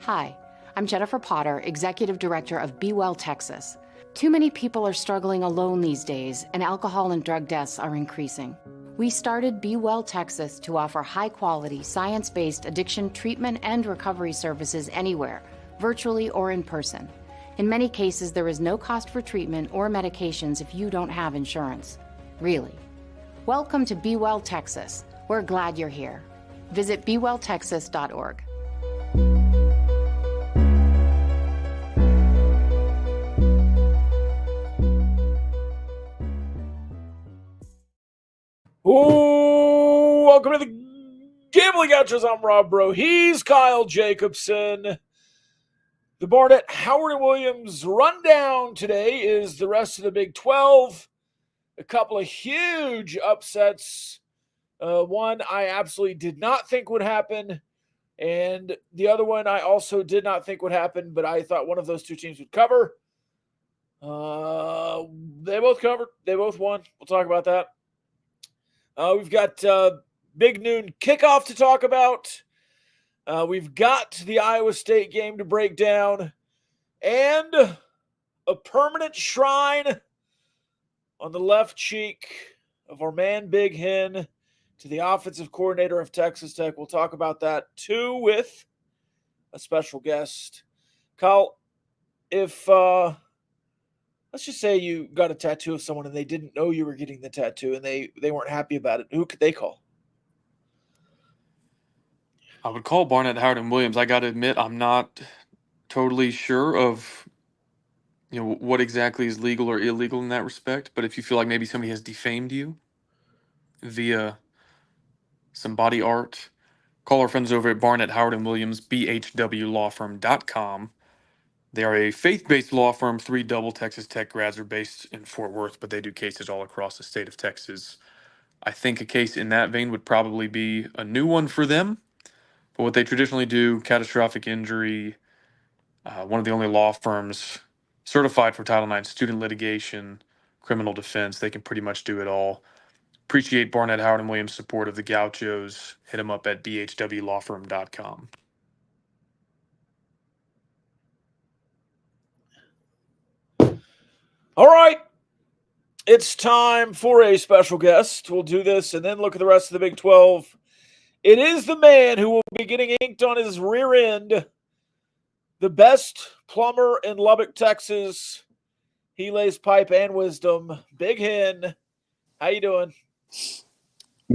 Hi, I'm Jennifer Potter, Executive Director of Be Well Texas. Too many people are struggling alone these days, and alcohol and drug deaths are increasing. We started Be Well Texas to offer high-quality, science-based addiction treatment and recovery services anywhere, virtually or in person. In many cases, there is no cost for treatment or medications if you don't have insurance. Really. Welcome to Be Well Texas. We're glad you're here. Visit bewelltexas.org. Ooh, welcome to the Gambling Gauchos. I'm Rob Bro. He's Kyle Jacobson. The Barnett, Howard, and Williams rundown today is the rest of the Big 12. A couple of huge upsets. One I absolutely did not think would happen, and the other one I also did not think would happen, but I thought one of those two teams would cover. They both covered. They both won. We'll talk about that. We've got big noon kickoff to talk about. We've got the Iowa State game to break down. And a permanent shrine on the left cheek of our man Big Hen to the offensive coordinator of Texas Tech. We'll talk about that too with a special guest. Kyle, if let's just say you got a tattoo of someone and they didn't know you were getting the tattoo and they weren't happy about it, who could they call? I would call Barnett, Howard, and Williams. I got to admit, I'm not totally sure of what exactly is legal or illegal in that respect. But if you feel like maybe somebody has defamed you via some body art, call our friends over at Barnett, Howard, and Williams, bhwlawfirm.com. They are a faith-based law firm. 3 double Texas Tech grads are based in Fort Worth, but they do cases all across the state of Texas. I think a case in that vein would probably be a new one for them. But what they traditionally do, catastrophic injury, one of the only law firms certified for Title IX student litigation, criminal defense. They can pretty much do it all. Appreciate Barnett, Howard, and Williams' support of the Gauchos. Hit them up at bhwlawfirm.com. All right. It's time for a special guest. We'll do this and then look at the rest of the Big 12. It is the man who will be getting inked on his rear end, the best plumber in Lubbock, Texas. He lays pipe and wisdom. Big Hen, how you doing?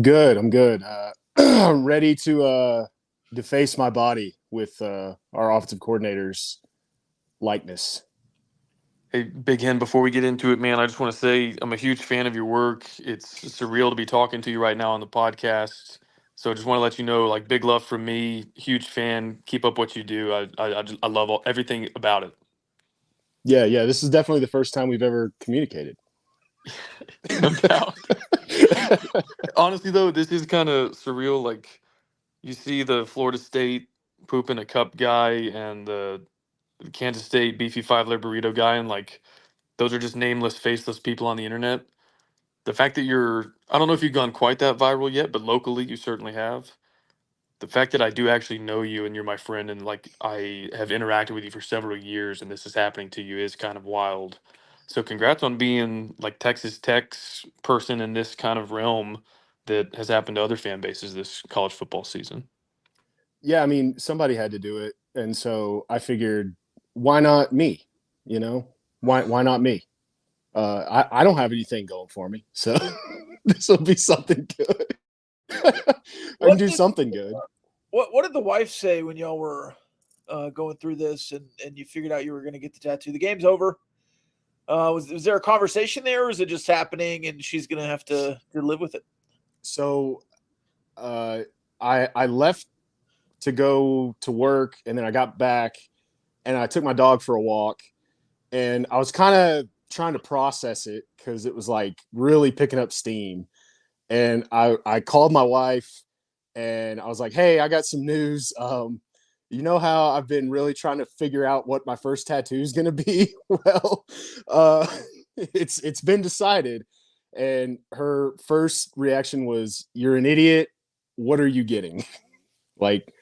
Good. I'm good. I'm ready to deface my body with our offensive coordinator's likeness. Hey, Big Hen, before we get into it, man, I just want to say I'm a huge fan of your work. It's surreal to be talking to you right now on the podcast. So I just want to let you know, like, big love from me. Huge fan. Keep up what you do. I love everything about it. Yeah. This is definitely the first time we've ever communicated. No doubt. Honestly, though, this is kind of surreal. Like, you see the Florida State pooping a cup guy and the Kansas State beefy 5-layer burrito guy, and like those are just nameless, faceless people on the internet. The fact that I don't know if you've gone quite that viral yet, but locally you certainly have. The fact that I do actually know you and you're my friend and like I have interacted with you for several years and this is happening to you is kind of wild. So congrats on being like Texas Tech's person in this kind of realm that has happened to other fan bases this college football season. Yeah, I mean, somebody had to do it, and so I figured, why not me? Why not me? I don't have anything going for me, so this will be something good. I can do something good. What did the wife say when y'all were going through this and you figured out you were going to get the tattoo? The game's over. Was there a conversation there, or is it just happening and she's going to have to live with it? So I left to go to work, and then I got back and I took my dog for a walk, and I was kind of trying to process it because it was like really picking up steam. And I called my wife and I was like, hey, I got some news. You know how I've been really trying to figure out what my first tattoo is going to be? Well, it's been decided. And her first reaction was, you're an idiot. What are you getting? Like,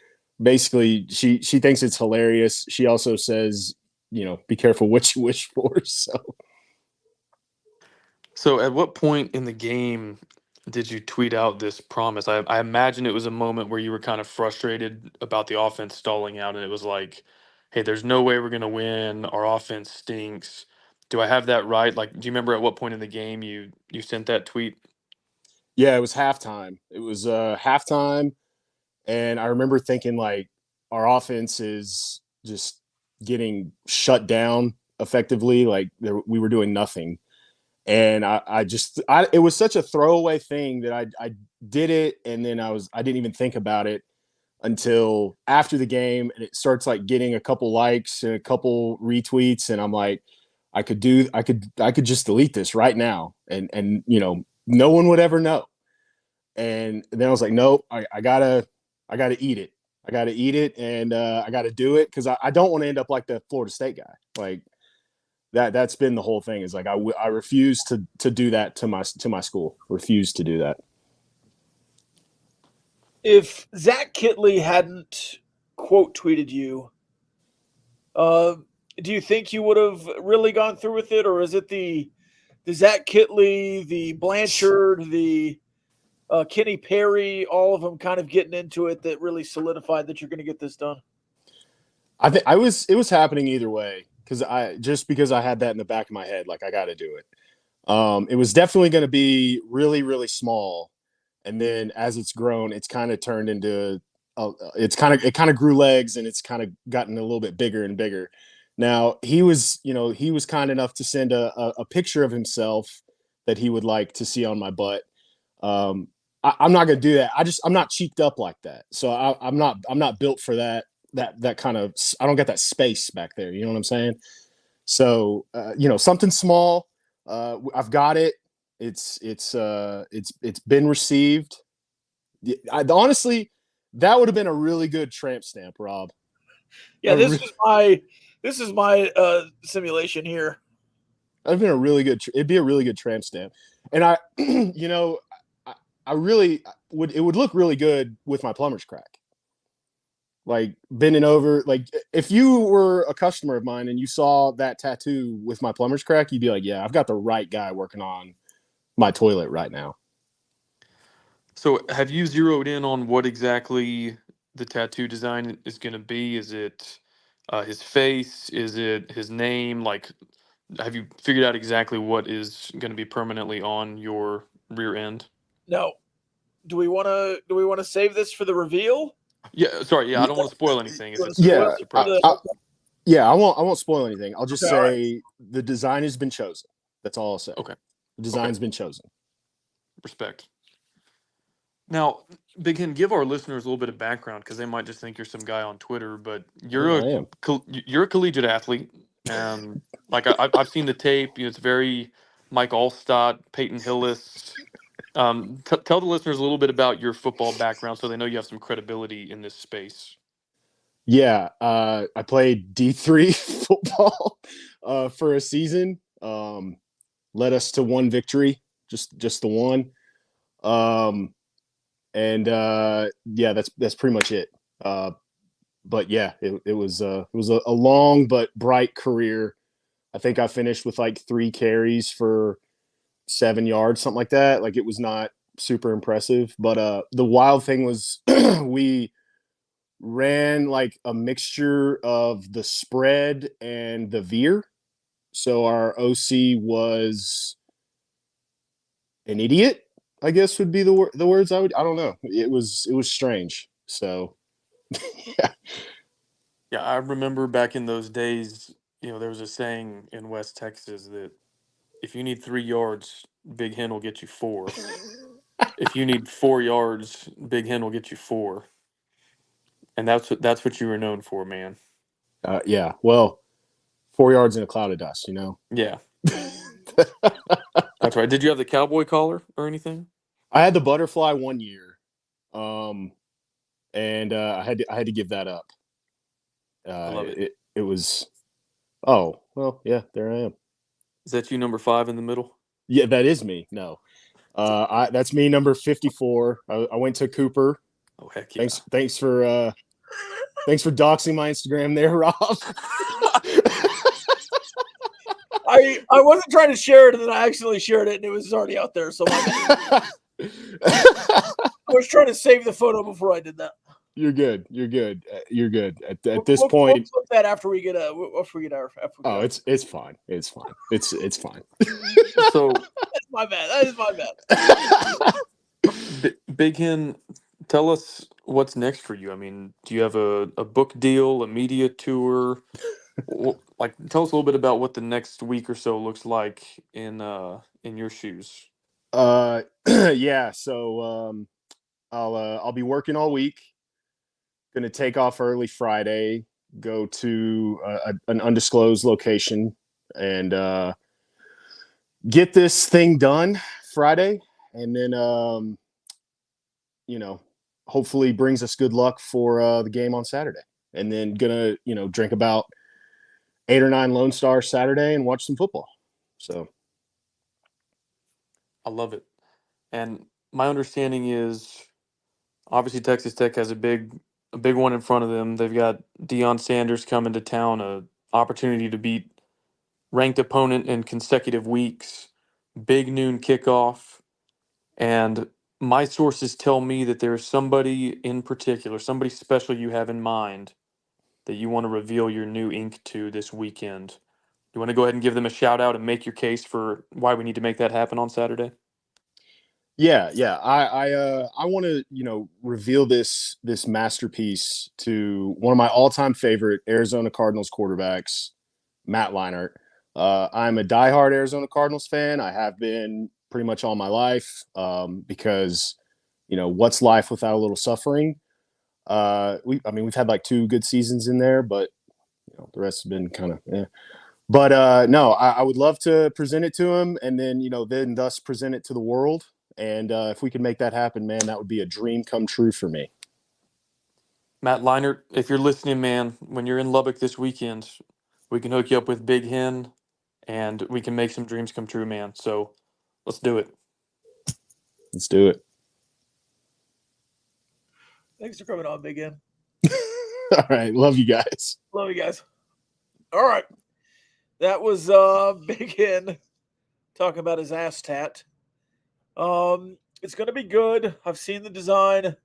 basically she thinks it's hilarious. She also says, be careful what you wish for. So, at what point in the game did you tweet out this promise? I imagine it was a moment where you were kind of frustrated about the offense stalling out, and it was like, hey, there's no way we're going to win. Our offense stinks. Do I have that right? Like, do you remember at what point in the game you sent that tweet? Yeah, it was halftime. It was halftime, and I remember thinking like our offense is just getting shut down effectively. Like we were doing nothing, and it was such a throwaway thing that I did it, and then I didn't even think about it until after the game, and it starts like getting a couple likes and a couple retweets, and I'm like, I could just delete this right now, and no one would ever know. And then I was like, nope, I gotta eat it. I gotta eat it, and I gotta do it because I don't want to end up like the Florida State guy. Like that's been the whole thing. Is like I refuse to do that to my school. Refuse to do that. If Zach Kitley hadn't quote tweeted you, do you think you would have really gone through with it, or is it the Zach Kitley, the Blanchard, the Kenny Perry, all of them kind of getting into it that really solidified that you're going to get this done? I think it was happening either way because I had that in the back of my head, like I got to do it. It was definitely going to be really, really small, and then as it's grown, it's kind of turned into it kind of grew legs, and it's kind of gotten a little bit bigger and bigger. Now he was kind enough to send a picture of himself that he would like to see on my butt. I'm not gonna do that. I'm not cheeked up like that, so I'm not built for that kind of. I don't get that space back there. You know what I'm saying? So something small. I've got it. It's been received. Honestly, that would have been a really good tramp stamp, Rob. Yeah, this is my simulation here. That'd been a really good. It'd be a really good tramp stamp, and I, I really would. It would look really good with my plumber's crack. Like bending over, like if you were a customer of mine and you saw that tattoo with my plumber's crack, you'd be like, "Yeah, I've got the right guy working on my toilet right now." So, have you zeroed in on what exactly the tattoo design is going to be? Is it his face? Is it his name? Like, have you figured out exactly what is going to be permanently on your rear end? No. Do we want to save this for the reveal? Yeah, sorry. Yeah, I don't want to spoil anything. It's Yeah, a surprise. I won't spoil anything. I'll just say the design has been chosen. That's all I'll say. Okay. The design's been chosen. Respect. Now, Big Hen, give our listeners a little bit of background because they might just think you're some guy on Twitter, but you're a collegiate athlete, and like I've seen the tape. It's very Mike Allstott, Peyton Hillis. Tell the listeners a little bit about your football background so they know you have some credibility in this space. Yeah, I played D3 football for a season. Led us to one victory, just the one. And yeah, that's pretty much it. But yeah, it was a long but bright career. I think I finished with like 3 carries for 7 yards, something like that. Like it was not super impressive, but the wild thing was we ran like a mixture of the spread and the veer. So our OC was an idiot, I guess would be the words I don't know. It was strange. So yeah. Yeah, I remember back in those days, there was a saying in West Texas that if you need 3 yards, Big Hen will get you 4. If you need 4 yards, Big Hen will get you 4. And that's what you were known for, man. Yeah. Well, 4 yards in a cloud of dust, you know? Yeah. That's right. Did you have the cowboy collar or anything? I had the butterfly 1 year. And I had to give that up. I love it. It was, oh, well, yeah, there I am. Is that you, number 5 in the middle? Yeah, that is me. No. That's me, number 54. I went to Cooper. Oh, heck yeah. Thanks for Thanks for doxing my Instagram there, Rob. I wasn't trying to share it, and then I accidentally shared it, and it was already out there. So I was trying to save the photo before I did that. You're good. You're good. You're good. At this We'll point, flip that after we get it's fine. It's fine. It's fine. So That's my bad. That is my bad. Big Hen, tell us what's next for you. I mean, do you have a book deal, a media tour? Like, tell us a little bit about what the next week or so looks like in your shoes. Yeah. So I'll be working all week. Going to take off early Friday. Go to an undisclosed location and get this thing done Friday, and then hopefully brings us good luck for the game on Saturday. And then gonna drink about 8 or 9 Lone Stars Saturday and watch some football. So I love it. And my understanding is obviously Texas Tech has a big one in front of them. They've got Deion Sanders coming to town, a opportunity to beat ranked opponent in consecutive weeks, big noon kickoff. And my sources tell me that there's somebody in particular, somebody special you have in mind that you want to reveal your new ink to this weekend. You want to go ahead and give them a shout out and make your case for why we need to make that happen on Saturday? yeah. I want to reveal this masterpiece to one of my all-time favorite Arizona Cardinals quarterbacks, Matt Leinart. I'm a diehard Arizona Cardinals fan. I have been pretty much all my life because what's life without a little suffering? We've had like 2 good seasons in there, but the rest has been kind of But no, I would love to present it to him, and then then thus present it to the world. And if we could make that happen, man, that would be a dream come true for me. Matt Leinart, if you're listening, man, when you're in Lubbock this weekend, we can hook you up with Big Hen and we can make some dreams come true, man. So let's do it. Let's do it. Thanks for coming on, Big Hen. All right. Love you guys. Love you guys. All right. That was Big Hen talking about his ass tat. It's going to be good. I've seen the design.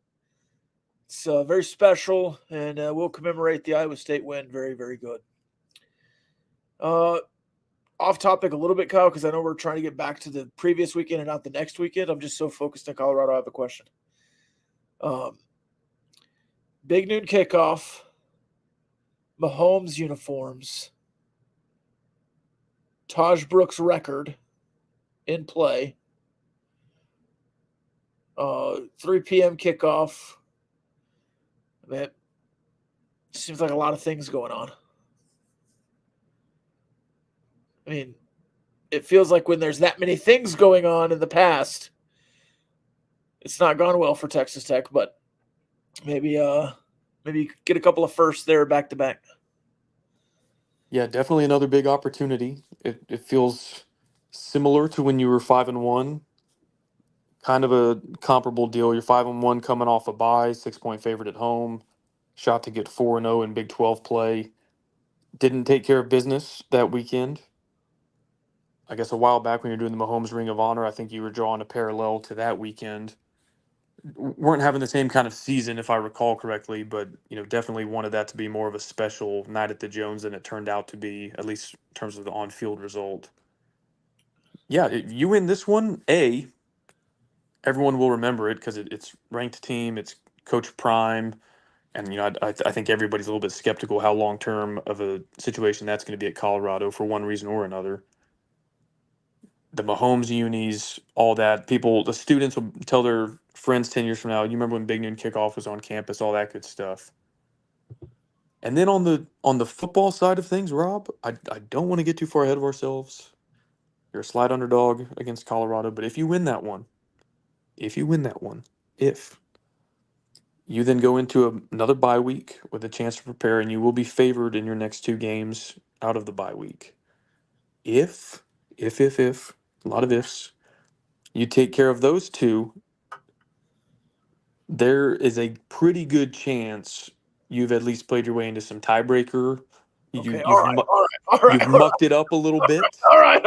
It's very special, and we'll commemorate the Iowa State win. Very, very good. Off topic a little bit, Kyle, because I know we're trying to get back to the previous weekend and not the next weekend. I'm just so focused on Colorado. I have a question. Big noon kickoff. Mahomes uniforms. Taj Brooks record in play. 3 p.m. kickoff. Man, seems like a lot of things going on. I mean, it feels like when there's that many things going on in the past, it's not gone well for Texas Tech, but maybe get a couple of firsts there back to back. Yeah, definitely another big opportunity. It feels similar to when you were 5-1. Kind of a comparable deal. You're 5-1 coming off a bye, 6-point favorite at home, shot to get 4-0 in Big 12 play. Didn't take care of business that weekend. I guess a while back when you're doing the Mahomes Ring of Honor, I think you were drawing a parallel to that weekend. Weren't having the same kind of season, if I recall correctly, but definitely wanted that to be more of a special night at the Jones than it turned out to be, at least in terms of the on-field result. Yeah, if you win this one, everyone will remember it because it's ranked team, it's Coach Prime, and I think everybody's a little bit skeptical how long-term of a situation that's going to be at Colorado for one reason or another. The Mahomes unis, all that. The students will tell their friends 10 years from now, you remember when Big Noon Kickoff was on campus, all that good stuff. And then on the football side of things, Rob, I don't want to get too far ahead of ourselves. You're a slight underdog against Colorado, but if you win that one, you then go into another bye week with a chance to prepare, and you will be favored in your next 2 games out of the bye week. If, a lot of ifs, you take care of those 2, there is a pretty good chance you've at least played your way into some tiebreaker. Okay, You've all right, you've mucked it up a little bit. all right.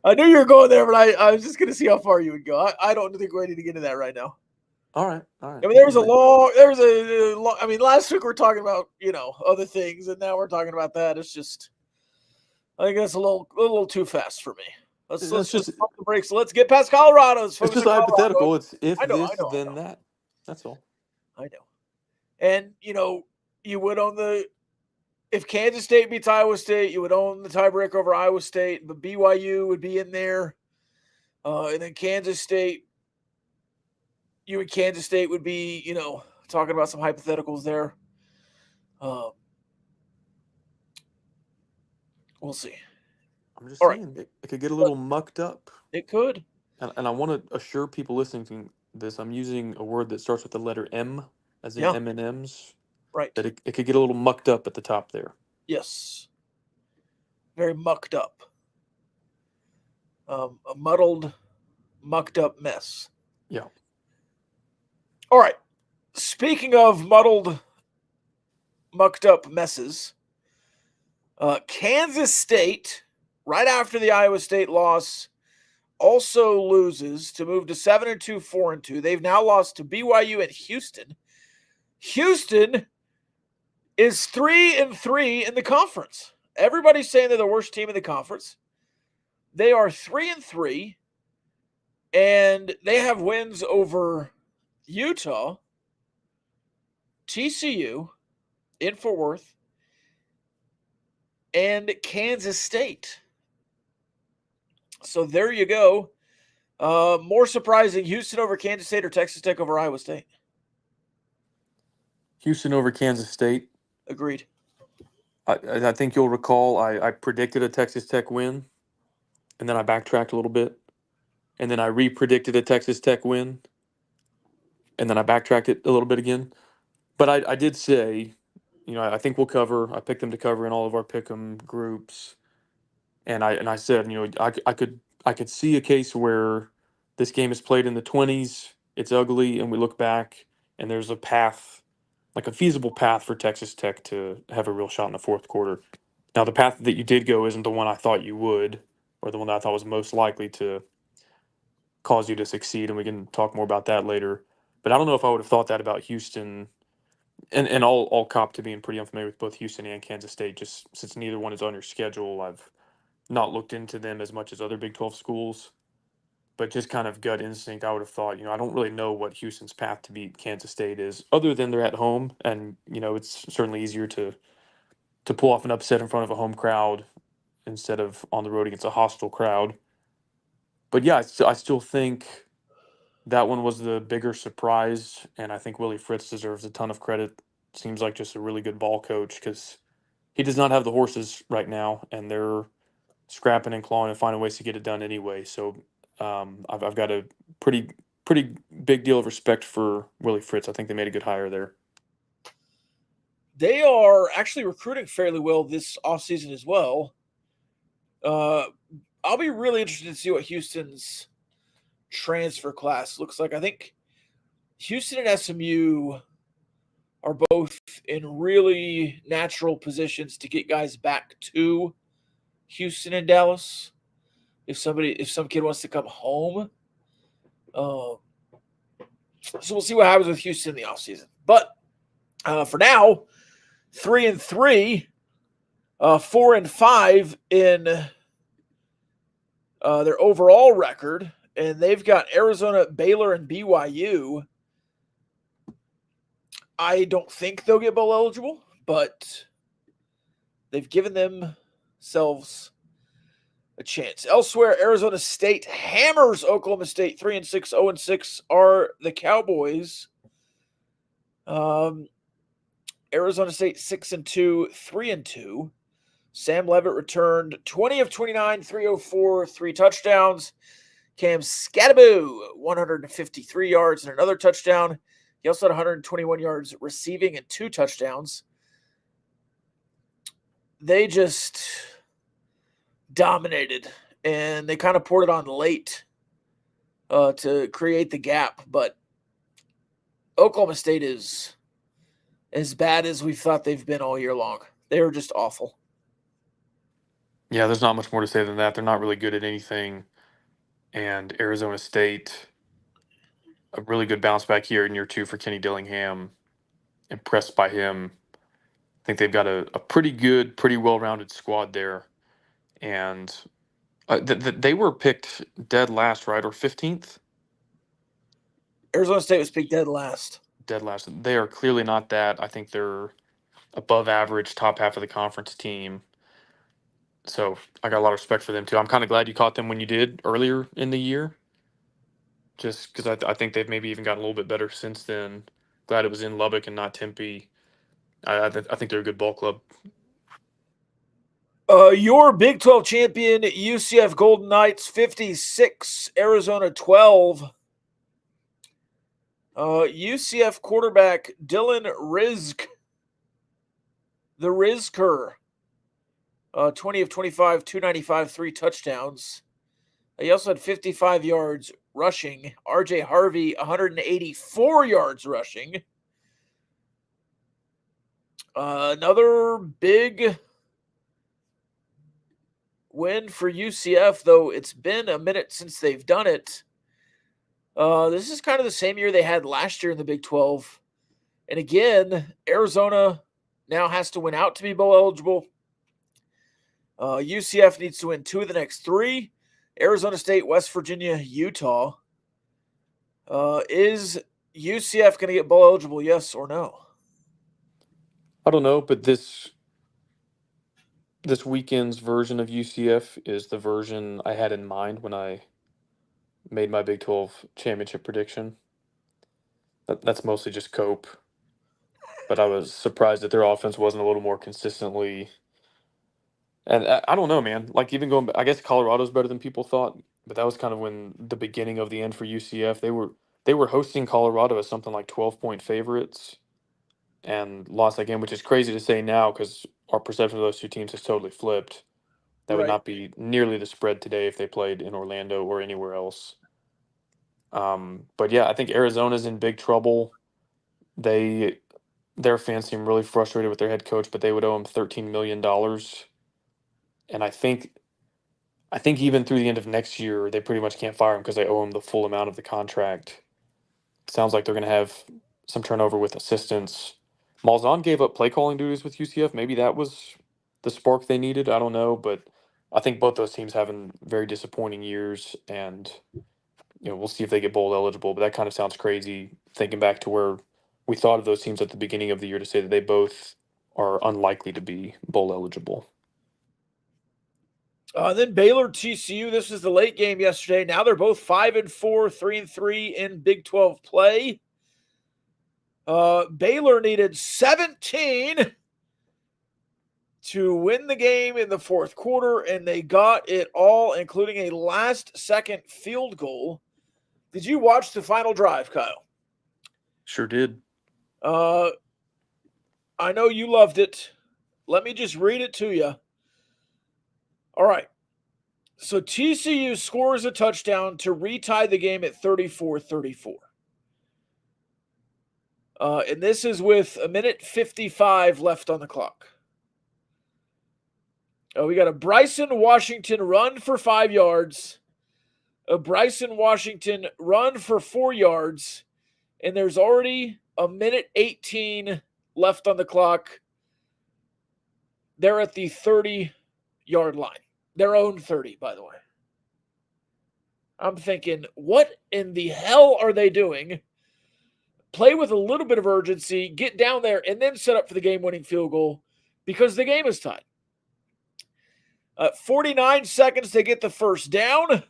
I knew you were going there, but I was just going to see how far you would go. I don't think we're ready to get into that right now. All right. I mean, there was a long. I mean, last week we were talking about other things, and now we're talking about that. It's just, I think that's a little too fast for me. Let's just pump the brakes. Let's get past Colorado. It's just a hypothetical. It's if I know, this, then that. That's all. I know. And you would own if Kansas State beats Iowa State, you would own the tiebreaker over Iowa State, but BYU would be in there, and then Kansas State. You and Kansas State would be, talking about some hypotheticals there. We'll see. I'm just saying, it could get a little mucked up. It could. And I want to assure people listening to this, I'm using a word that starts with the letter M, as in M&Ms. Right. That it could get a little mucked up at the top there. Yes. Very mucked up. A muddled, mucked up mess. Yeah. All right. Speaking of muddled, mucked up messes, Kansas State, right after the Iowa State loss, also loses to move to 7-2, 4-2. They've now lost to BYU and Houston. Houston is 3-3 in the conference. Everybody's saying they're the worst team in the conference. They are 3-3, and they have wins over Utah, TCU in Fort Worth, and Kansas State. So there you go. More surprising, Houston over Kansas State or Texas Tech over Iowa State? Houston over Kansas State. Agreed. I think you'll recall I predicted a Texas Tech win, and then I backtracked a little bit, and then I re-predicted a Texas Tech win, and then I backtracked it a little bit again. But I did say, I think we'll cover. I picked them to cover in all of our pick'em groups, and I said, I could see a case where this game is played in the 20s. It's ugly, and we look back, and there's a path, like a feasible path for Texas Tech to have a real shot in the fourth quarter. Now, the path that you did go isn't the one I thought you would, or the one that I thought was most likely to cause you to succeed, and we can talk more about that later. But I don't know if I would have thought that about Houston, and I'll cop to being pretty unfamiliar with both Houston and Kansas State, just since neither one is on your schedule. I've not looked into them as much as other Big 12 schools, but just kind of gut instinct, I would have thought, I don't really know what Houston's path to beat Kansas State is, other than they're at home, and, it's certainly easier to pull off an upset in front of a home crowd instead of on the road against a hostile crowd. But yeah, I still think that one was the bigger surprise, and I think Willie Fritz deserves a ton of credit. Seems like just a really good ball coach, because he does not have the horses right now, and they're scrapping and clawing and finding ways to get it done anyway. So I've got a pretty big deal of respect for Willie Fritz. I think they made a good hire there. They are actually recruiting fairly well this offseason as well. I'll be really interested to see what Houston's transfer class looks like. I think Houston and SMU are both in really natural positions to get guys back to Houston and Dallas. If some kid wants to come home. So we'll see what happens with Houston in the offseason. But for now, 3-3, 4-5 in their overall record, and they've got Arizona, Baylor, and BYU. I don't think they'll get bowl eligible, but they've given themselves a chance. Elsewhere, Arizona State hammers Oklahoma State 3-6, 0-6 are the Cowboys. Arizona State 6-2, 3-2. Sam Levitt returned 20 of 29, 304, 3 touchdowns. Cam Scattaboo, 153 yards and another touchdown. He also had 121 yards receiving and 2 touchdowns. They just dominated, and they kind of poured it on late to create the gap. But Oklahoma State is as bad as we thought they've been all year long. They're just awful. Yeah, there's not much more to say than that. They're not really good at anything. And Arizona State, a really good bounce back here in year 2 for Kenny Dillingham. Impressed by him. I think they've got a pretty good, pretty well-rounded squad there. And they were picked dead last, right? Or 15th? Arizona State was picked dead last. Dead last. They are clearly not that. I think they're above average, top half of the conference team. So I got a lot of respect for them too. I'm kind of glad you caught them when you did earlier in the year, just because I think they've maybe even gotten a little bit better since then. Glad it was in Lubbock and not Tempe. I think they're a good ball club. Your Big 12 champion, UCF Golden Knights, 56, Arizona 12. UCF quarterback Dylan the Rizker, 20 of 25, 295, 3 touchdowns. He also had 55 yards rushing. RJ Harvey, 184 yards rushing. Another big win for UCF, though it's been a minute since they've done it. This is kind of the same year they had last year in the Big 12. And again, Arizona now has to win out to be bowl eligible. UCF needs to win 2 of the next 3. Arizona State, West Virginia, Utah. Is UCF going to get bowl eligible, yes or no? I don't know, but this weekend's version of UCF is the version I had in mind when I made my Big 12 championship prediction. That's mostly just cope. But I was surprised that their offense wasn't a little more consistently. And I don't know, man. Like even going, I guess Colorado's better than people thought, but that was kind of when the beginning of the end for UCF. They were hosting Colorado as something like 12-point favorites, and lost that game, which is crazy to say now because our perception of those two teams has totally flipped. That would Right. not be nearly the spread today if they played in Orlando or anywhere else. But yeah, I think Arizona's in big trouble. Their fans seem really frustrated with their head coach, but they would owe him $13 million. And I think even through the end of next year, they pretty much can't fire him because they owe him the full amount of the contract. It sounds like they're going to have some turnover with assistants. Malzahn gave up play calling duties with UCF. Maybe that was the spark they needed. I don't know, but I think both those teams having very disappointing years, and we'll see if they get bowl eligible. But that kind of sounds crazy thinking back to where we thought of those teams at the beginning of the year to say that they both are unlikely to be bowl eligible. Then Baylor TCU. This was the late game yesterday. Now they're both 5-4, 3-3 in Big 12 play. Baylor needed 17 to win the game in the fourth quarter, and they got it all, including a last-second field goal. Did you watch the final drive, Kyle? Sure did. I know you loved it. Let me just read it to you. All right. So TCU scores a touchdown to retie the game at 34-34. And this is with 1:55 left on the clock. We got a Bryson Washington run for 5 yards, a Bryson Washington run for 4 yards, and there's already 1:18 left on the clock. They're at the 30-yard line. Their own 30, by the way. I'm thinking, what in the hell are they doing? Play with a little bit of urgency, get down there, and then set up for the game-winning field goal because the game is tied. 49 seconds to get the first down.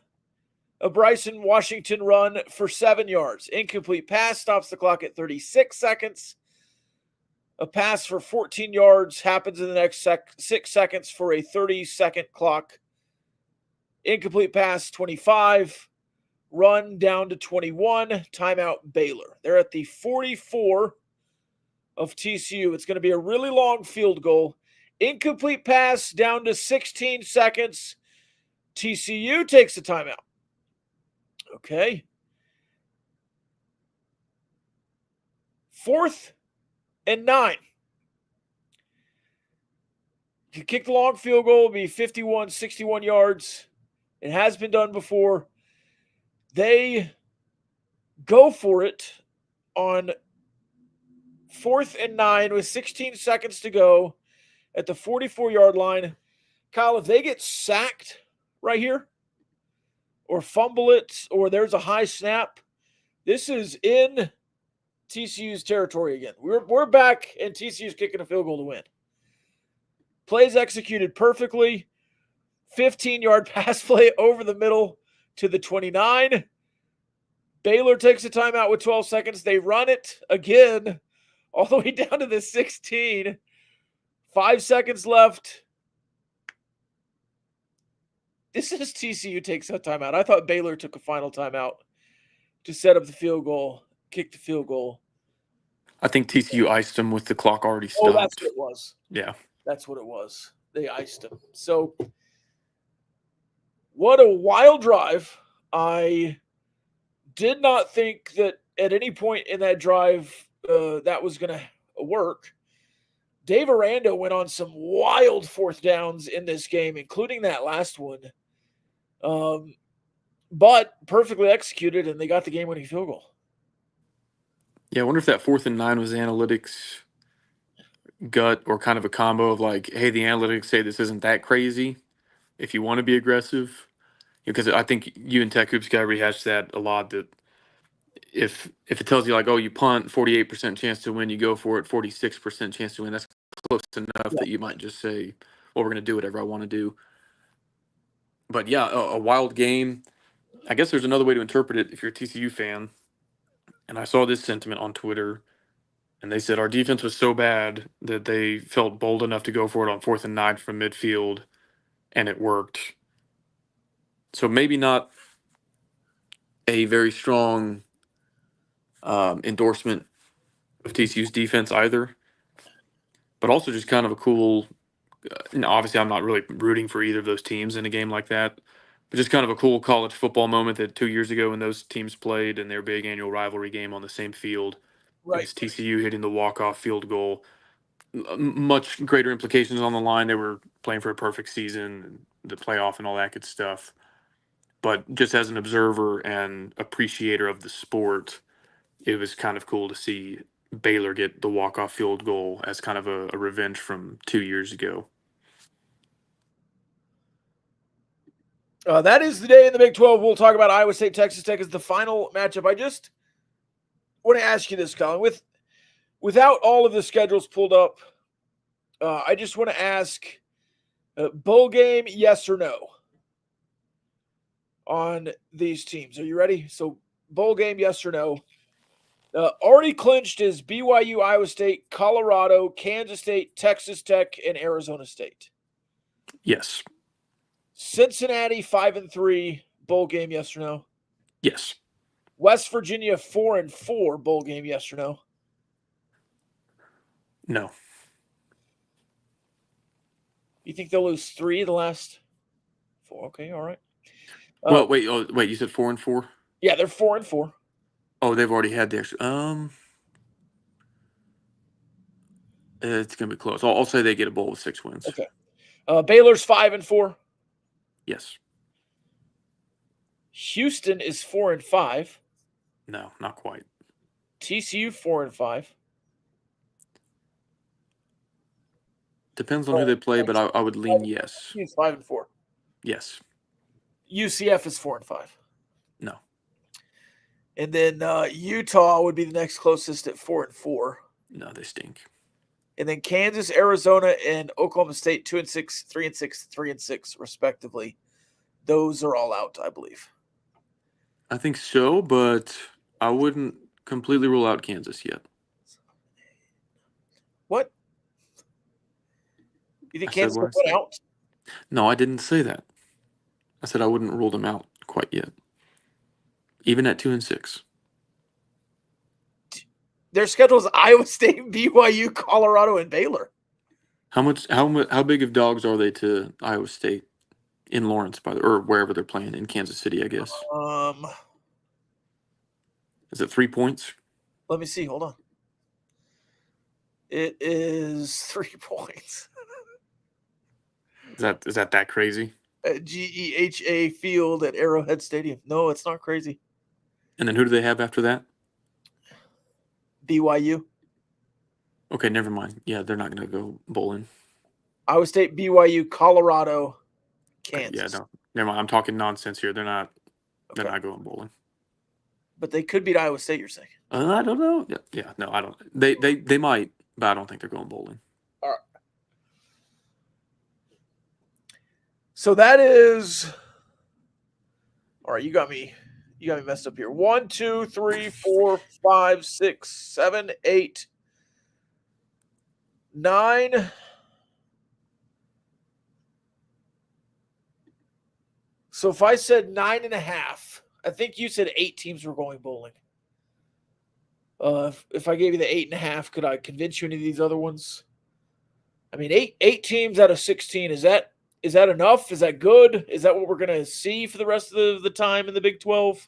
A Bryson Washington run for 7 yards. Incomplete pass stops the clock at 36 seconds. A pass for 14 yards happens in the next 6 seconds for a 30-second clock. Incomplete pass, 25. Run down to 21. Timeout, Baylor. They're at the 44 of TCU. It's going to be a really long field goal. Incomplete pass down to 16 seconds. TCU takes the timeout. Okay. 4th and 9. To kick the long field goal will be 51, 61 yards. It has been done before. They go for it on 4th and 9 with 16 seconds to go at the 44-yard line. Kyle, if they get sacked right here or fumble it or there's a high snap, this is in TCU's territory again. We're back and TCU's kicking a field goal to win. Plays executed perfectly. 15-yard pass play over the middle to the 29. Baylor takes a timeout with 12 seconds. They run it again all the way down to the 16. 5 seconds left. This is TCU takes a timeout. I thought Baylor took a final timeout to set up the field goal, kick the field goal. I think TCU iced them with the clock already stopped. Oh, that's what it was. Yeah. That's what it was. They iced him. So, what a wild drive. I did not think that at any point in that drive that was going to work. Dave Aranda went on some wild 4th downs in this game, including that last one. But perfectly executed, and they got the game-winning field goal. Yeah, I wonder if that 4th and 9 was analytics gut or kind of a combo of like, hey, the analytics say this isn't that crazy if you want to be aggressive. Because I think you and Tech Hoops guy rehashed that a lot, that if it tells you like, oh, you punt, 48% chance to win, you go for it, 46% chance to win, that's close enough that you might just say, well, we're going to do whatever I want to do. But yeah, a wild game. I guess there's another way to interpret it if you're a TCU fan. And I saw this sentiment on Twitter, and they said our defense was so bad that they felt bold enough to go for it on 4th and 9 from midfield, and it worked. So maybe not a very strong endorsement of TCU's defense either, but also just kind of a cool. Obviously, I'm not really rooting for either of those teams in a game like that, but just kind of a cool college football moment that 2 years ago when those teams played in their big annual rivalry game on the same field, it was TCU hitting the walk-off field goal. Much greater implications on the line. They were playing for a perfect season, the playoff and all that good stuff. But just as an observer and appreciator of the sport, it was kind of cool to see Baylor get the walk-off field goal as kind of a revenge from 2 years ago. That is the day in the Big 12. We'll talk about Iowa State, Texas Tech as the final matchup. I just want to ask you this, Colin. Without all of the schedules pulled up, I just want to ask, bowl game, yes or no, on these teams. Are you ready? So, bowl game, yes or no. Already clinched is BYU, Iowa State, Colorado, Kansas State, Texas Tech, and Arizona State. Yes. Cincinnati 5-3 bowl game, yes or no? Yes. West Virginia 4-4 bowl game, yes or no? No. You think they'll lose 3 of the last 4? Okay, all right. Well, wait. You said 4-4? Yeah, they're 4-4. Oh, they've already had the extra. It's gonna be close. I'll say they get a bowl with 6 wins. Okay. Baylor's 5-4. Yes. Houston is 4-5. No, not quite. TCU 4-5. Depends on who they play, but I would lean yes. TCU's 5-4. Yes. UCF is 4-5. No. And then Utah would be the next closest at 4-4. No, they stink. And then Kansas, Arizona, and Oklahoma State 2-6, 3-6, 3-6, respectively. Those are all out, I believe. I think so, but I wouldn't completely rule out Kansas yet. What? You think Kansas will put out? No, I didn't say that. I said I wouldn't rule them out quite yet. Even at 2-6. Their schedule is Iowa State, BYU, Colorado, and Baylor. How big of dogs are they to Iowa State in Lawrence, or wherever they're playing in Kansas City? I guess. Um, Is it 3 points? Let me see. Hold on. It is 3 points. Is that crazy? At GEHA Field at Arrowhead Stadium. No, it's not crazy. And then who do they have after that? BYU. Okay, never mind. Yeah, they're not going to go bowling. Iowa State, BYU, Colorado, Kansas. Yeah, no, never mind. I'm talking nonsense here. They're not. Okay. They're not going bowling. But they could beat Iowa State. You're saying? I don't know. Yeah. No, I don't. They might, but I don't think they're going bowling. All right. So that is. All right, you got me messed up here. 1, 2, 3, 4, 5, 6, 7, 8, 9. So if I said 9.5, I think you said 8 teams were going bowling. If I gave you the 8.5, could I convince you any of these other ones? I mean, eight teams out of 16. Is that enough? Is that good? Is that what we're going to see for the rest of the time in the Big 12?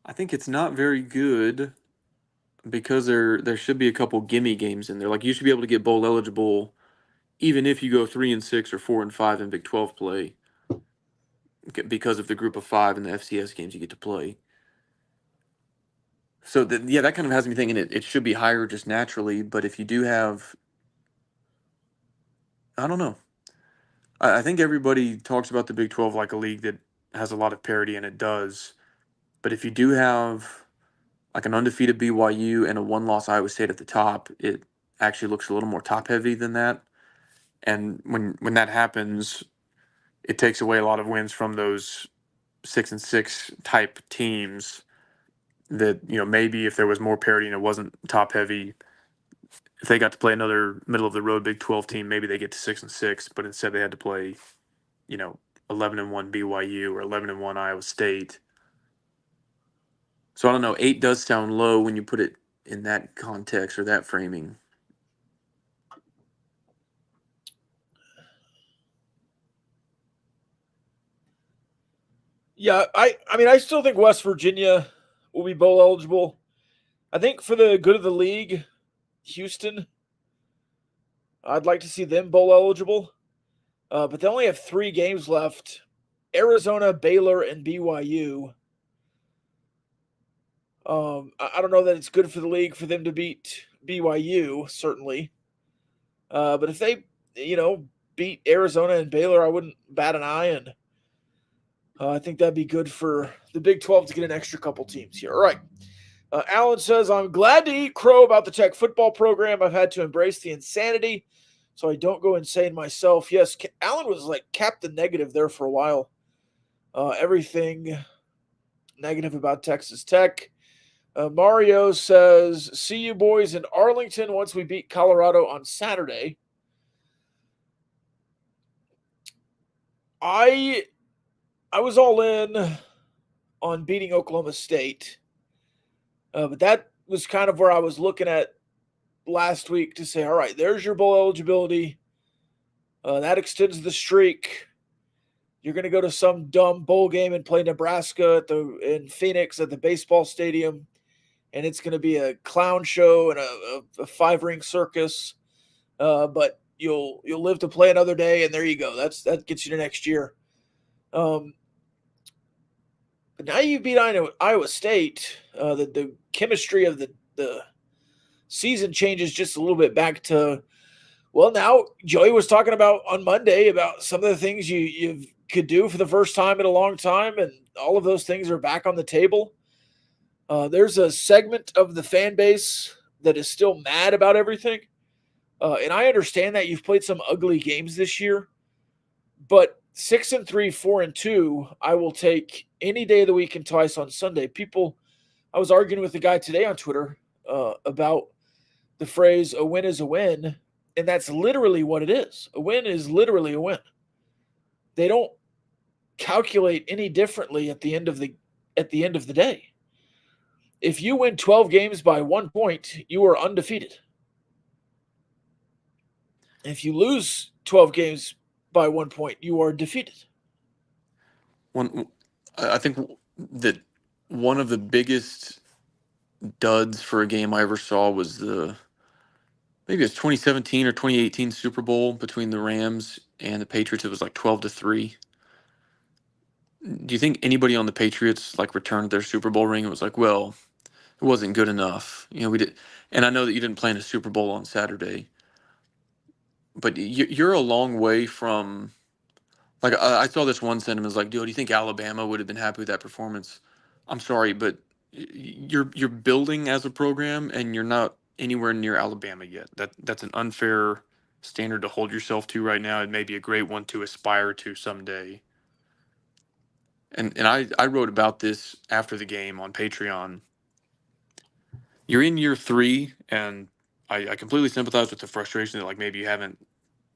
I think it's not very good because there should be a couple gimme games in there. Like you should be able to get bowl eligible even if you go 3-6 or 4-5 in Big 12 play because of the group of 5 and the FCS games you get to play. So that kind of has me thinking it should be higher just naturally. But if you do have, I don't know. I think everybody talks about the Big 12 like a league that has a lot of parity, and it does. But if you do have like an undefeated BYU and a one-loss Iowa State at the top, it actually looks a little more top-heavy than that. And when that happens, it takes away a lot of wins from those 6-6 type teams that, maybe if there was more parity and it wasn't top-heavy, if they got to play another middle-of-the-road Big 12 team, maybe they get to 6-6, but instead they had to play, 11-1 BYU or 11-1 Iowa State. So I don't know. 8 does sound low when you put it in that context or that framing. Yeah, I mean, I still think West Virginia will be bowl eligible. I think for the good of the league, Houston, I'd like to see them bowl eligible. But they only have 3 games left. Arizona, Baylor, and BYU. I don't know that it's good for the league for them to beat BYU, certainly. But if they, beat Arizona and Baylor, I wouldn't bat an eye. And I think that'd be good for the Big 12 to get an extra couple teams here. All right. Alan says, I'm glad to eat crow about the Tech football program. I've had to embrace the insanity so I don't go insane myself. Yes, Alan was like Captain Negative there for a while. Everything negative about Texas Tech. Mario says, see you boys in Arlington once we beat Colorado on Saturday. I was all in on beating Oklahoma State. But that was kind of where I was looking at last week to say, all right, there's your bowl eligibility. That extends the streak. You're going to go to some dumb bowl game and play Nebraska in Phoenix at the baseball stadium, and it's going to be a clown show and a 5-ring circus. But you'll live to play another day, and there you go. That gets you to next year. But now you beat Iowa State. The chemistry of the season changes just a little bit back to, well, now Joey was talking about on Monday about some of the things you could do for the first time in a long time, and all of those things are back on the table. There's a segment of the fan base that is still mad about everything. And I understand that you've played some ugly games this year, but 6-3, 4-2, I will take any day of the week and twice on Sunday. I was arguing with the guy today on Twitter about the phrase "a win is a win," and that's literally what it is. A win is literally a win. They don't calculate any differently at the end of the day. If you win 12 games by 1 point, you are undefeated. If you lose 12 games by 1 point, you are defeated. I think that one of the biggest duds for a game I ever saw was maybe it's 2017 or 2018 Super Bowl between the Rams and the Patriots. It was like 12-3. Do you think anybody on the Patriots like returned their Super Bowl ring and was like, well, it wasn't good enough? We did. And I know that you didn't play in a Super Bowl on Saturday, but you're a long way from like I saw this one sentiment was like, dude, do you think Alabama would have been happy with that performance? I'm sorry, but you're building as a program and you're not anywhere near Alabama yet. That's an unfair standard to hold yourself to right now. It may be a great one to aspire to someday. And I wrote about this after the game on Patreon. You're in year 3, and I completely sympathize with the frustration that like maybe you haven't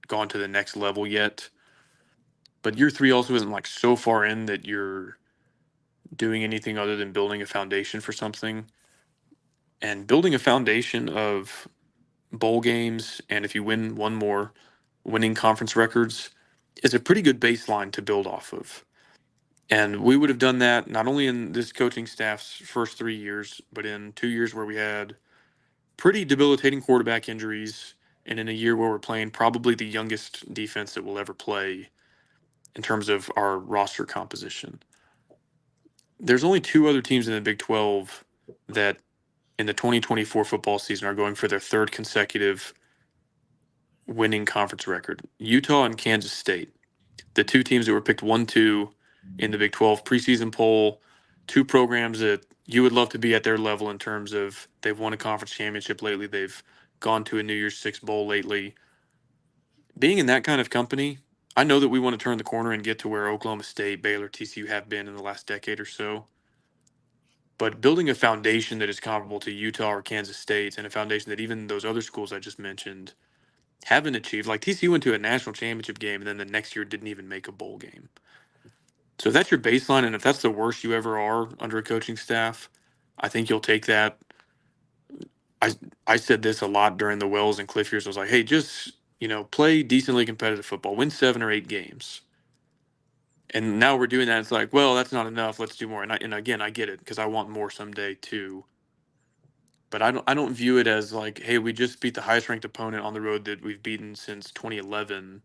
gone to the next level yet. But year 3 also isn't like so far in that you're doing anything other than building a foundation for something. And building a foundation of bowl games, and if you win one more, winning conference records is a pretty good baseline to build off of. And we would have done that not only in this coaching staff's first 3 years, but in 2 years where we had pretty debilitating quarterback injuries, and in a year where we're playing probably the youngest defense that we'll ever play in terms of our roster composition. There's only 2 other teams in the Big 12 that in the 2024 football season are going for their 3rd consecutive winning conference record. Utah and Kansas State, the 2 teams that were picked 1-2 in the Big 12 preseason poll, 2 programs that you would love to be at their level in terms of they've won a conference championship lately, they've gone to a New Year's Six bowl lately. Being in that kind of company, I know that we want to turn the corner and get to where Oklahoma State, Baylor, TCU have been in the last decade or so. But building a foundation that is comparable to Utah or Kansas State, and a foundation that even those other schools I just mentioned haven't achieved. Like TCU went to a national championship game and then the next year didn't even make a bowl game. So if that's your baseline, and if that's the worst you ever are under a coaching staff, I think you'll take that. I said this a lot during the Wells and Cliff years. I was like, hey, just play decently competitive football, win 7 or 8 games. And now we're doing that. It's like, well, that's not enough. Let's do more. And again, I get it because I want more someday too. But I don't view it as like, hey, we just beat the highest ranked opponent on the road that we've beaten since 2011.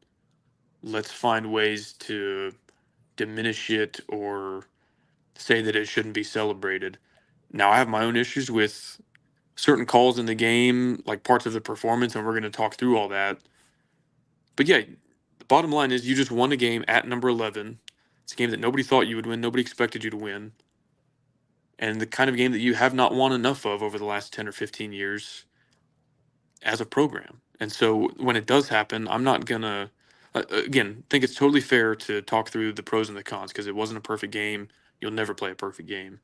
Let's find ways to diminish it or say that it shouldn't be celebrated. Now, I have my own issues with certain calls in the game, like parts of the performance, and we're going to talk through all that. But yeah, the bottom line is you just won a game at number 11. It's a game that nobody thought you would win. Nobody expected you to win. And the kind of game that you have not won enough of over the last 10 or 15 years as a program. And so when it does happen, I'm not going to, again, think it's totally fair to talk through the pros and the cons because it wasn't a perfect game. You'll never play a perfect game.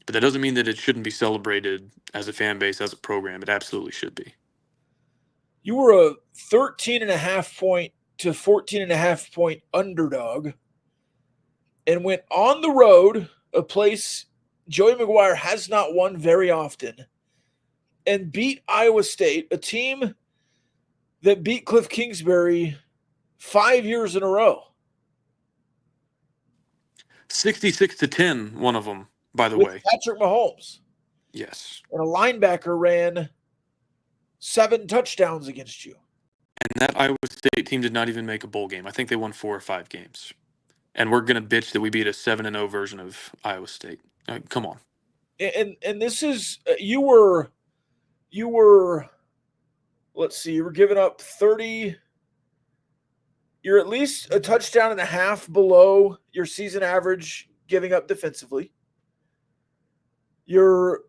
But that doesn't mean that it shouldn't be celebrated as a fan base, as a program. It absolutely should be. You were a 13.5 point to 14.5 point underdog and went on the road, a place Joey Maguire has not won very often, and beat Iowa State, a team that beat Cliff Kingsbury 5 years in a row. 66-10, one of them, by the with way. Patrick Mahomes. Yes. And a linebacker ran 7 touchdowns against you. And that Iowa State team did not even make a bowl game. I think they won 4 or 5 games. And we're going to bitch that we beat a 7-0 version of Iowa State. Come on. And this is you were let's see, you were giving up 30. You're at least a touchdown and a half below your season average giving up defensively. The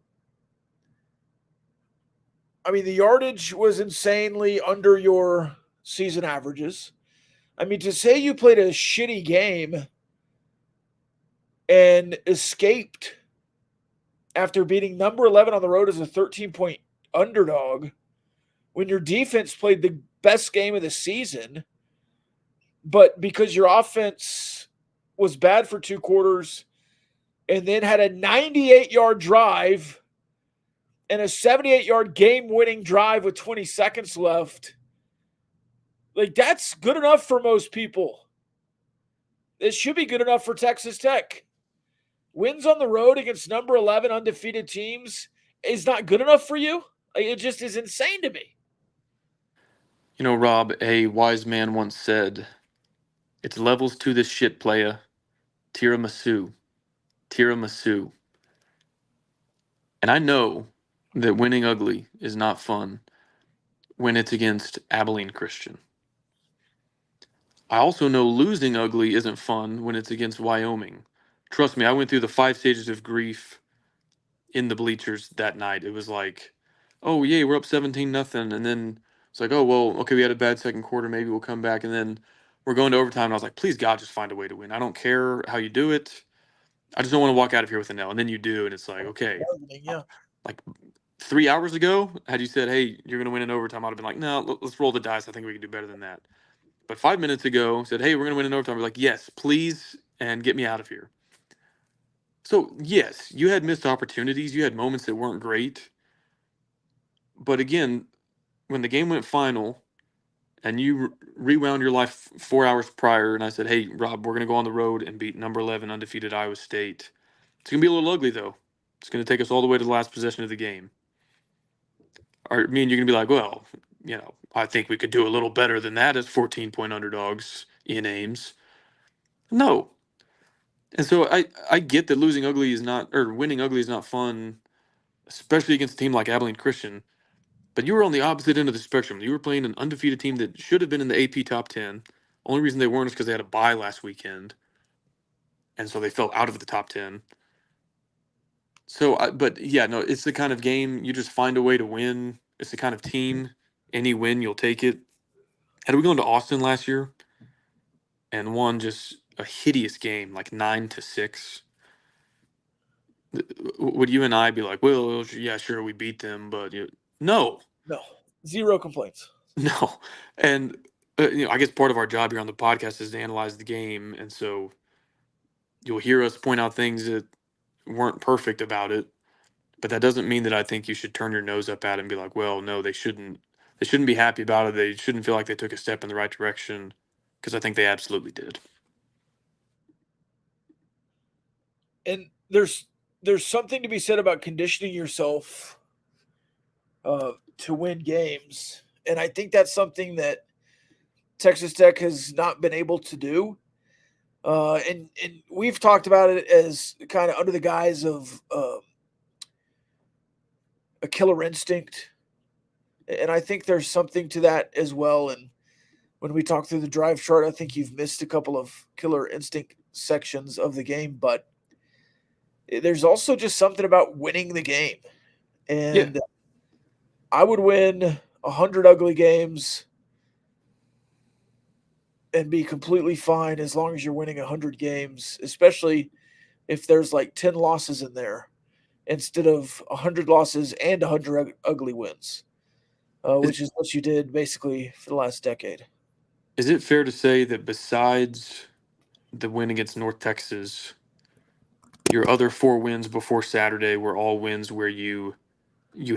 yardage was insanely under your season averages. I mean, to say you played a shitty game and escaped after beating number 11 on the road as a 13-point underdog when your defense played the best game of the season, but because your offense was bad for 2 quarters and then had a 98-yard drive and a 78-yard game-winning drive with 20 seconds left, like that's good enough for most people. It should be good enough for Texas Tech. Wins on the road against number 11 undefeated teams is not good enough for you? It just is insane to me. You know, Rob, a wise man once said, "It's levels to this shit, playa. Tiramisu. Tiramisu." And I know that winning ugly is not fun when it's against Abilene Christian. I also know losing ugly isn't fun when it's against Wyoming. Trust me, I went through the 5 stages of grief in the bleachers that night. It was like, oh yay, we're up 17-0, and then it's like, oh well, okay, we had a bad second quarter, maybe we'll come back, and then we're going to overtime. And I was like, please God, just find a way to win. I don't care how you do it. I just don't want to walk out of here with an L. And then you do, and it's like, okay, Yeah. like 3 hours ago, had you said, hey, you're going to win in overtime, I'd have been like, no, let's roll the dice. I think we can do better than that. But 5 minutes ago, said, hey, we're going to win in overtime. We're like, yes, please, and get me out of here. So, yes, you had missed opportunities. You had moments that weren't great. But again, when the game went final and you rewound your life 4 hours prior, and I said, hey, Rob, we're going to go on the road and beat number 11 undefeated Iowa State. It's going to be a little ugly, though. It's going to take us all the way to the last possession of the game. Or me and you're going to be like, well, you know, I think we could do a little better than that as 14-point underdogs in Ames. No. And so I get that losing ugly is not, or winning ugly is not fun, especially against a team like Abilene Christian. But you were on the opposite end of the spectrum. You were playing an undefeated team that should have been in the AP top 10. Only reason they weren't is because they had a bye last weekend. And so they fell out of the top 10. So, but yeah, no, it's the kind of game you just find a way to win. It's the kind of team, any win, you'll take it. Had we gone to Austin last year and won just a hideous game, like 9-6, would you and I be like, well, yeah, sure, we beat them, but no. No, zero complaints. No. And, I guess part of our job here on the podcast is to analyze the game. And so you'll hear us point out things that weren't perfect about it. But that doesn't mean that I think you should turn your nose up at it and be like, well, no, they shouldn't be happy about it. They shouldn't feel like they took a step in the right direction, because I think they absolutely did. And there's something to be said about conditioning yourself to win games. And I think that's something that Texas Tech has not been able to do. And we've talked about it as kind of under the guise of a killer instinct. And I think there's something to that as well. And when we talk through the drive chart, I think you've missed a couple of killer instinct sections of the game, but there's also just something about winning the game. And I would win 100 ugly games and be completely fine as long as you're winning 100 games, especially if there's like 10 losses in there instead of 100 losses and 100 ugly wins, which is what you did basically for the last decade. Is it fair to say that besides the win against North Texas, your other 4 wins before Saturday were all wins where you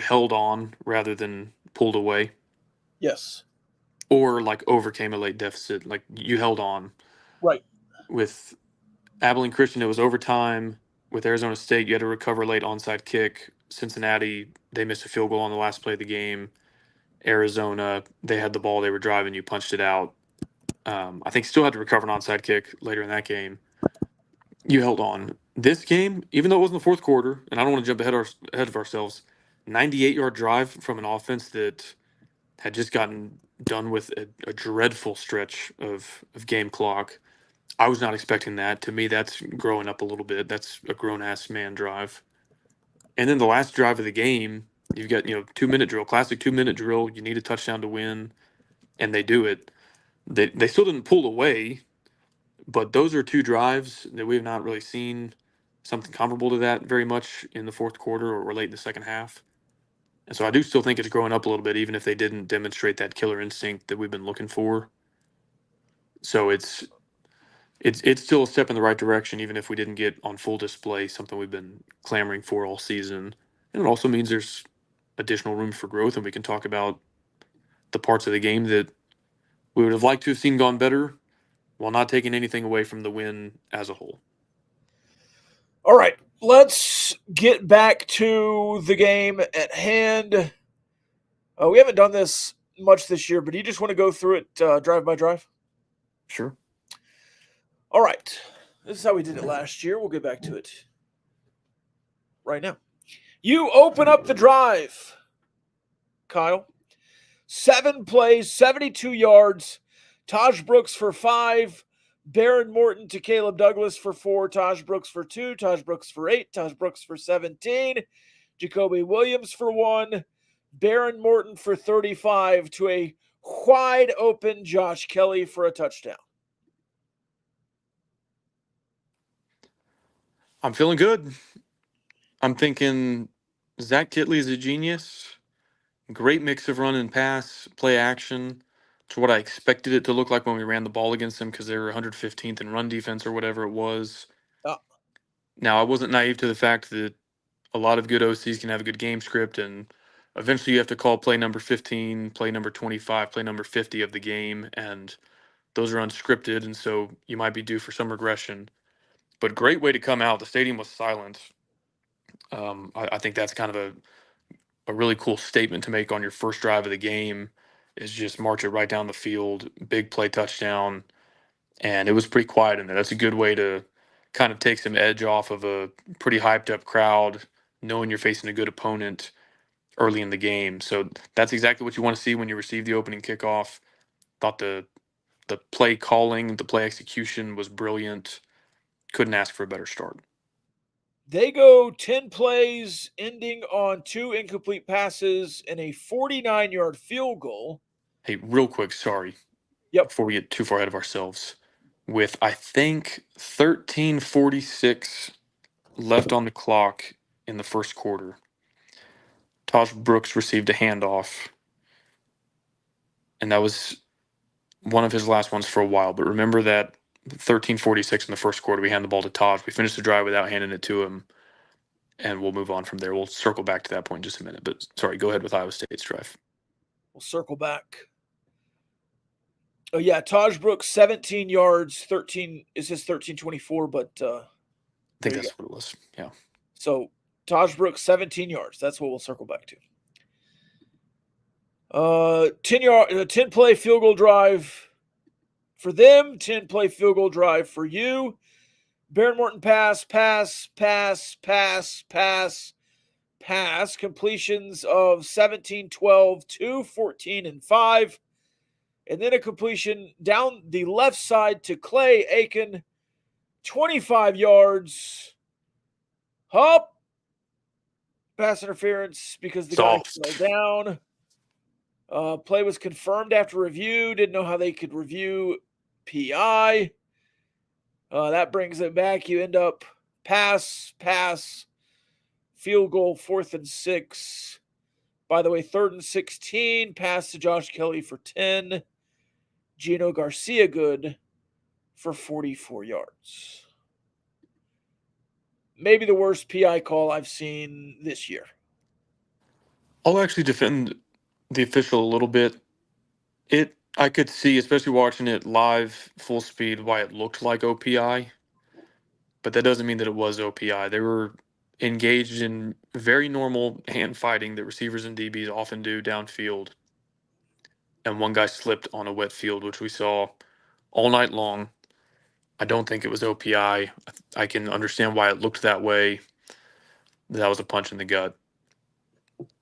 held on rather than pulled away? Yes. Or like overcame a late deficit, like you held on. Right. With Abilene Christian, it was overtime. With Arizona State, you had to recover late onside kick. Cincinnati, they missed a field goal on the last play of the game. Arizona, they had the ball, they were driving, you punched it out. I think still had to recover an onside kick later in that game. You held on. This game, even though it wasn't the fourth quarter, and I don't want to jump ahead of ourselves, 98-yard drive from an offense that had just gotten done with a dreadful stretch of game clock. I was not expecting that. To me, that's growing up a little bit. That's a grown-ass man drive. And then the last drive of the game, you've got, 2-minute drill, classic 2-minute drill. You need a touchdown to win, and they do it. They still didn't pull away, but those are 2 drives that we have not really seen something comparable to that very much in the fourth quarter or late in the second half. And so I do still think it's growing up a little bit, even if they didn't demonstrate that killer instinct that we've been looking for. So it's still a step in the right direction, even if we didn't get on full display something we've been clamoring for all season. And it also means there's additional room for growth, and we can talk about the parts of the game that we would have liked to have seen gone better, while not taking anything away from the win as a whole. All right, let's let's get back to the game at hand. We haven't done this much this year, but do you just want to go through it drive by drive? Sure. All right. This is how we did it last year. We'll get back to it right now. You open up the drive, Kyle. 7 plays, 72 yards. Taj Brooks for 5. Baron Morton to Caleb Douglas for 4. Taj Brooks for 2. Taj Brooks for 8. Taj Brooks for 17. Jacoby Williams for 1. Baron Morton for 35 to a wide open Josh Kelly for a touchdown. I'm feeling good. I'm thinking Zach Kitley is a genius. Great mix of run and pass, play action. To what I expected it to look like when we ran the ball against them because they were 115th in run defense or whatever it was. Oh. Now, I wasn't naive to the fact that a lot of good OCs can have a good game script, and eventually you have to call play number 15, play number 25, play number 50 of the game, and those are unscripted, and so you might be due for some regression. But great way to come out. The stadium was silent. I think that's kind of a really cool statement to make on your first drive of the game is just march it right down the field, big play touchdown, and it was pretty quiet in there. That's a good way to kind of take some edge off of a pretty hyped up crowd, knowing you're facing a good opponent early in the game. So that's exactly what you want to see when you receive the opening kickoff. Thought the play calling, the play execution was brilliant. Couldn't ask for a better start. They go 10 plays, ending on 2 incomplete passes and a 49-yard field goal. Hey, real quick, sorry. Yep. Before we get too far ahead of ourselves. With, I think, 13:46 left on the clock in the first quarter, Taj Brooks received a handoff, and that was one of his last ones for a while. But remember that 13:46 in the first quarter, we hand the ball to Taj. We finished the drive without handing it to him, and we'll move on from there. We'll circle back to that point in just a minute. But sorry, go ahead with Iowa State's drive. We'll circle back. Oh, yeah, Taj Brooks, 17 yards, 13 is his 13:24, but I think that's what it was. Yeah. So Taj Brooks, 17 yards. That's what we'll circle back to. 10 play field goal drive for them, 10 play field goal drive for you. Baron Morton pass, completions of 17, 12, 2, 14, and 5. And then a completion down the left side to Clay Aiken, 25 yards. Hop. Pass interference because the guy fell down. Play was confirmed after review. Didn't know how they could review PI. That brings it back. You end up pass, field goal, 4th and 6. By the way, 3rd and 16, pass to Josh Kelly for 10. Gino Garcia good for 44 yards. Maybe the worst PI call I've seen this year. I'll actually defend the official a little bit. I could see, especially watching it live, full speed, why it looked like OPI. But that doesn't mean that it was OPI. They were engaged in very normal hand fighting that receivers and DBs often do downfield. And one guy slipped on a wet field, which we saw all night long. I don't think it was OPI. I can understand why it looked that way. That was a punch in the gut.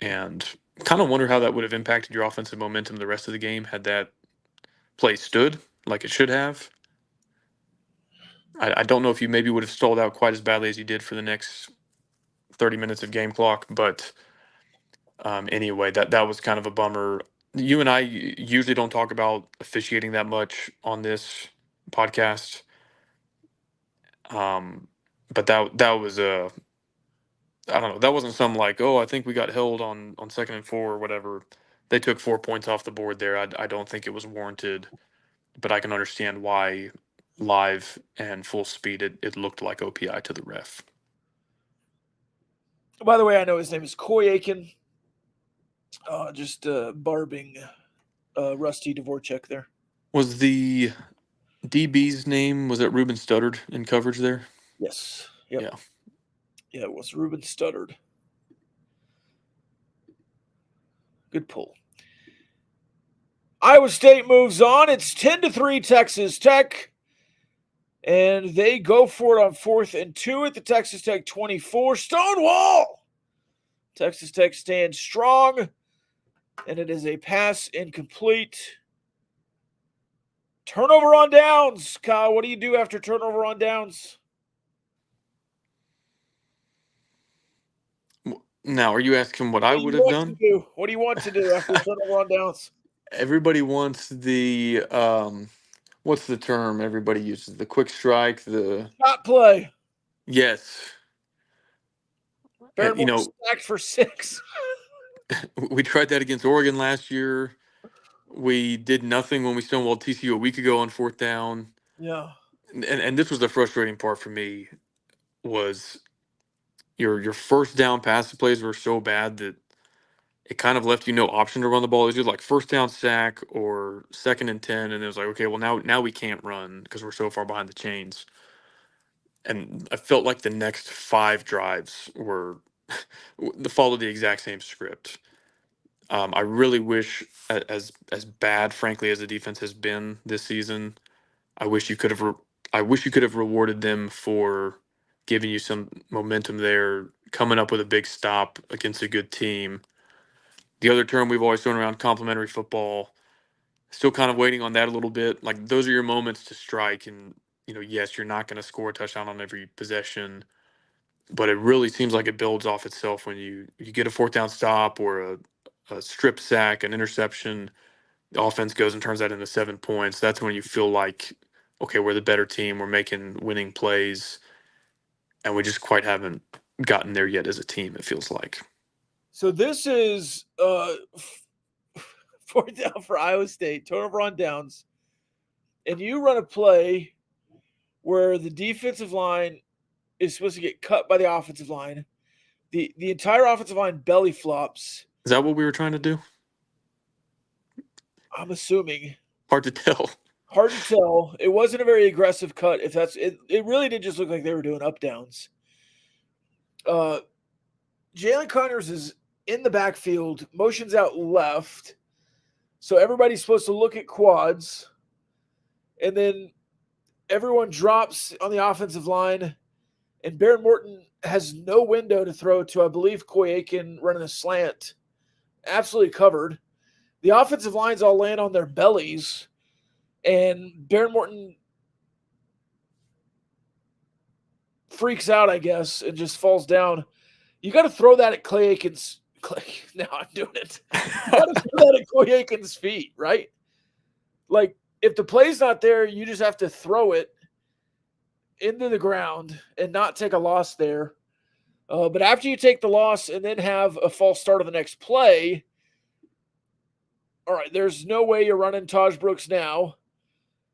And kind of wonder how that would have impacted your offensive momentum the rest of the game had that play stood like it should have. I don't know if you maybe would have stalled out quite as badly as you did for the next 30 minutes of game clock. But anyway, that was kind of a bummer. You and I usually don't talk about officiating that much on this podcast. But that was I don't know. That wasn't some like, oh, I think we got held on 2nd and 4 or whatever. They took 4 points off the board there. I don't think it was warranted, but I can understand why live and full speed it looked like OPI to the ref. By the way, I know his name is Coy Aiken. Just barbing Rusty Dvorak there. Was the DB's name, was it Ruben Studdard in coverage there? Yes. Yep. Yeah. Yeah, it was. Ruben stuttered. Good pull. Iowa State moves on. It's 10-3 Texas Tech. And they go for it on 4th and 2 at the Texas Tech 24. Stonewall! Texas Tech stands strong. And it is a pass incomplete. Turnover on downs. Kyle, what do you do after turnover on downs? Now, are you asking what I would have done? What do you want to do after turnover on downs? Everybody wants the what's the term everybody uses? The quick strike, the Shot play. yes. And, Barrymore stacked for 6. we tried that against Oregon last year. We did nothing when we stonewalled TCU a week ago on 4th down. Yeah. And this was the frustrating part for me was your first down pass plays were so bad that it kind of left you no option to run the ball. It was either like first down sack or 2nd and 10, and it was like, okay, well now we can't run because we're so far behind the chains. And I felt like the next 5 drives were followed the exact same script. I really wish, as bad, frankly, as the defense has been this season, I wish you could have. I wish you could have rewarded them for giving you some momentum there, coming up with a big stop against a good team. The other term we've always thrown around, complementary football. Still kind of waiting on that a little bit. Like those are your moments to strike, and yes, you're not going to score a touchdown on every possession, but it really seems like it builds off itself when you get a 4th down stop or a strip sack, an interception. The offense goes and turns that into 7 points. That's when you feel like, okay, we're the better team. We're making winning plays, and we just quite haven't gotten there yet as a team, it feels like. So this is 4th down for Iowa State, turnover on downs, and you run a play where the defensive line is supposed to get cut by the offensive line. The entire offensive line belly flops. Is that what we were trying to do? I'm assuming. Hard to tell. Hard to tell. It wasn't a very aggressive cut. If that's it, it really did just look like they were doing up downs. Jalen Connors is in the backfield, motions out left. So everybody's supposed to look at quads. And then everyone drops on the offensive line. And Baron Morton has no window to throw to, I believe, Coy Aiken running a slant. Absolutely covered. The offensive line's all laying on their bellies. And Baron Morton freaks out, I guess, and just falls down. You got to throw that at Clay Aiken's. Now I'm doing it. You got to throw that at Coy Aiken's feet, right? Like, if the play's not there, you just have to throw it into the ground and not take a loss there. But after you take the loss and then have a false start of the next play, all right, there's no way you're running Taj Brooks now.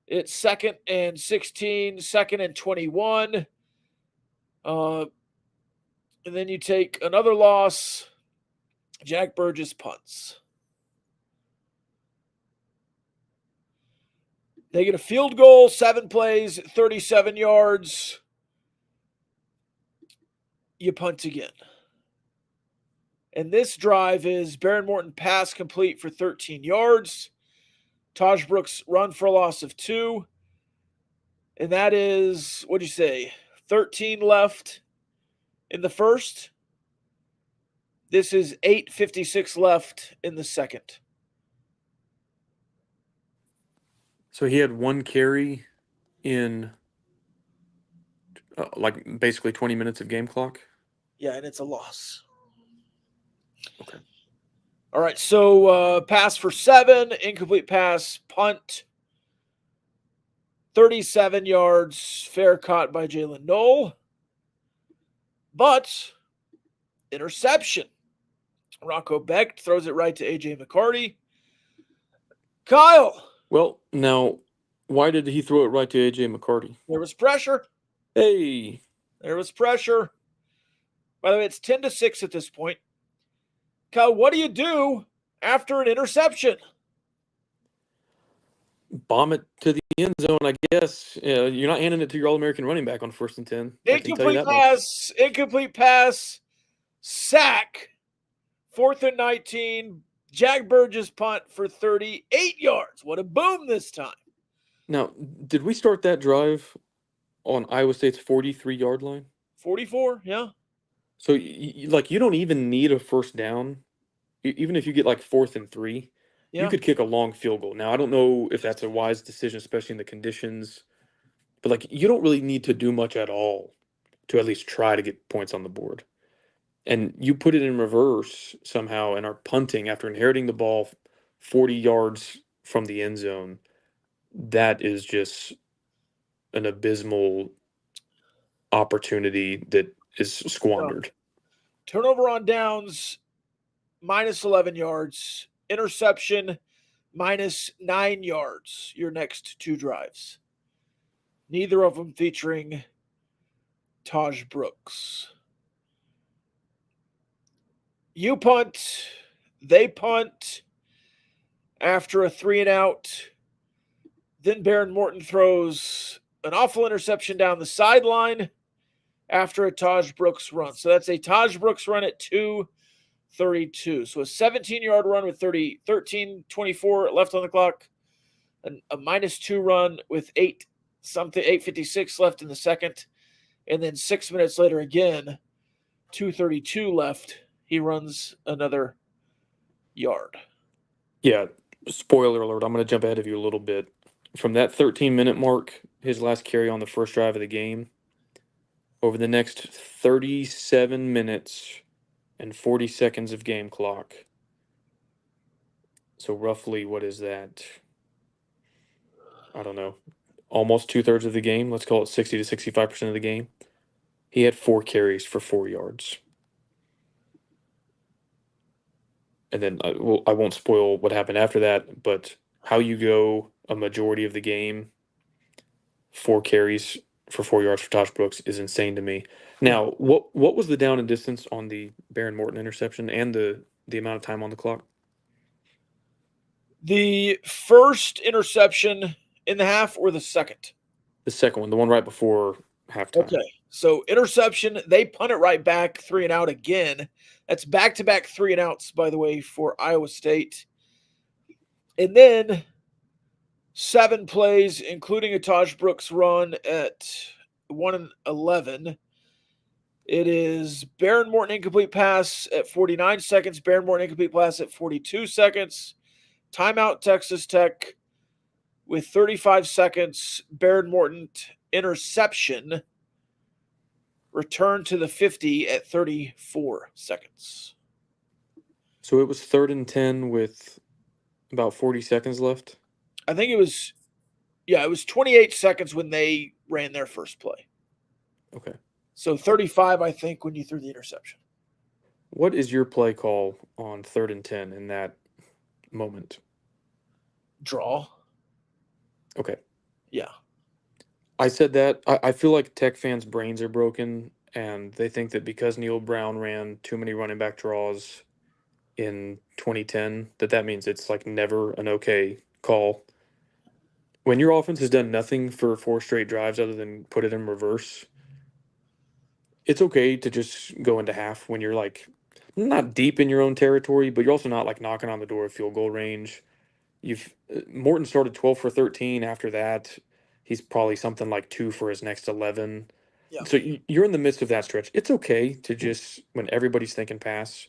It's 2nd and 16, 2nd and 21. And then you take another loss. Jack Burgess punts. They get a field goal, 7 plays, 37 yards. You punt again. And this drive is Baron Morton pass complete for 13 yards. Taj Brooks run for a loss of 2. And that is, what'd you say, 13 left in the first. This is 8:56 left in the second. So he had 1 carry in like basically 20 minutes of game clock? Yeah, and it's a loss. Okay. All right, so pass for 7, incomplete pass, punt, 37 yards, fair caught by Jalen Knoll. But interception. Rocco Beck throws it right to A.J. McCarty. Kyle. Well, now, why did he throw it right to A.J. McCarty? There was pressure. Hey. There was pressure. By the way, it's 10-6 at this point. Kyle, what do you do after an interception? bomb it to the end zone, I guess. You're not handing it to your All-American running back on 1st and 10. I can tell you that much. Incomplete pass, sack, 4th and 19. Jack Burgess punt for 38 yards. What a boom this time. Now, did we start that drive on Iowa State's 43-yard line? 44, yeah. So, you don't even need a first down. Even if you get like 4th and 3, Yeah. you could kick a long field goal. Now, I don't know if that's a wise decision, especially in the conditions. But, you don't really need to do much at all to at least try to get points on the board. And you put it in reverse somehow and are punting after inheriting the ball 40 yards from the end zone. That is just an abysmal opportunity that is squandered. Turnover on downs, minus 11 yards. Interception, minus 9 yards. Your next 2 drives. Neither of them featuring Taj Brooks. You punt. They punt after a 3-and-out. Then Baron Morton throws an awful interception down the sideline after a Taj Brooks run. So that's a Taj Brooks run at 2:32. So a 17-yard run with 13:24 left on the clock. A -2 run with 8:56 left in the second. And then 6 minutes later again, 2:32 left. He runs another yard. Yeah, spoiler alert, I'm going to jump ahead of you a little bit. From that 13-minute mark, his last carry on the first drive of the game, over the next 37 minutes and 40 seconds of game clock. So roughly, what is that? I don't know. Almost 2/3 of the game. Let's call it 60 to 65% of the game. He had 4 carries for 4 yards. And then I won't spoil what happened after that, but how you go a majority of the game, 4 carries for 4 yards for Tosh Brooks is insane to me. Now, what was the down and distance on the Baron Morton interception and the amount of time on the clock? The first interception in the half or the second? The second one, the one right before halftime. Okay. So interception, they punt it right back, 3-and-out again. That's back-to-back 3-and-outs, by the way, for Iowa State. And then 7 plays, including a Taj Brooks run at 1:11. It is Baron Morton incomplete pass at 49 seconds, Baron Morton incomplete pass at 42 seconds. Timeout Texas Tech with 35 seconds. Baron Morton interception. Return to the 50 at 34 seconds. So it was 3rd and 10 with about 40 seconds left? I think it was 28 seconds when they ran their first play. Okay. So 35, I think, when you threw the interception. What is your play call on 3rd and 10 in that moment? Draw. Okay. Yeah. I said that. I feel like Tech fans' brains are broken, and they think that because Neil Brown ran too many running back draws in 2010, that means it's never an okay call. When your offense has done nothing for 4 straight drives other than put it in reverse, it's okay to just go into half when you're not deep in your own territory, but you're also not knocking on the door of field goal range. Morton started 12 for 13. After that, he's probably something like 2 for his next 11. Yeah. So you're in the midst of that stretch. It's okay to just, when everybody's thinking pass,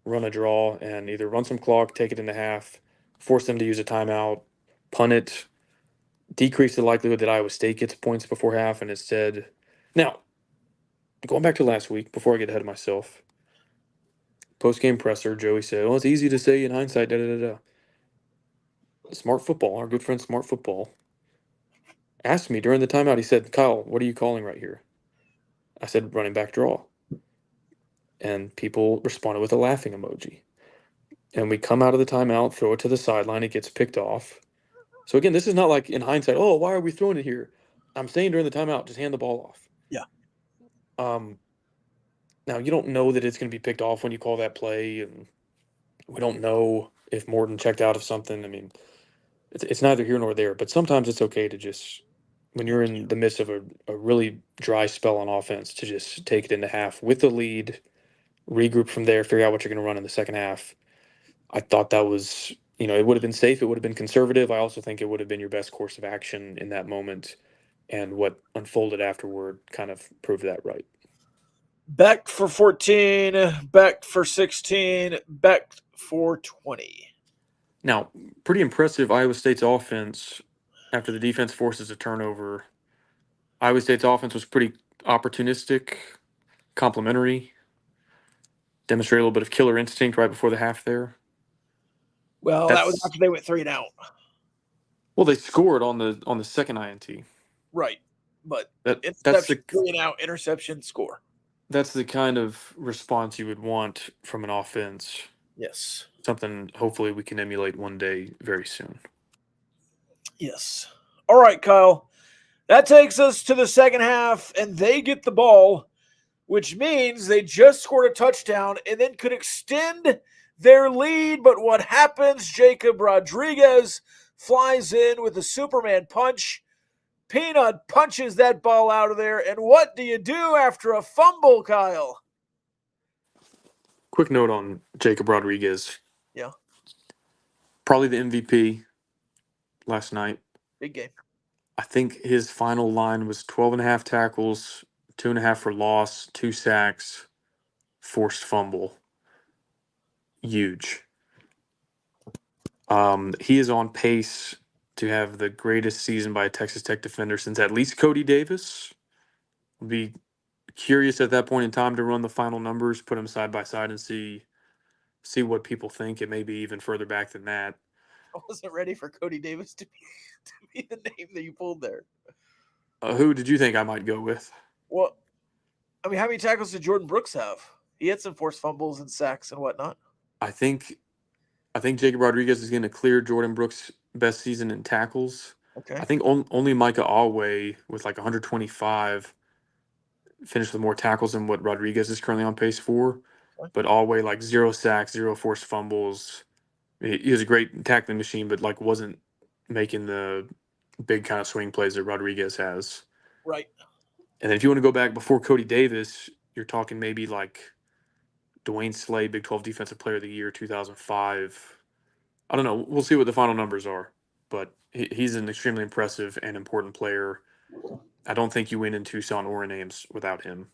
run a draw and either run some clock, take it into half, force them to use a timeout, punt it, decrease the likelihood that Iowa State gets points before half, and instead. Now, going back to last week, before I get ahead of myself, post-game presser, Joey said, well, it's easy to say in hindsight, da-da-da-da. Smart Football, our good friend Smart Football, asked me during the timeout, he said, Kyle, what are you calling right here? I said, running back draw. And people responded with a laughing emoji. And we come out of the timeout, throw it to the sideline, it gets picked off. So again, this is not like in hindsight, oh, why are we throwing it here? I'm saying during the timeout, just hand the ball off. Yeah. Now, you don't know that it's going to be picked off when you call that play, and we don't know if Morton checked out of something. I mean, it's neither here nor there, but sometimes it's okay to just, when you're in the midst of a really dry spell on offense, to just take it into half with the lead, regroup from there, figure out what you're going to run in the second half. I thought that was, it would have been safe. It would have been conservative. I also think it would have been your best course of action in that moment. And what unfolded afterward kind of proved that right. Beck for 14, Beck for 16, Beck for 20. Now, pretty impressive Iowa State's offense after the defense forces a turnover. Iowa State's offense was pretty opportunistic, complimentary, demonstrated a little bit of killer instinct right before the half there. Well, that was after they went 3 and out. Well, they scored on the second INT. Right. But That's interception, 3 and out, interception, score. That's the kind of response you would want from an offense. Yes. Something hopefully we can emulate one day very soon. Yes. All right, Kyle. That takes us to the second half, and they get the ball, which means they just scored a touchdown and then could extend their lead. But what happens? Jacob Rodriguez flies in with a Superman punch. Peanut punches that ball out of there. And what do you do after a fumble, Kyle? Quick note on Jacob Rodriguez. Yeah. Probably the MVP last night. Big game. I think his final line was 12.5 tackles, 2.5 for loss, 2 sacks, forced fumble. Huge. He is on pace to have the greatest season by a Texas Tech defender since at least Cody Davis. I'll be curious at that point in time to run the final numbers, put them side by side, and see what people think. It may be even further back than that. I wasn't ready for Cody Davis to be the name that you pulled there. Who did you think I might go with? Well, I mean, how many tackles did Jordan Brooks have? He had some forced fumbles and sacks and whatnot. I think Jacob Rodriguez is going to clear Jordan Brooks' best season in tackles. Okay. I think only Micah Alway with like 125 finished with more tackles than what Rodriguez is currently on pace for. Okay. But Alway, like 0 sacks, 0 forced fumbles. He was a great tackling machine, but like wasn't making the big kind of swing plays that Rodriguez has. Right. And then if you want to go back before Cody Davis, you're talking maybe like Dwayne Slay, Big 12 Defensive Player of the Year, 2005. I don't know. We'll see what the final numbers are. But he's an extremely impressive and important player. I don't think you win in Tucson or in Ames without him.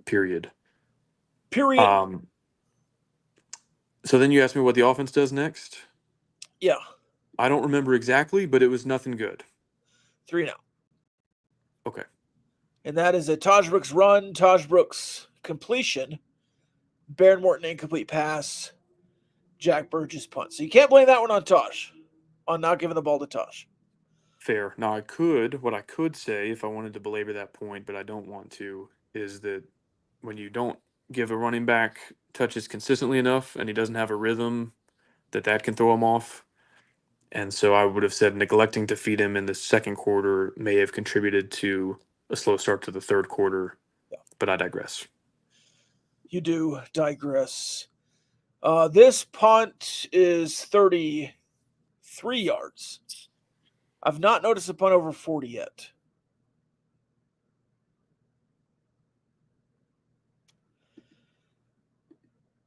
Period. So then you asked me what the offense does next? Yeah. I don't remember exactly, but it was nothing good. 3 and out. Okay. And that is a Taj Brooks run, Taj Brooks completion, Baron Morton incomplete pass, Jack Burgess punt. So you can't blame that one on Taj, on not giving the ball to Taj. Fair. Now what I could say if I wanted to belabor that point, but I don't want to, is that when you don't give a running back touches consistently enough and he doesn't have a rhythm, that can throw him off. And so I would have said neglecting to feed him in the second quarter may have contributed to a slow start to the third quarter, but I digress. You do digress. This punt is 33 yards. I've not noticed a punt over 40 yet.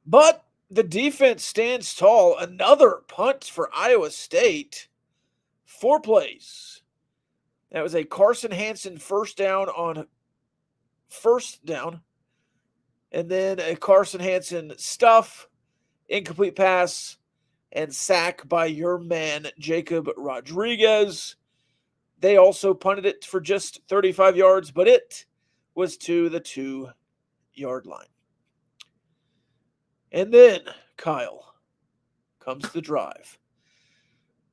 But the defense stands tall. Another punt for Iowa State. 4 plays. That was a Carson Hansen first down. And then a Carson Hansen stuff, incomplete pass, and sack by your man, Jacob Rodriguez. They also punted it for just 35 yards, but it was to the 2-yard line. And then, Kyle, comes the drive.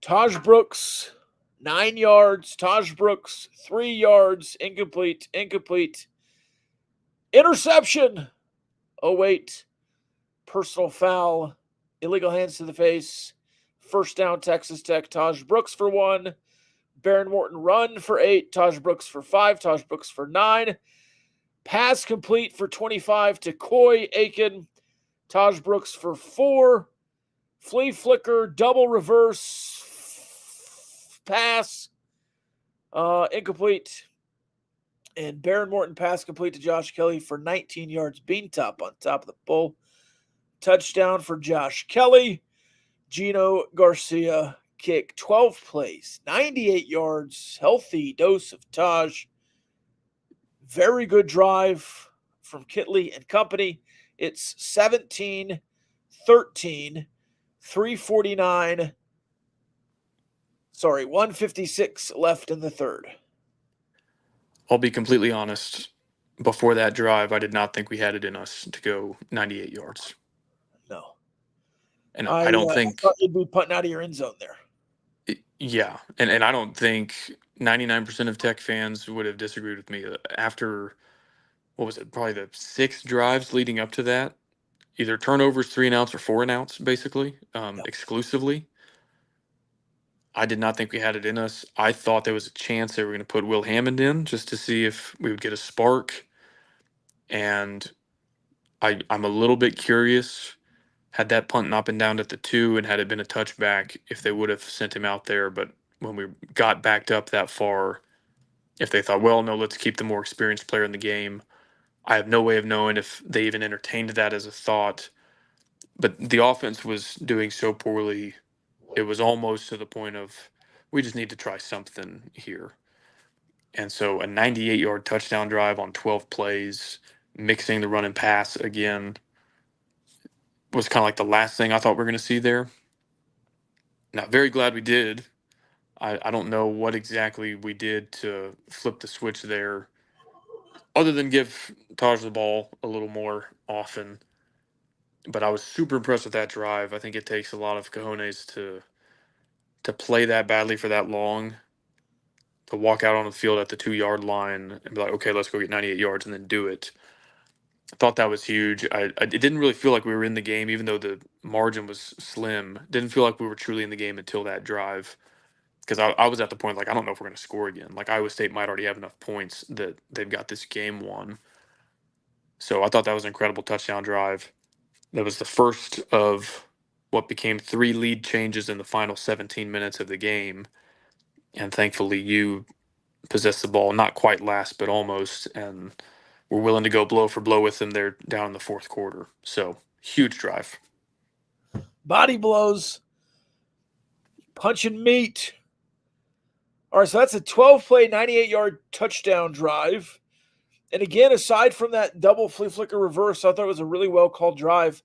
Taj Brooks, 9 yards. Taj Brooks, 3 yards. Incomplete. Interception. Oh, wait. Personal foul. Illegal hands to the face. First down, Texas Tech. Taj Brooks for 1. Baron Morton run for 8. Taj Brooks for 5. Taj Brooks for 9. Pass complete for 25 to Coy Aiken. Taj Brooks for 4. Flea flicker, double reverse, pass, incomplete. And Baron Morton pass complete to Josh Kelly for 19 yards. Beantop on top of the pole. Touchdown for Josh Kelly. Gino Garcia kick, 12 plays, 98 yards, healthy dose of Taj. Very good drive from Kitley and company. It's 17-13, 349. 156 left in the third. I'll be completely honest. Before that drive, I did not think we had it in us to go 98 yards. No. And I don't think I thought you'd be putting out of your end zone there. Yeah, and I don't think 99% of Tech fans would have disagreed with me after, what was it, probably the 6 drives leading up to that, either turnovers, 3 and outs, or 4 and outs, basically, exclusively. I did not think we had it in us. I thought there was a chance they were going to put Will Hammond in just to see if we would get a spark, and I'm a little bit curious, had that punt not been down at the 2 and had it been a touchback, if they would have sent him out there. But when we got backed up that far, if they thought, well, no, let's keep the more experienced player in the game, I have no way of knowing if they even entertained that as a thought. But the offense was doing so poorly, it was almost to the point of, we just need to try something here. And so a 98-yard touchdown drive on 12 plays, mixing the run and pass again, was kind of like the last thing I thought we were going to see there. Now, very glad we did. I don't know what exactly we did to flip the switch there, other than give Taj the ball a little more often. But I was super impressed with that drive. I think it takes a lot of cojones to play that badly for that long, to walk out on the field at the 2-yard line and be like, okay, let's go get 98 yards and then do it. I thought that was huge. It didn't really feel like we were in the game, even though the margin was slim. Didn't feel like we were truly in the game until that drive. Because I was at the point, like, I don't know if we're going to score again. Like, Iowa State might already have enough points that they've got this game won. So I thought that was an incredible touchdown drive. That was the first of what became 3 lead changes in the final 17 minutes of the game. And thankfully, you possessed the ball, not quite last, but almost. And we're willing to go blow for blow with them there down in the fourth quarter. So, huge drive. Body blows. Punching meat. All right, so that's a 12-play, 98-yard touchdown drive. And again, aside from that double flea flicker reverse, I thought it was a really well-called drive.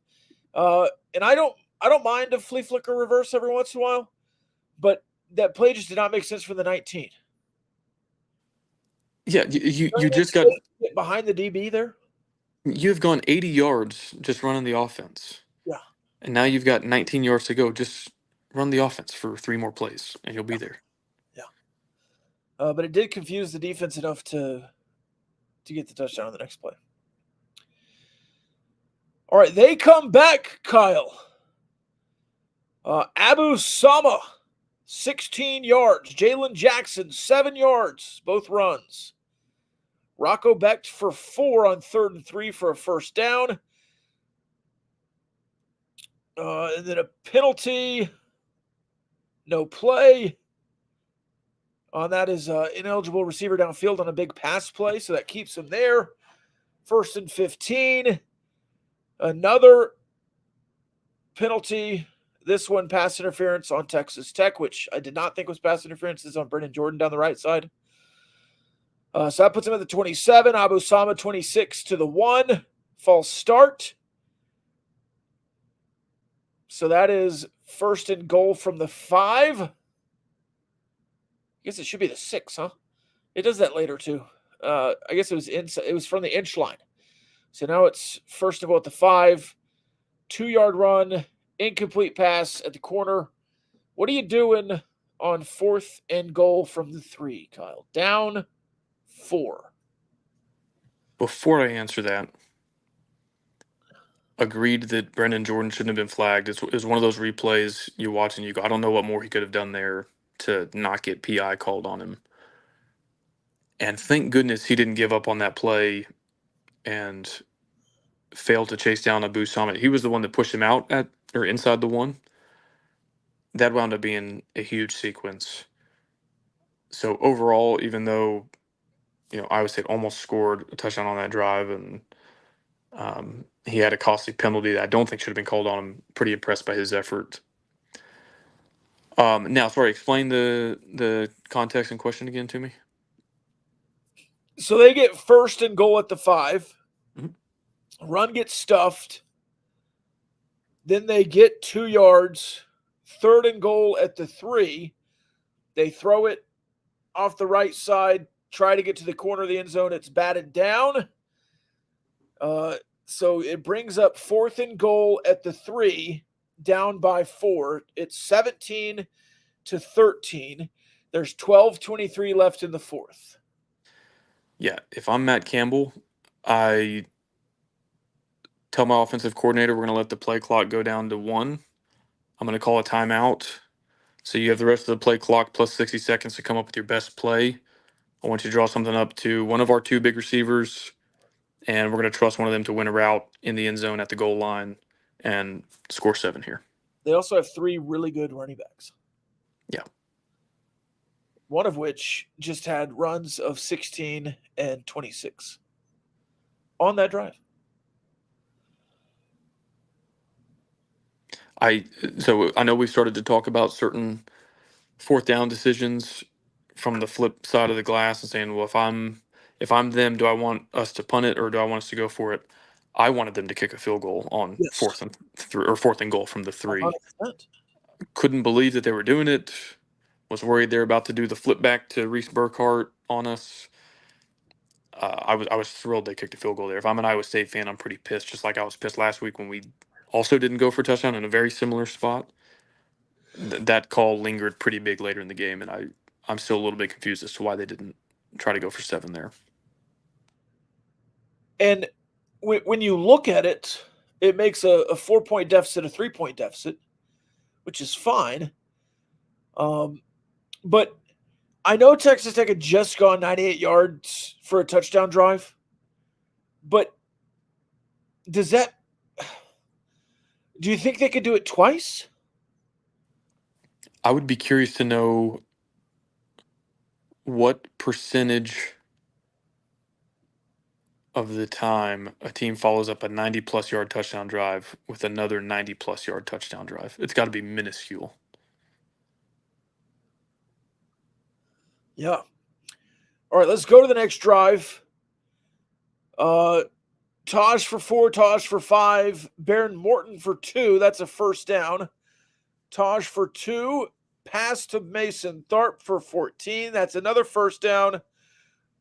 And I don't mind a flea flicker reverse every once in a while, but that play just did not make sense for the 19. Yeah, you just got behind the DB there. You've gone 80 yards just running the offense. Yeah. And now you've got 19 yards to go. Just run the offense for 3 more plays, and you'll be there. Yeah. But it did confuse the defense enough to get the touchdown on the next play. All right, they come back, Kyle. Abu Sama, 16 yards. Jalen Jackson, 7 yards, both runs. Rocco Becht for 4 on 3rd and 3 for a first down. And then a penalty. No play. On that is ineligible receiver downfield on a big pass play, so that keeps him there. 1st and 15. Another penalty. This one, pass interference on Texas Tech, which I did not think was pass interference. This is on Brendan Jordan down the right side. So that puts him at the 27. Abu Sama, 26 to the 1. False start. So that is 1st and goal from the 5. I guess it should be the 6, huh? It does that later too. I guess it was inside. It was from the inch line. So now it's 1st and goal at the 5. 2-yard run, incomplete pass at the corner. What are you doing on 4th and goal from the 3, Kyle? Down 4. Before I answer that, agreed that Brendan Jordan shouldn't have been flagged. It was one of those replays you watch and you go, I don't know what more he could have done there to not get PI called on him. And thank goodness he didn't give up on that play and failed to chase down Abu Sama. He was the one that pushed him out at or inside the 1. That wound up being a huge sequence. So overall, even though Iowa State almost scored a touchdown on that drive, and he had a costly penalty that I don't think should have been called on him. Pretty impressed by his effort. Now, sorry, explain the context and question again to me. So they get 1st and goal at the 5. Mhm. Run gets stuffed. Then they get 2 yards. 3rd and goal at the 3. They throw it off the right side, try to get to the corner of the end zone. It's batted down. So it brings up 4th and goal at the 3, down by 4. It's 17-13. There's 12:23 left in the 4th. Yeah, if I'm Matt Campbell, I tell my offensive coordinator we're going to let the play clock go down to 1. I'm going to call a timeout. So you have the rest of the play clock plus 60 seconds to come up with your best play. I want you to draw something up to one of our 2 big receivers, and we're going to trust one of them to win a route in the end zone at the goal line and score 7 here. They also have 3 really good running backs. Yeah. One of which just had runs of 16 and 26 on that drive. So I know we've started to talk about certain 4th down decisions from the flip side of the glass and saying, well, if I'm them, do I want us to punt it or do I want us to go for it? I wanted them to kick a field goal on Yes. 4th and goal from the 3. 100%. Couldn't believe that they were doing it. Was worried they're about to do the flip back to Reese Burkhardt on us. I was thrilled they kicked a field goal there. If I'm an Iowa State fan, I'm pretty pissed, just like I was pissed last week when we also didn't go for a touchdown in a very similar spot. That call lingered pretty big later in the game, and I'm still a little bit confused as to why they didn't try to go for 7 there. And when you look at it, it makes a 4-point deficit a 3-point deficit, which is fine. But I know Texas Tech had just gone 98 yards for a touchdown drive, but do you think they could do it twice? I would be curious to know what percentage of the time a team follows up a 90-plus yard touchdown drive with another 90-plus yard touchdown drive. It's got to be minuscule. Yeah. All right, let's go to the next drive. Taj for 4, Taj for 5, Baron Morton for 2. That's a 1st down. Taj for 2, pass to Mason Tharp for 14. That's another 1st down.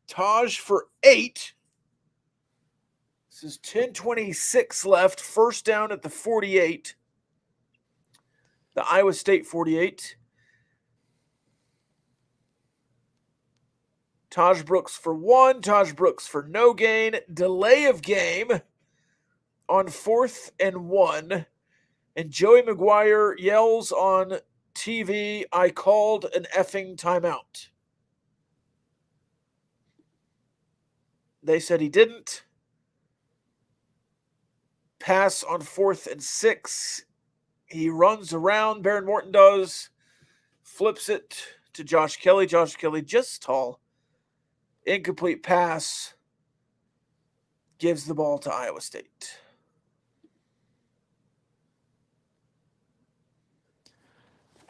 Taj for 8. This is 10:26 left. 1st down at the 48. The Iowa State 48. Taj Brooks for 1. Taj Brooks for no gain. Delay of game on 4th and 1. And Joey Maguire yells on TV, "I called an effing timeout." They said he didn't. Pass on 4th and 6. He runs around. Baron Morton does. Flips it to Josh Kelly. Josh Kelly just tall. Incomplete pass. Gives the ball to Iowa State.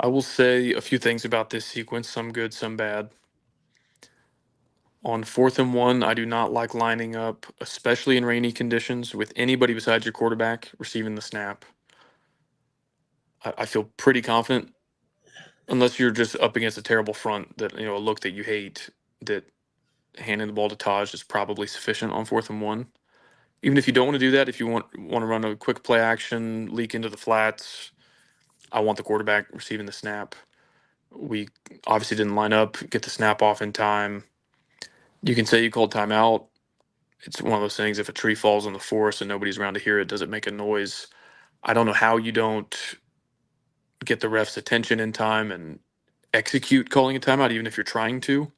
I will say a few things about this sequence, some good, some bad. On 4th and 1, I do not like lining up, especially in rainy conditions, with anybody besides your quarterback receiving the snap. I feel pretty confident, unless you're just up against a terrible front that, a look that you hate, that handing the ball to Taj is probably sufficient on 4th and 1. Even if you don't want to do that, if you want to run a quick play action, leak into the flats, I want the quarterback receiving the snap. We obviously didn't line up, get the snap off in time. You can say you called timeout. It's one of those things, if a tree falls in the forest and nobody's around to hear it, does it make a noise? I don't know how you don't get the ref's attention in time and execute calling a timeout, even if you're trying to.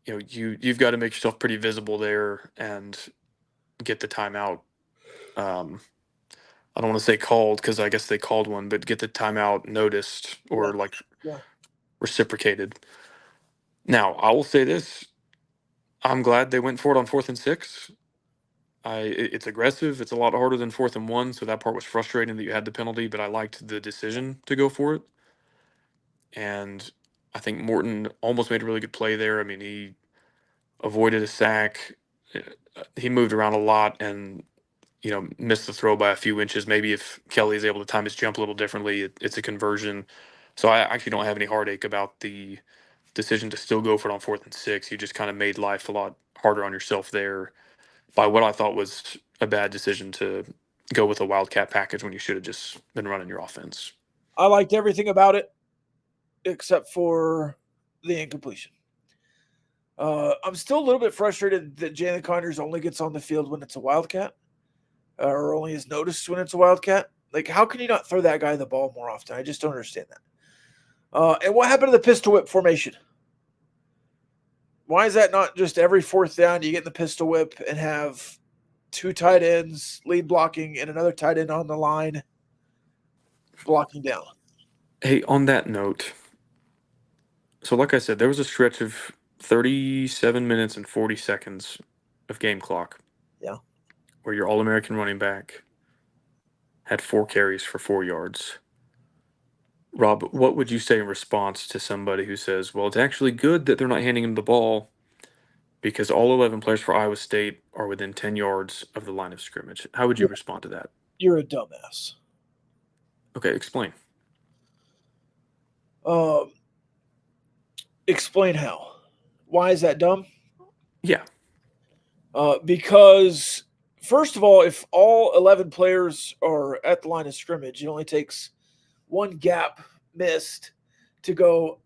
You've got to make yourself pretty visible there and get the timeout. I don't want to say called because I guess they called one, but get the timeout noticed or reciprocated. Now, I will say this. I'm glad they went for it on 4th and 6. It's aggressive. It's a lot harder than 4th and 1, so that part was frustrating that you had the penalty, but I liked the decision to go for it. And I think Morton almost made a really good play there. I mean, he avoided a sack. He moved around a lot and, missed the throw by a few inches. Maybe if Kelly is able to time his jump a little differently, it's a conversion. So I actually don't have any heartache about the decision to still go for it on 4th and 6. You just kind of made life a lot harder on yourself there by what I thought was a bad decision to go with a wildcat package when you should have just been running your offense. I liked everything about it except for the incompletion. I'm still a little bit frustrated that Jalen Conyers only gets on the field when it's a wildcat, or only is noticed when it's a wildcat. Like, how can you not throw that guy the ball more often? I just don't understand that. And what happened to the pistol whip formation? Why is that not just every 4th down you get in the pistol whip and have 2 tight ends lead blocking and another tight end on the line blocking down? Hey, on that note, so like I said, there was a stretch of 37 minutes and 40 seconds of game clock. Yeah. Where your All-American running back had 4 carries for 4 yards. Rob, what would you say in response to somebody who says, well, it's actually good that they're not handing him the ball because all 11 players for Iowa State are within 10 yards of the line of scrimmage? How would you respond to that? You're a dumbass. Okay, explain. Explain how. Why is that dumb? Yeah. Because, first of all, if all 11 players are at the line of scrimmage, it only takes one gap missed to go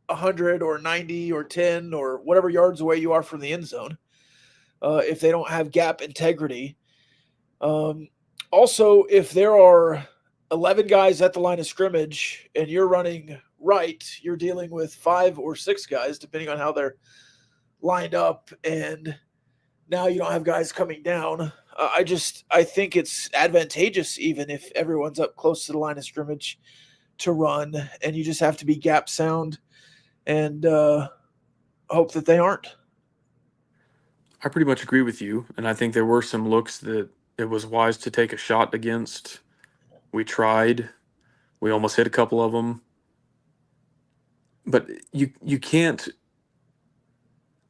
100 or 90 or 10 or whatever yards away you are from the end zone, if they don't have gap integrity. Also, if there are 11 guys at the line of scrimmage and you're running right, you're dealing with 5 or 6 guys, depending on how they're lined up, and now you don't have guys coming down. I think it's advantageous, even if everyone's up close to the line of scrimmage, to run, and you just have to be gap sound and hope that they aren't. I pretty much agree with you, and I think there were some looks that it was wise to take a shot against. We tried. We almost hit a couple of them. But you can't,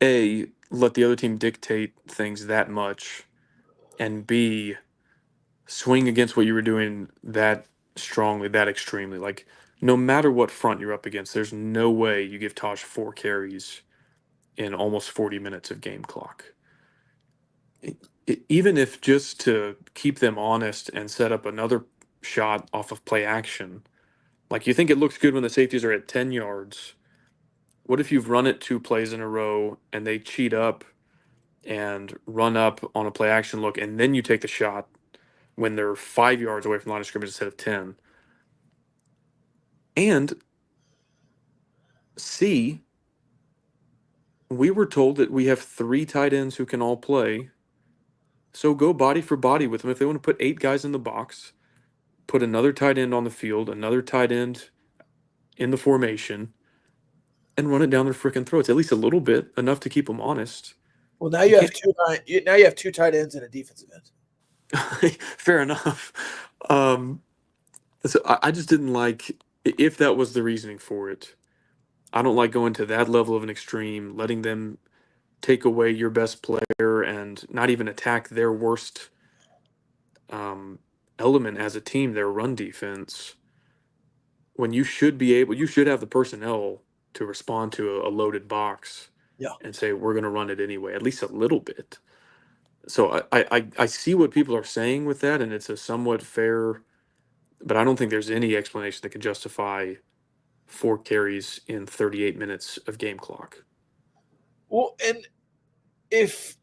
A, let the other team dictate things that much, and B, swing against what you were doing that strongly, that extremely. Like, no matter what front you're up against, there's no way you give Taj 4 carries in almost 40 minutes of game clock. Even if just to keep them honest and set up another shot off of play action, like you think it looks good when the safeties are at 10 yards. What if you've run it 2 plays in a row and they cheat up and run up on a play action look, and then you take the shot when they're 5 yards away from the line of scrimmage instead of 10? And C, we were told that we have 3 tight ends who can all play. So go body for body with them. If they want to put 8 guys in the box, put another tight end on the field, another tight end in the formation, and run it down their freaking throats. At least a little bit, enough to keep them honest. Well, now you have 2 tight ends and a defensive end. Fair enough. So I just didn't like, if that was the reasoning for it, I don't like going to that level of an extreme, letting them take away your best player and not even attack their worst element as a team, their run defense, when you should have the personnel to respond to a loaded box. Yeah. And say, we're going to run it anyway, at least a little bit. So I see what people are saying with that, and it's a somewhat fair, but I don't think there's any explanation that can justify 4 carries in 38 minutes of game clock. Well, and if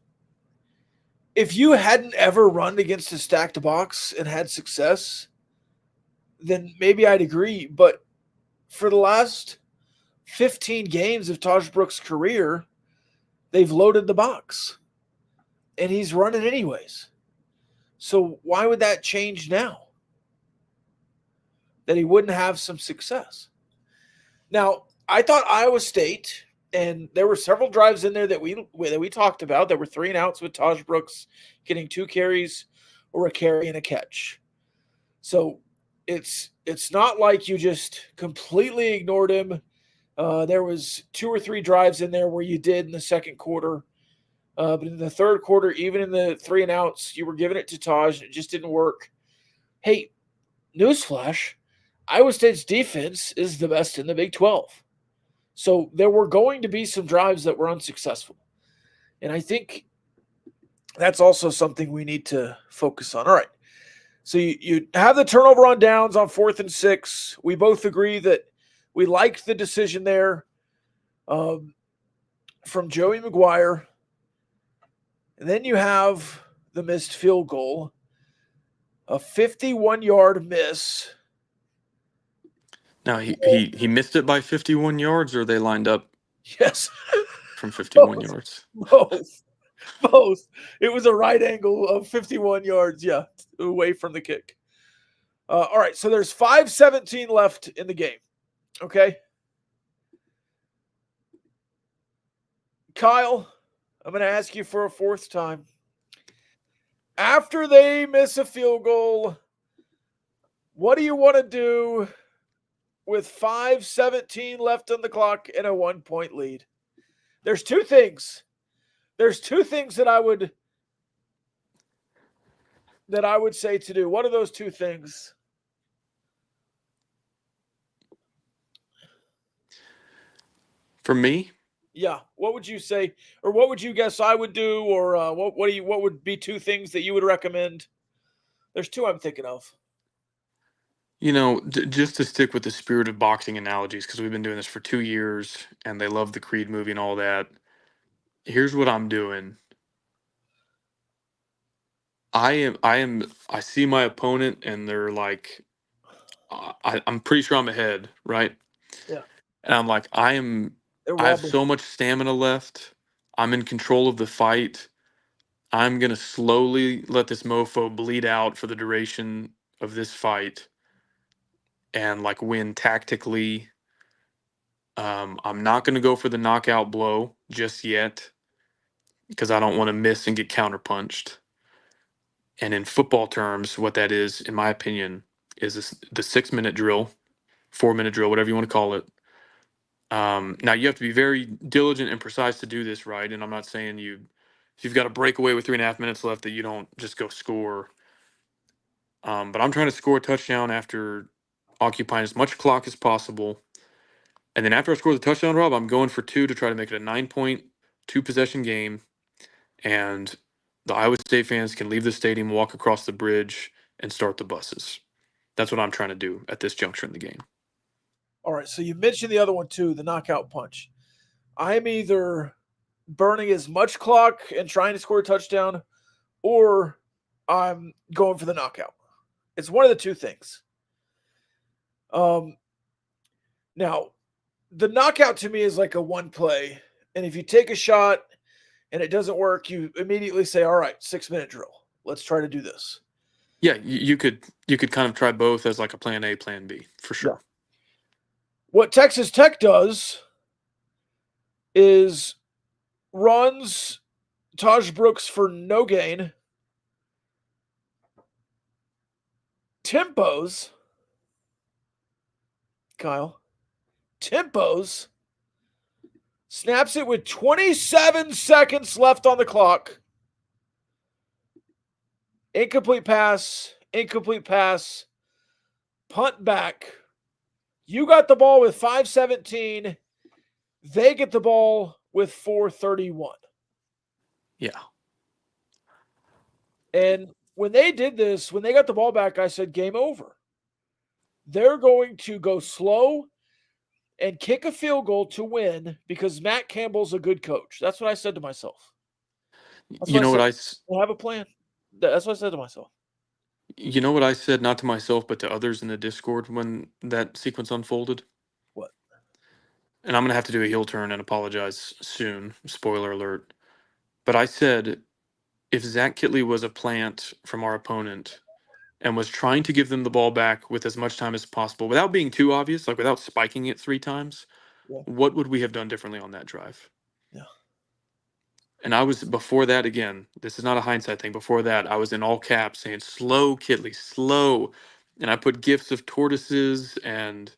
you hadn't ever run against a stacked box and had success, then maybe I'd agree. But for the last 15 games of Taj Brooks' career, they've loaded the box, and he's running anyways. So why would that change now? That he wouldn't have some success. Now, I thought Iowa State And there were several drives in there that we talked about that were 3 and outs with Taj Brooks getting 2 carries or a carry and a catch. So it's not like you just completely ignored him. There was 2 or 3 drives in there where you did in the second quarter. But in the third quarter, even in the 3 and outs, you were giving it to Taj. And it just didn't work. Hey, newsflash, Iowa State's defense is the best in the Big 12. So there were going to be some drives that were unsuccessful. And I think that's also something we need to focus on. All right. So you have the turnover on downs on 4th and 6. We both agree that we liked the decision there from Joey Maguire. And then you have the missed field goal, a 51-yard miss. Now, he missed it by 51 yards, or they lined up Yes. from 51 yards? Both. It was a right angle of 51 yards, away from the kick. All right, so there's 5:17 left in the game, okay? Kyle, I'm going to ask you for a 4th time. After they miss a field goal, what do you want to do with 5:17 left on the clock and a 1-point lead? There's 2 things. There's 2 things that I would say to do. What are those 2 things? For me? Yeah. What would you say, or what would you guess I would do, or what would be 2 things that you would recommend? There's 2 I'm thinking of. Just to stick with the spirit of boxing analogies, because we've been doing this for 2 years, and they love the Creed movie and all that. Here's what I'm doing. I see my opponent, and they're like, I'm pretty sure I'm ahead, right? Yeah. And I'm like, I have so much stamina left. I'm in control of the fight. I'm gonna slowly let this mofo bleed out for the duration of this fight, and like win tactically. I'm not gonna go for the knockout blow just yet, because I don't want to miss and get counterpunched. And in football terms, what that is, in my opinion, is the 6-minute drill, 4-minute drill, whatever you want to call it. Now you have to be very diligent and precise to do this, right? And I'm not saying if you've got a breakaway with 3.5 minutes left, that you don't just go score. But I'm trying to score a touchdown after occupying as much clock as possible. And then after I score the touchdown, Rob, I'm going for 2 to try to make it a 9-point, 2-possession game. And the Iowa State fans can leave the stadium, walk across the bridge, and start the buses. That's what I'm trying to do at this juncture in the game. All right, so you mentioned the other one too, the knockout punch. I'm either burning as much clock and trying to score a touchdown, or I'm going for the knockout. It's one of the 2 things. Now, the knockout to me is like a 1 play, and if you take a shot and it doesn't work, you immediately say, all right, 6-minute drill. Let's try to do this. Yeah, you could kind of try both as like a plan A, plan B, for sure. Yeah. What Texas Tech does is runs Taj Brooks for no gain, tempos, Kyle, snaps it with 27 seconds left on the clock. Incomplete pass, punt back. You got the ball with 5:17. They get the ball with 4:31. Yeah. And when they did this, when they got the ball back, I said, game over. They're going to go slow and kick a field goal to win because Matt Campbell's a good coach. That's what I said to myself. I have a plan. That's what I said to myself. You know what I said, not to myself, but to others in the Discord when that sequence unfolded? What? And I'm going to have to do a heel turn and apologize soon. Spoiler alert. But I said, if Zach Kitley was a plant from our opponent and was trying to give them the ball back with as much time as possible, without being too obvious, like without spiking it 3 times, Yeah. What would we have done differently on that drive? Yeah. And I was, before that, again, this is not a hindsight thing. Before that, I was in all caps saying, slow, Kitley, slow. And I put gifs of tortoises and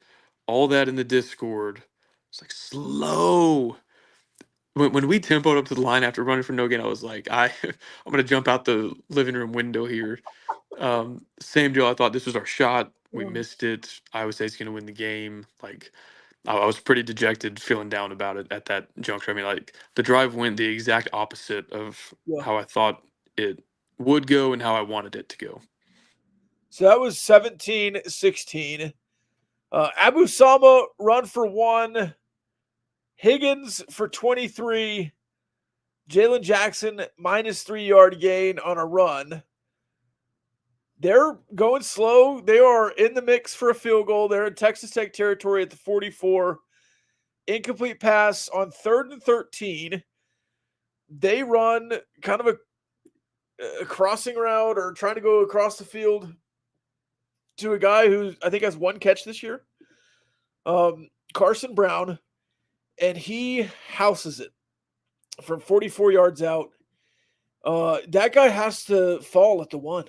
all that in the Discord. It's like, slow. When we tempoed up to the line after running for no gain, I was like, I'm going to jump out the living room window here. Same deal. I thought this was our shot. We missed it. Iowa State's going to win the game. Like, I was pretty dejected, feeling down about it at that juncture. I mean, like, the drive went the exact opposite of Yeah. how I thought it would go and how I wanted it to go. So that was 17-16. Abu Sama run for 1. Higgins for 23. Jalen Jackson -3 yard gain on a run. They're going slow. They are in the mix for a field goal. They're in Texas Tech territory at the 44. Incomplete pass on 3rd and 13. They run kind of a crossing route or trying to go across the field to a guy who I think has 1 catch this year, Carson Brown, and he houses it from 44 yards out. That guy has to fall at the 1.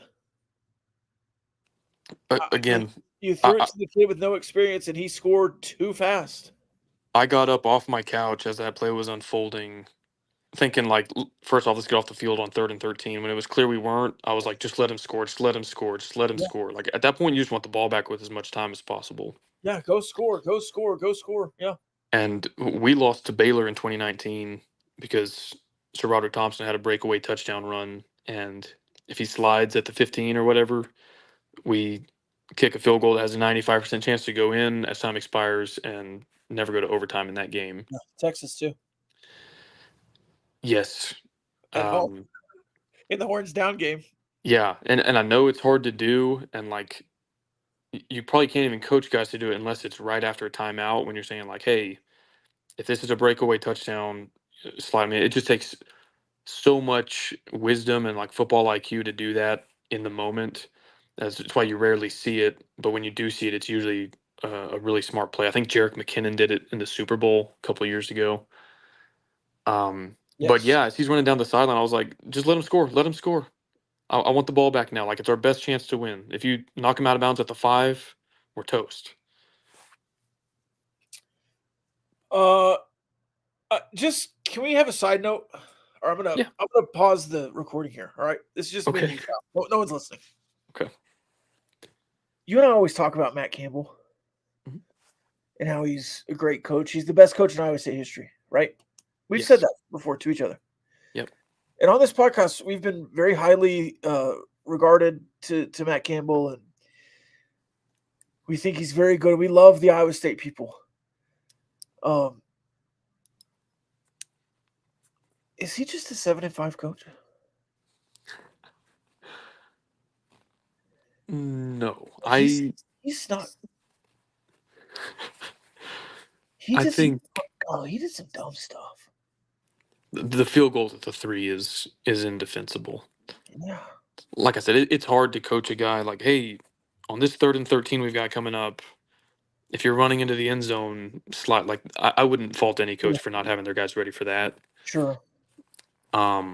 Again, You threw it to the kid with no experience, and he scored too fast. I got up off my couch as that play was unfolding, thinking, like, first off, let's get off the field on 3rd and 13. When it was clear we weren't, I was like, just let him score, just let him score, just let him score. Like, at that point, you just want the ball back with as much time as possible. Yeah, go score, go score, go score. Yeah. And we lost to Baylor in 2019 because Sir Roderick Thompson had a breakaway touchdown run. And if he slides at the 15 or whatever, we kick a field goal that has a 95% chance to go in as time expires and never go to overtime in that game. Yeah, Texas too. Yes. At home. In the horns down game. Yeah. And I know it's hard to do. And, like, you probably can't even coach guys to do it unless it's right after a timeout when you're saying, like, hey, if this is a breakaway touchdown, slide. I mean, it just takes so much wisdom and, like, football IQ to do that in the moment. That's why you rarely see it. But when you do see it, it's usually a really smart play. I think Jerick McKinnon did it in the Super Bowl a couple of years ago. But yeah, as he's running down the sideline, I was like, just let him score. Let him score. I want the ball back now. Like, it's our best chance to win. If you knock him out of bounds at the 5, we're toast. Just can we have a side note? Or I'm gonna pause the recording here. All right, this is just me and you now. No one's listening. Okay. You and I always talk about Matt Campbell and how he's a great coach. He's the best coach in Iowa State history, right? We've said that before to each other. Yep. And on this podcast, we've been very highly regarded to Matt Campbell, and we think he's very good. We love the Iowa State people. Is he just a 7-5 coach? No, he's not. He did some dumb stuff. The field goals at the 3 is indefensible. Yeah. Like I said, it's hard to coach a guy like, hey, on this 3rd and 13 we've got coming up, if you're running into the end zone, slide. Like, I wouldn't fault any coach for not having their guys ready for that. Sure. But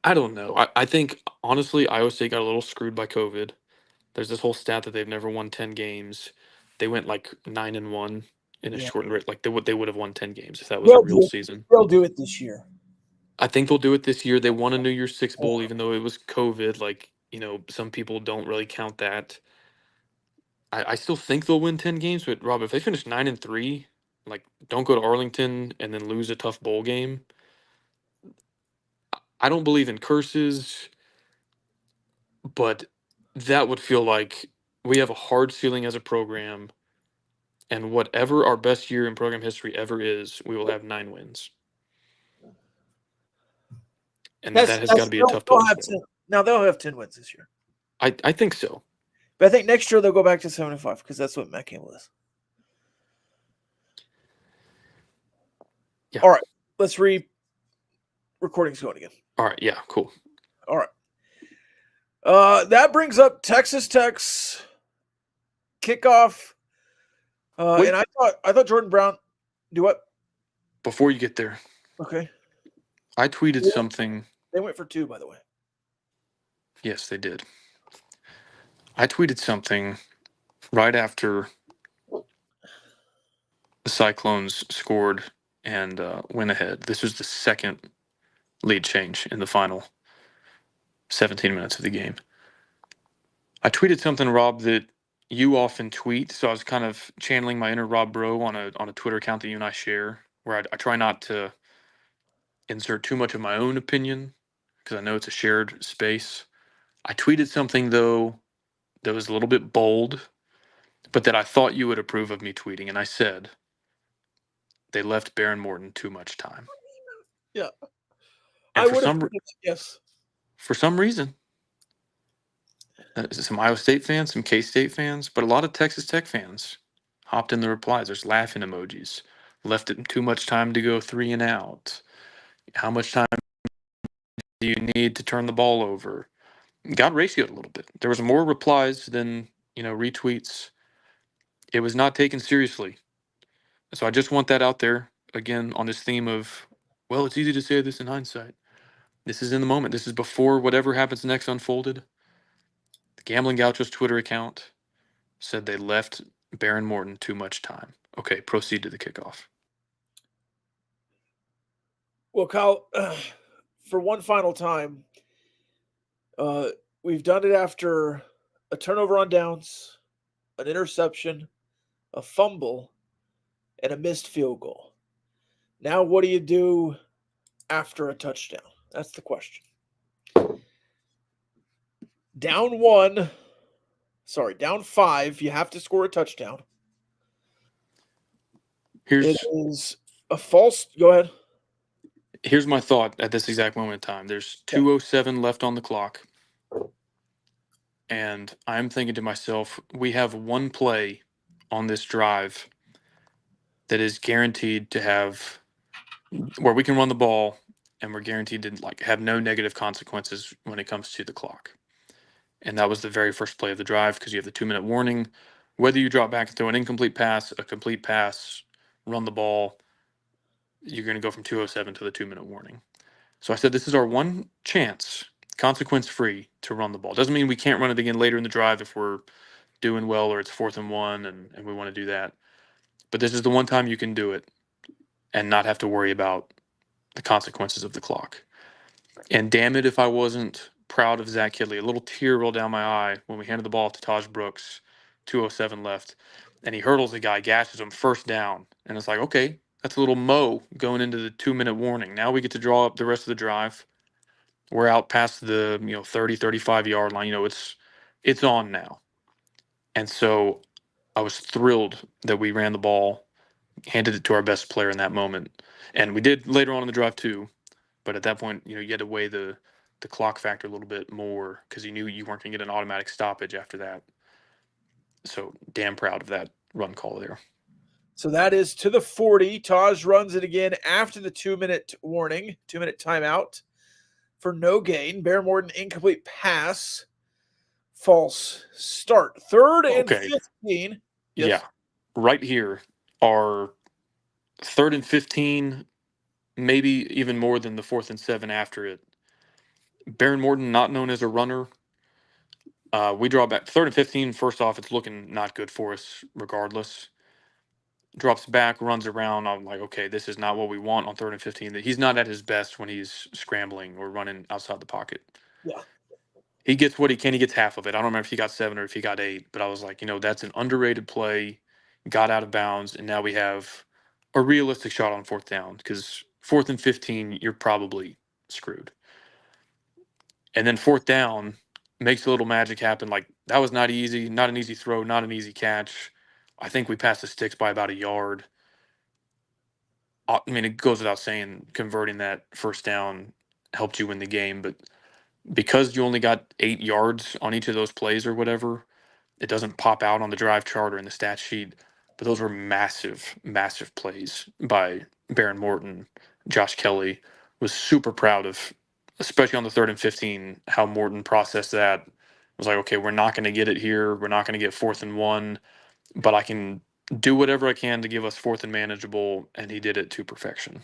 I don't know. I think, honestly, Iowa State got a little screwed by COVID. There's this whole stat that they've never won 10 games. They went like 9-1 in a shortened rate. Like, they would have won 10 games if that was a real season. They'll do it this year. I think they'll do it this year. They won a New Year's Six Bowl, even though it was COVID. Like, you know, some people don't really count that. I still think they'll win 10 games, but Rob, if they finish 9-3, like, don't go to Arlington and then lose a tough bowl game, I don't believe in curses, but that would feel like we have a hard ceiling as a program, and whatever our best year in program history ever is, we will have 9 wins. And that has got to be a tough goal. Now they'll have 10 wins this year. I think so. But I think next year they'll go back to 7-5 because that's what Matt Campbell is. Yeah. All right. Let's recording's going again. All right. Yeah, cool. All right. That brings up Texas Tech's kickoff Wait. And I thought Jordan Brown. Do what? Before you get there, Okay. I tweeted Yeah. something. They went for 2, by the way. Yes, they did. I tweeted something right after the Cyclones scored and went ahead. This was the second lead change in the final 17 minutes of the game. I tweeted something, Rob, that you often tweet. So I was kind of channeling my inner Rob Bro on a Twitter account that you and I share, where I try not to insert too much of my own opinion because I know it's a shared space. I tweeted something, though, that was a little bit bold, but that I thought you would approve of me tweeting. And I said, they left Baron Morton too much time. Yeah. And I would have. Yes. for some reason, some Iowa State fans, some K-State fans, but a lot of Texas Tech fans hopped in the replies. There's laughing emojis. Left it too much time to go 3 and out. How much time do you need to turn the ball over? Got ratioed a little bit. There was more replies than retweets. It was not taken seriously. So I just want that out there again on this theme of, well, it's easy to say this in hindsight. This is in the moment. This is before whatever happens next unfolded. The Gamblin Gauchos Twitter account said they left Baron Morton too much time. Okay, proceed to the kickoff. Well, Kyle, for one final time, we've done it after a turnover on downs, an interception, a fumble, and a missed field goal. Now, what do you do after a touchdown? That's the question. Down 5, you have to score a touchdown. It is a false. Go ahead. Here's my thought at this exact moment in time. There's 2:07 left on the clock. And I'm thinking to myself, we have one play on this drive that is guaranteed to have where we can run the ball and we're guaranteed to have no negative consequences when it comes to the clock. And that was the very first play of the drive because you have the 2-minute warning. Whether you drop back and throw an incomplete pass, a complete pass, run the ball, you're going to go from 2:07 to the 2-minute warning. So I said, this is our one chance, consequence free, to run the ball. Doesn't mean we can't run it again later in the drive if we're doing well or it's 4th and 1 and we want to do that. But this is the one time you can do it and not have to worry about the consequences of the clock. And damn it if I wasn't proud of Zach Kidley. A little tear rolled down my eye when we handed the ball to Taj Brooks, 2:07 left, and he hurdles the guy, gashes him, first down. And it's like, okay, that's a little mo going into the 2-minute warning. Now we get to draw up the rest of the drive. We're out past the 30, 35-yard line. It's on now. And so I was thrilled that we ran the ball, handed it to our best player in that moment. And we did later on in the drive too. But at that point, you had to weigh the clock factor a little bit more because you knew you weren't going to get an automatic stoppage after that. So damn proud of that run call there. So that is to the 40. Taj runs it again after the 2-minute warning, 2-minute timeout for no gain. Baron Morton incomplete pass. False start. 3rd and 15. Yes. Yeah. Right here are 3rd and 15, maybe even more than the 4th and 7 after it. Baron Morton, not known as a runner. We draw back 3rd and 15. First off, it's looking not good for us regardless. Drops back, runs around. I'm like, okay, this is not what we want on 3rd and 15. He's not at his best when he's scrambling or running outside the pocket. Yeah. He gets what he can. He gets half of it. I don't remember if he got 7 or if he got 8, but I was like, that's an underrated play. Got out of bounds, and now we have a realistic shot on 4th down because 4th and 15, you're probably screwed. And then 4th down makes a little magic happen. Like, that was not easy, not an easy throw, not an easy catch. I think we passed the sticks by about a yard. I mean, it goes without saying, converting that 1st down helped you win the game. But because you only got 8 yards on each of those plays or whatever, it doesn't pop out on the drive chart or in the stat sheet. But those were massive, massive plays by Baron Morton. Josh Kelly was super proud of, especially on the 3rd and 15, how Morton processed that. It was like, okay, we're not going to get it here. We're not going to get 4th and 1, but I can do whatever I can to give us fourth and manageable, and he did it to perfection.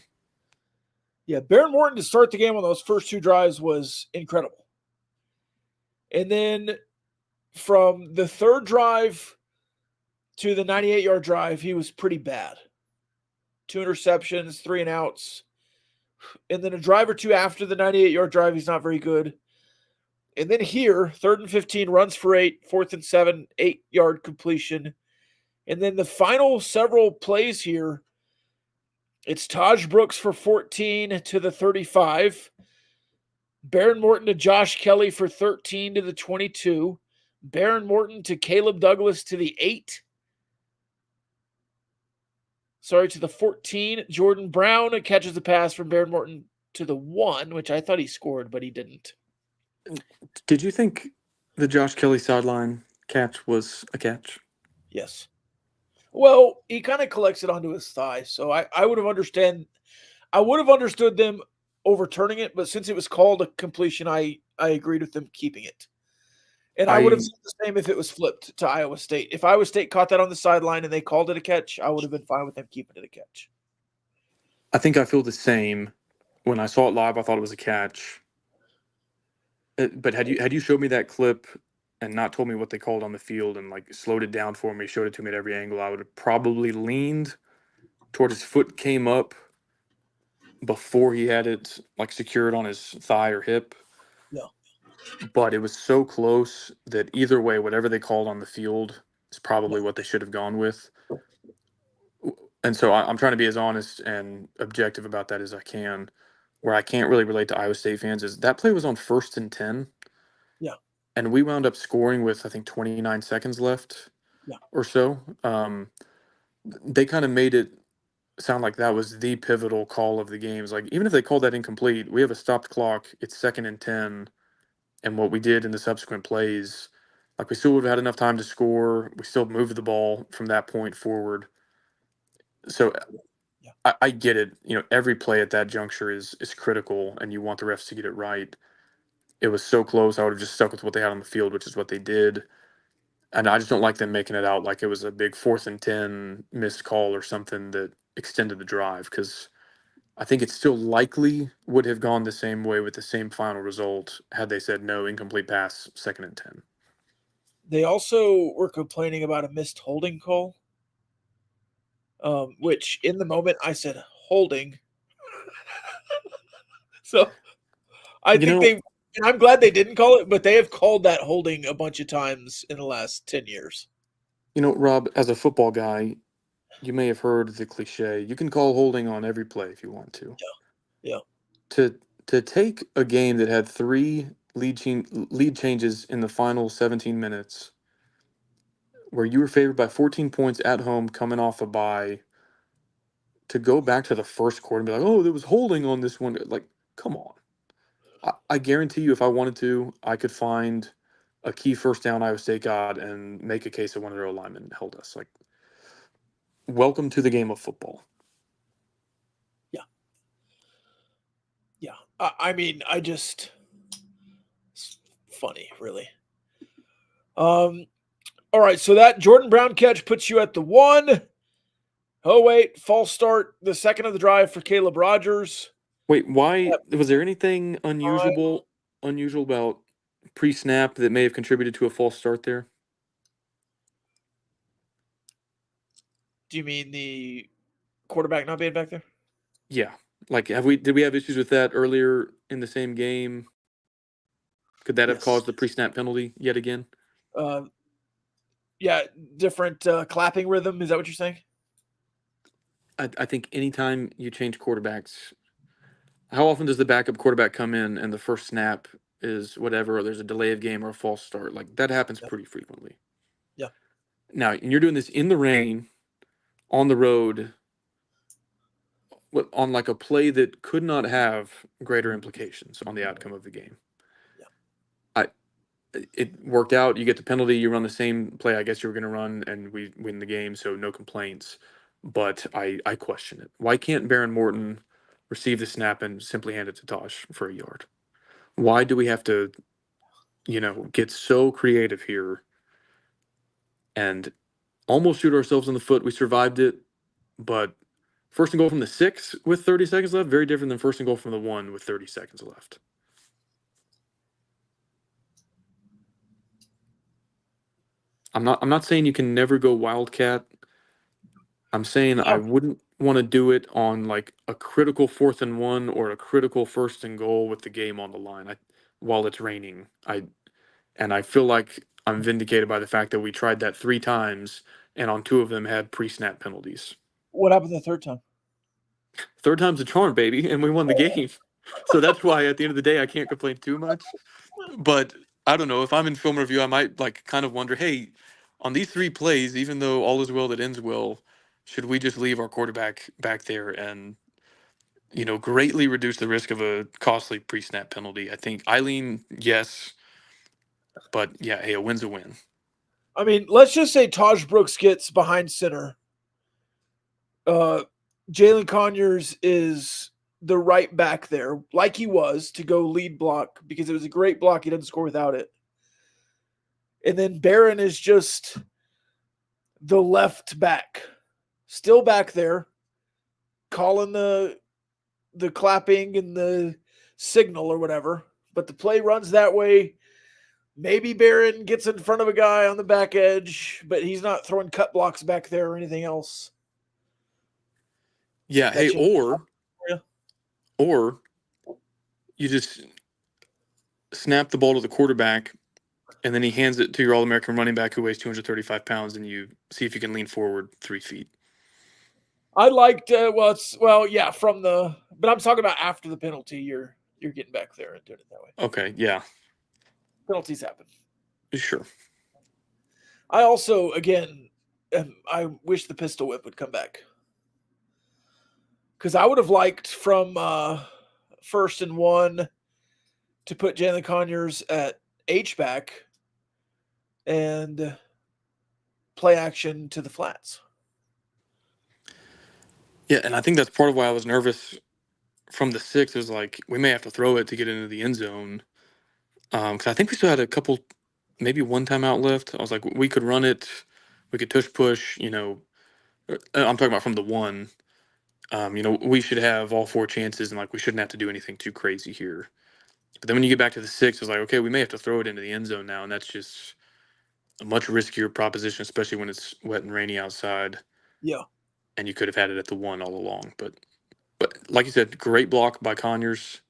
Yeah, Baron Morton to start the game on those first 2 drives was incredible. And then from the 3rd drive to the 98-yard drive, he was pretty bad. 2 interceptions, 3 and outs. And then a drive or 2 after the 98-yard drive, he's not very good. And then here, 3rd and 15, runs for 8, 4th and 7, 8-yard completion. And then the final several plays here, it's Taj Brooks for 14 to the 35. Baron Morton to Josh Kelly for 13 to the 22. Baron Morton to Caleb Douglas to the 8. To the 14. Jordan Brown catches the pass from Baron Morton to the 1, which I thought he scored, but he didn't. Did you think the Josh Kelly sideline catch was a catch? Yes. Well, he kind of collects it onto his thigh, so I would have understood them overturning it, but since it was called a completion, I agreed with them keeping it. And I would have said the same if it was flipped to Iowa State. If Iowa State caught that on the sideline and they called it a catch, I would have been fine with them keeping it a catch. I think I feel the same. When I saw it live, I thought it was a catch. But had you showed me that clip and not told me what they called on the field and like slowed it down for me, showed it to me at every angle, I would have probably leaned toward his foot came up before he had it like secured on his thigh or hip. Yeah. But it was so close that either way, whatever they called on the field is probably what they should have gone with. And so I'm trying to be as honest and objective about that as I can. Where I can't really relate to Iowa State fans is that play was on 1st and 10. Yeah. And we wound up scoring with, I think, 29 seconds left or so. They kind of made it sound like that was the pivotal call of the games. Like, even if they called that incomplete, we have a stopped clock. It's 2nd and 10. And what we did in the subsequent plays, like, we still would have had enough time to score. We still moved the ball from that point forward. So I get it. Every play at that juncture is critical, and you want the refs to get it right. It was so close. I would have just stuck with what they had on the field, which is what they did. And I just don't like them making it out like it was a big 4th and 10 missed call or something that extended the drive, because I think it still likely would have gone the same way with the same final result had they said no, incomplete pass, 2nd and 10. They also were complaining about a missed holding call, which in the moment I said holding. So I think and I'm glad they didn't call it, but they have called that holding a bunch of times in the last 10 years. Rob, as a football guy, you may have heard the cliche, you can call holding on every play if you want to. Yeah. To take a game that had 3 lead changes in the final 17 minutes, where you were favored by 14 points at home coming off a bye, to go back to the first quarter and be like, oh, there was holding on this one. Like, come on. I guarantee you, if I wanted to, I could find a key first down Iowa State got and make a case that one of their linemen held us. Like, welcome to the game of football. Yeah. It's funny, really. All right, so that Jordan Brown catch puts you at the 1. Oh, wait, false start, the second of the drive for Caleb Rogers. Wait, why was there anything unusual about pre-snap that may have contributed to a false start there? Do you mean the quarterback not being back there? Yeah. Like, did we have issues with that earlier in the same game? Could that have caused the pre-snap penalty yet again? Yeah, different clapping rhythm. Is that what you're saying? I think anytime you change quarterbacks, how often does the backup quarterback come in and the first snap is whatever, or there's a delay of game or a false start? Like, that happens pretty frequently. Yeah. Now, and you're doing this in the rain, on the road, on like a play that could not have greater implications on the outcome of the game. It worked out. You get the penalty. You run the same play I guess you were going to run, and we win the game, so no complaints. But I question it. Why can't Baron Morton receive the snap and simply hand it to Tosh for a yard? Why do we have to, get so creative here? And almost shoot ourselves in the foot. We survived it, but first and goal from the 6 with 30 seconds left, very different than first and goal from the 1 with 30 seconds left. I'm not saying you can never go Wildcat. I'm saying I wouldn't want to do it on like a critical 4th and 1 or a critical first and goal with the game on the line while it's raining. I feel like I'm vindicated by the fact that we tried that 3 times and on 2 of them had pre-snap penalties. What happened the third time? Third time's a charm, baby, and we won the game. So that's why at the end of the day I can't complain too much. But I don't know, if I'm in film review, I might like kind of wonder, hey, on these 3 plays, even though all is well that ends well, should we just leave our quarterback back there and greatly reduce the risk of a costly pre-snap penalty? I think Eileen, yes, but yeah, hey, a win's a win. I mean, let's just say Taj Brooks gets behind center. Jalen Conyers is the right back there, like he was, to go lead block because it was a great block. He doesn't score without it. And then Barron is just the left back, still back there, calling the clapping and the signal or whatever. But the play runs that way. Maybe Barron gets in front of a guy on the back edge, but he's not throwing cut blocks back there or anything else. Yeah, hey, or you just snap the ball to the quarterback, and then he hands it to your All-American running back who weighs 235 pounds, and you see if you can lean forward 3 feet. I liked but I'm talking about after the penalty. You're getting back there and doing it that way. Okay, yeah. Penalties happen. Sure. I also, again, I wish the pistol whip would come back. Because I would have liked from 1st and 1 to put Jalen Conyers at H-back and play action to the flats. Yeah, and I think that's part of why I was nervous from the 6. It was like, we may have to throw it to get into the end zone. Because I think we still had a couple, maybe one timeout left. I was like, we could run it. We could tush push, I'm talking about from the 1. We should have all 4 chances, and like we shouldn't have to do anything too crazy here. But then when you get back to the 6, it's like, okay, we may have to throw it into the end zone now, and that's just a much riskier proposition, especially when it's wet and rainy outside. Yeah. And you could have had it at the 1 all along. But like you said, great block by Conyers.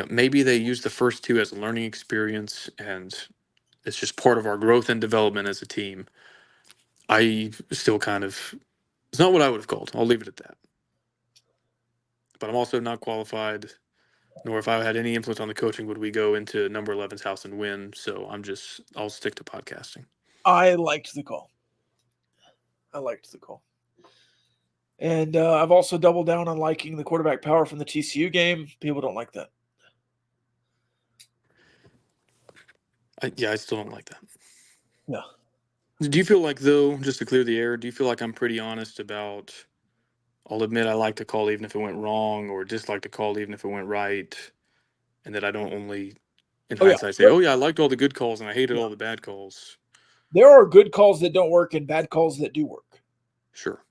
Maybe they use the first 2 as a learning experience, and it's just part of our growth and development as a team. I still it's not what I would have called. I'll leave it at that. But I'm also not qualified, nor if I had any influence on the coaching, would we go into number 11's house and win. So I'll stick to podcasting. I liked the call. And I've also doubled down on liking the quarterback power from the TCU game. People don't like that. I still don't like that. Yeah. Do you feel like, though, just to clear the air, do you feel like I'm pretty honest about, I'll admit I like to call even if it went wrong, or dislike to call even if it went right, and that I don't only, in hindsight, say, I liked all the good calls and I hated all the bad calls? There are good calls that don't work and bad calls that do work. Sure.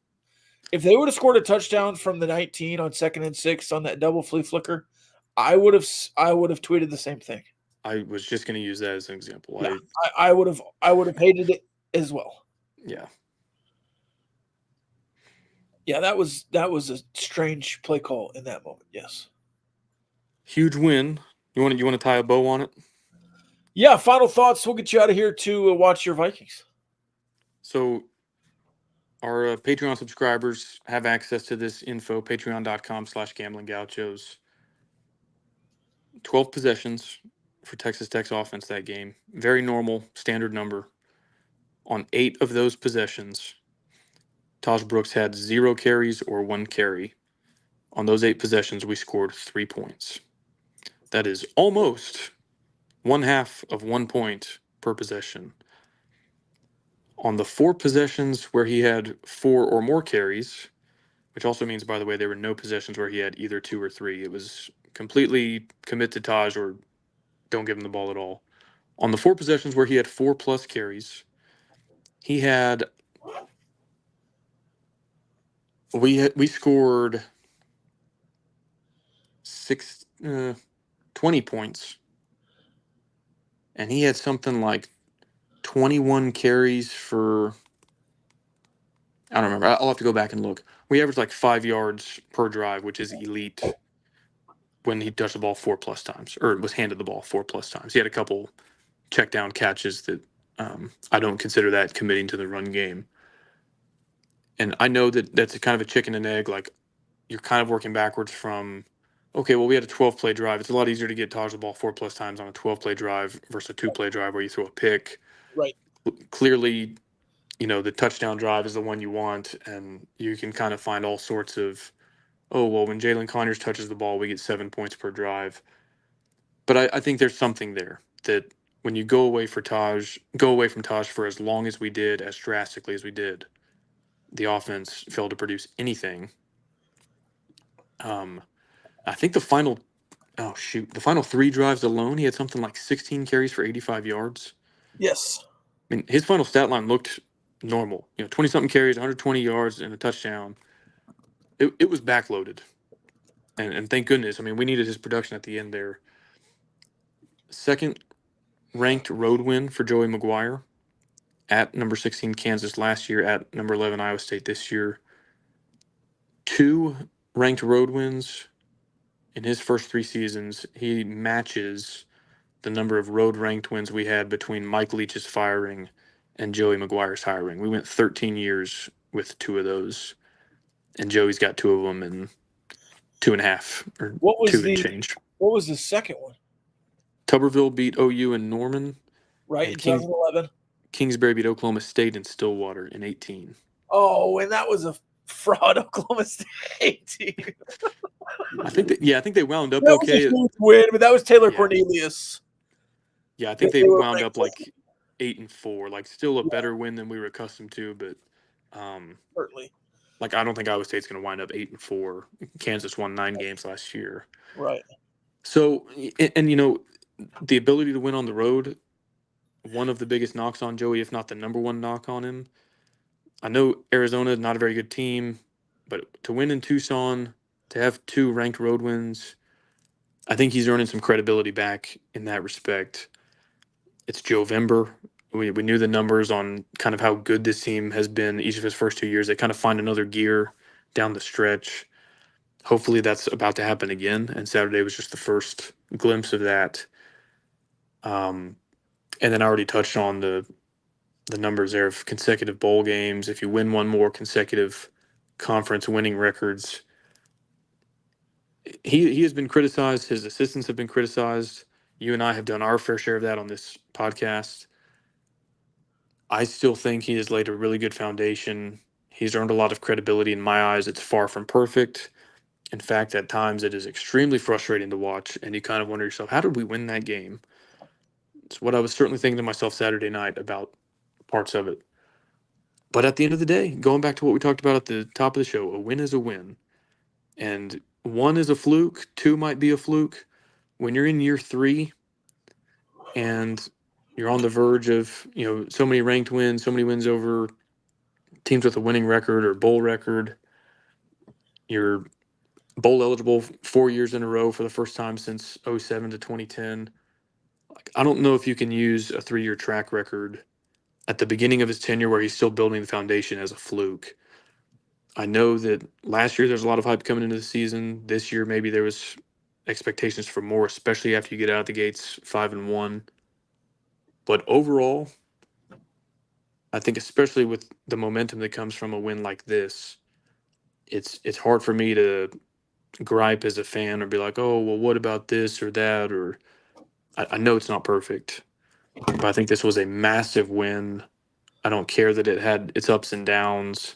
If they would have scored a touchdown from the 19 on 2nd and 6 on that double flea flicker, I would have tweeted the same thing. I was just going to use that as an example. Yeah, I would have hated it as well. Yeah. Yeah, that was a strange play call in that moment. Yes. Huge win. You want to tie a bow on it? Yeah. Final thoughts. We'll get you out of here to watch your Vikings. So our Patreon subscribers have access to this info, patreon.com/Gamblin Gauchos. 12 possessions for Texas Tech's offense that game. Very normal, standard number. On 8 of those possessions, Taj Brooks had 0 carries or 1 carry. On those 8 possessions, we scored 3 points. That is almost 1/2 of 1 point per possession. On the 4 possessions where he had 4 or more carries, which also means, by the way, there were no possessions where he had either 2 or 3. It was completely commit to Taj or don't give him the ball at all. On the 4 possessions where he had 4+ carries, he had we scored 20 points, and he had something like 21 carries for, I don't remember. I'll have to go back and look. We averaged like 5 yards per drive, which is elite when he touched the ball 4+ times, or was handed the ball 4+ times. He had a couple check down catches that I don't consider that committing to the run game. And I know that that's a kind of a chicken and egg. Like, you're kind of working backwards from, okay, well, we had a 12-play drive. It's a lot easier to get Taj the ball 4+ times on a 12-play drive versus a 2-play drive where you throw a pick. Right. Clearly, the touchdown drive is the one you want, and you can kind of find all sorts of, oh, well, when Jalen Conyers touches the ball, we get 7 points per drive. But I think there's something there that when you go away from Taj for as long as we did, as drastically as we did, the offense failed to produce anything. I think the final 3 drives alone, he had something like 16 carries for 85 yards. Yes. I mean, his final stat line looked normal. 20-something carries, 120 yards, and a touchdown. It was backloaded. And thank goodness. I mean, we needed his production at the end there. Second ranked road win for Joey Maguire at number 16 Kansas last year, at number 11 Iowa State this year. 2 ranked road wins in his first 3 seasons. He matches the number of road ranked wins we had between Mike Leach's firing and Joey Maguire's hiring. We went 13 years with 2 of those, and Joey's got 2 of them in 2.5 or What was 2 and change. What was the second one? Tuberville beat OU in Norman. Right, And in 2011. Kingsbury beat Oklahoma State in Stillwater in 18. Oh, and that was a fraud Oklahoma State team. I think they wound up That okay. was a huge win, but that was Taylor Yeah. Cornelius. Yeah, I think They they were wound ranked up like 8-4, like still a Yeah. better win than we were accustomed to, but Certainly. like I don't think Iowa State's going to wind up 8-4. Kansas won 9 games last year. Right. So, and the ability to win on the road, one of the biggest knocks on Joey, if not the number one knock on him. I know Arizona is not a very good team, but to win in Tucson, to have 2 ranked road wins, I think he's earning some credibility back in that respect. It's Jovember. We knew the numbers on kind of how good this team has been each of his first 2 years. They kind of find another gear down the stretch. Hopefully that's about to happen again, and Saturday was just the first glimpse of that. And then I already touched on the numbers there of consecutive bowl games. If you win one more consecutive conference winning records, he has been criticized. His assistants have been criticized. You and I have done our fair share of that on this podcast. I still think he has laid a really good foundation. He's earned a lot of credibility in my eyes. It's far from perfect. In fact, at times it is extremely frustrating to watch, and you kind of wonder yourself, how did we win that game? It's what I was certainly thinking to myself Saturday night about parts of it. But at the end of the day, going back to what we talked about at the top of the show, a win is a win. And 1 is a fluke, 2 might be a fluke. When you're in year 3 and you're on the verge of, so many ranked wins, so many wins over teams with a winning record or bowl record, you're bowl eligible 4 years in a row for the first time since 2007 to 2010. I don't know if you can use a 3-year track record at the beginning of his tenure where he's still building the foundation as a fluke. I know that last year there's a lot of hype coming into the season. This year maybe there was expectations for more, especially after you get out of the gates 5-1. But overall, I think especially with the momentum that comes from a win like this, it's hard for me to gripe as a fan or be like, oh, well, what about this or that? Or I know it's not perfect, but I think this was a massive win. I don't care that it had its ups and downs.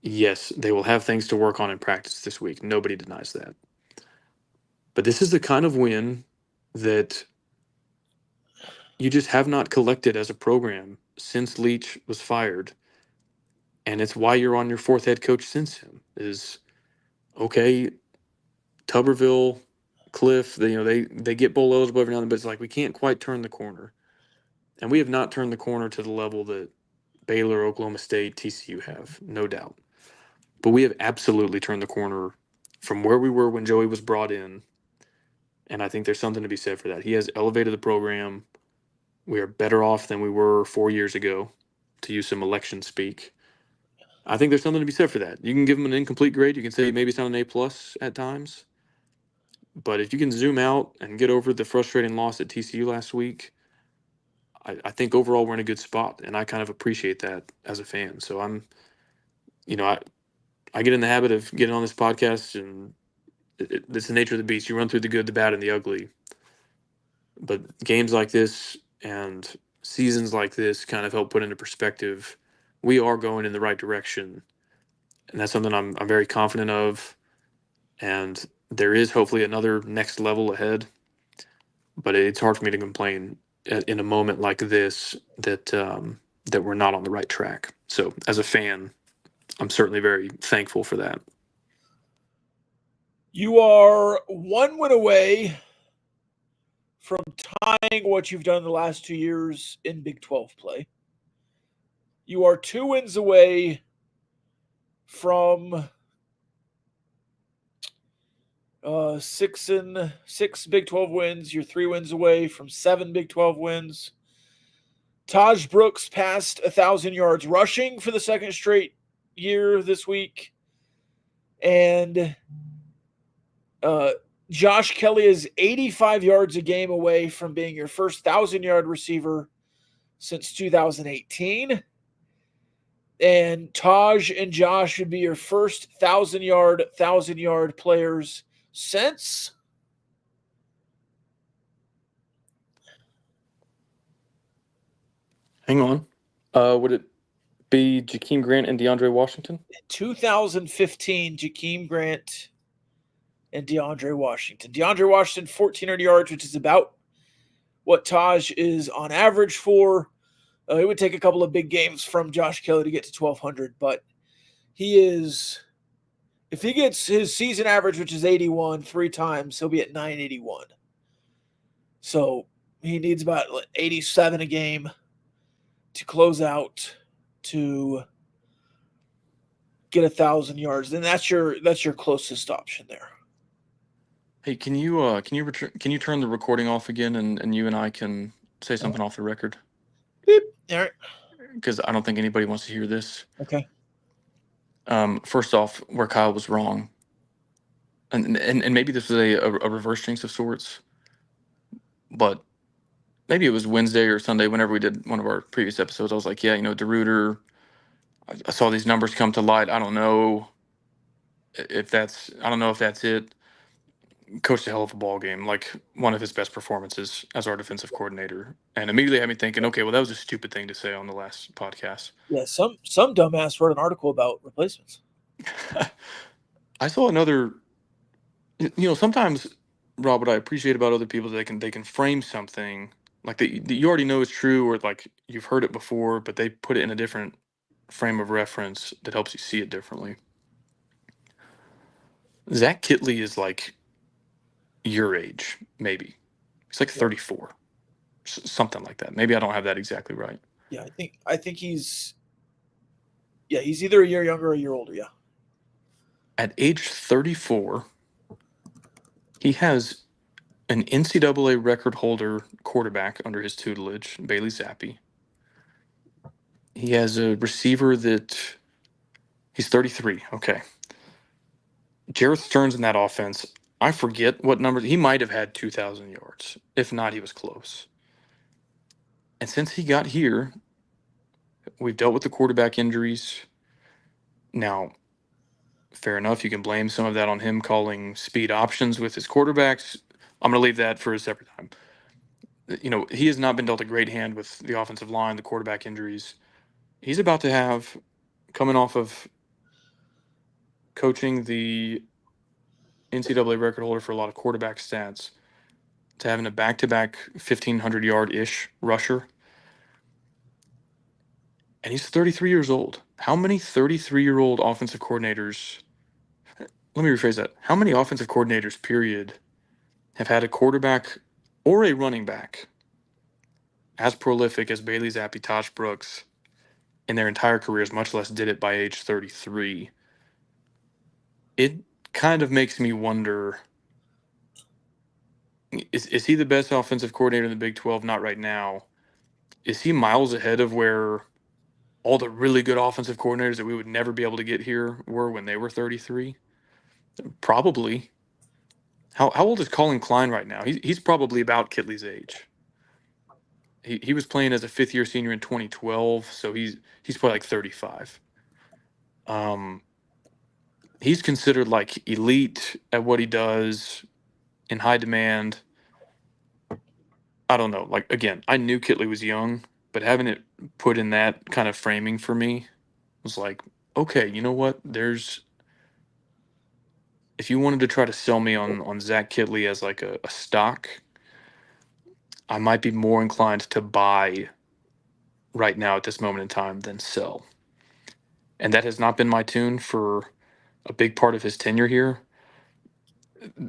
Yes, they will have things to work on in practice this week. Nobody denies that. But this is the kind of win that you just have not collected as a program since Leach was fired. And it's why you're on your 4th head coach since him is, okay, Tuberville, Cliff, they get bowl eligible every now and then, but it's like we can't quite turn the corner. And we have not turned the corner to the level that Baylor, Oklahoma State, TCU have, no doubt. But we have absolutely turned the corner from where we were when Joey was brought in. And I think there's something to be said for that. He has elevated the program. We are better off than we were 4 years ago, to use some election speak. I think there's something to be said for that. You can give him an incomplete grade. You can say maybe it's not an A+ at times. But if you can zoom out and get over the frustrating loss at TCU last week, I think overall we're in a good spot. And I kind of appreciate that as a fan. So I'm, I get in the habit of getting on this podcast, and it's the nature of the beast. You run through the good, the bad, and the ugly. But games like this and seasons like this kind of help put into perspective we are going in the right direction. And that's something I'm very confident of. And there is hopefully another next level ahead. But it's hard for me to complain in a moment like this that we're not on the right track. So as a fan, I'm certainly very thankful for that. You are 1 win away from tying what you've done the last 2 years in Big 12 play. You are 2 wins away from 6 Big 12 wins. You're 3 wins away from 7 Big 12 wins. Taj Brooks passed 1,000 yards rushing for the second straight year this week. And Josh Kelly is 85 yards a game away from being your first 1,000-yard receiver since 2018. And Taj and Josh would be your first 1,000-yard players since Hang on. Would it be Jakeem Grant and DeAndre Washington? 2015, Jakeem Grant and DeAndre Washington. DeAndre Washington, 1,400 yards, which is about what Taj is on average for. It would take a couple of big games from Josh Kelly to get to 1,200, but he is, if he gets his season average, which is 81 3 times, he'll be at 981. So he needs about 87 a game to close out to get 1,000 yards. Then that's your closest option there. Hey, can you turn the recording off again, and you and I can say something off the record? Beep. All right. Because I don't think anybody wants to hear this. Okay. First off, where Kyle was wrong, and maybe this was a reverse jinx of sorts, but maybe it was Wednesday or Sunday, whenever we did one of our previous episodes, I was like, yeah, DeRuyter, I saw these numbers come to light. I don't know if that's it. Coached a hell of a ball game, like one of his best performances as our defensive coordinator, and immediately had me thinking, okay, well, that was a stupid thing to say on the last podcast. Yeah, some dumbass wrote an article about replacements. I saw another. Sometimes, Rob, what I appreciate about other people is they can frame something like that you already know is true, or like you've heard it before, but they put it in a different frame of reference that helps you see it differently. Zach Kitley is like your age, maybe. He's like 34, something like that. Maybe I don't have that exactly right. Yeah, I think he's either a year younger or a year older. Yeah. At age 34, he has an NCAA record holder quarterback under his tutelage, Bailey Zappi. He has a receiver that he's 33. Okay. Jarrett Stearns in that offense, I forget what numbers. He might have had 2,000 yards. If not, he was close. And since he got here, we've dealt with the quarterback injuries. Now, fair enough, you can blame some of that on him calling speed options with his quarterbacks. I'm going to leave that for a separate time. He has not been dealt a great hand with the offensive line, the quarterback injuries. He's about to have, coming off of coaching the NCAA record holder for a lot of quarterback stats, to having a back-to-back 1,500-yard-ish rusher. And he's 33 years old. How many 33-year-old offensive coordinators, let me rephrase that, how many offensive coordinators, period, have had a quarterback or a running back as prolific as Bailey Zappi, Taj Brooks, in their entire careers, much less did it by age 33. It kind of makes me wonder, is he the best offensive coordinator in the Big 12? Not right now. Is he miles ahead of where all the really good offensive coordinators that we would never be able to get here were when they were 33? Probably. How old is Colin Klein right now? He's probably about Kitley's age. He was playing as a fifth-year senior in 2012, so he's probably like 35. He's considered like elite at what he does, in high demand. I don't know. Like, again, I knew Kitley was young, but having it put in that kind of framing for me was like, okay, you know what? If you wanted to try to sell me on Zach Kitley as like a stock, I might be more inclined to buy right now at this moment in time than sell. And that has not been my tune for a big part of his tenure here.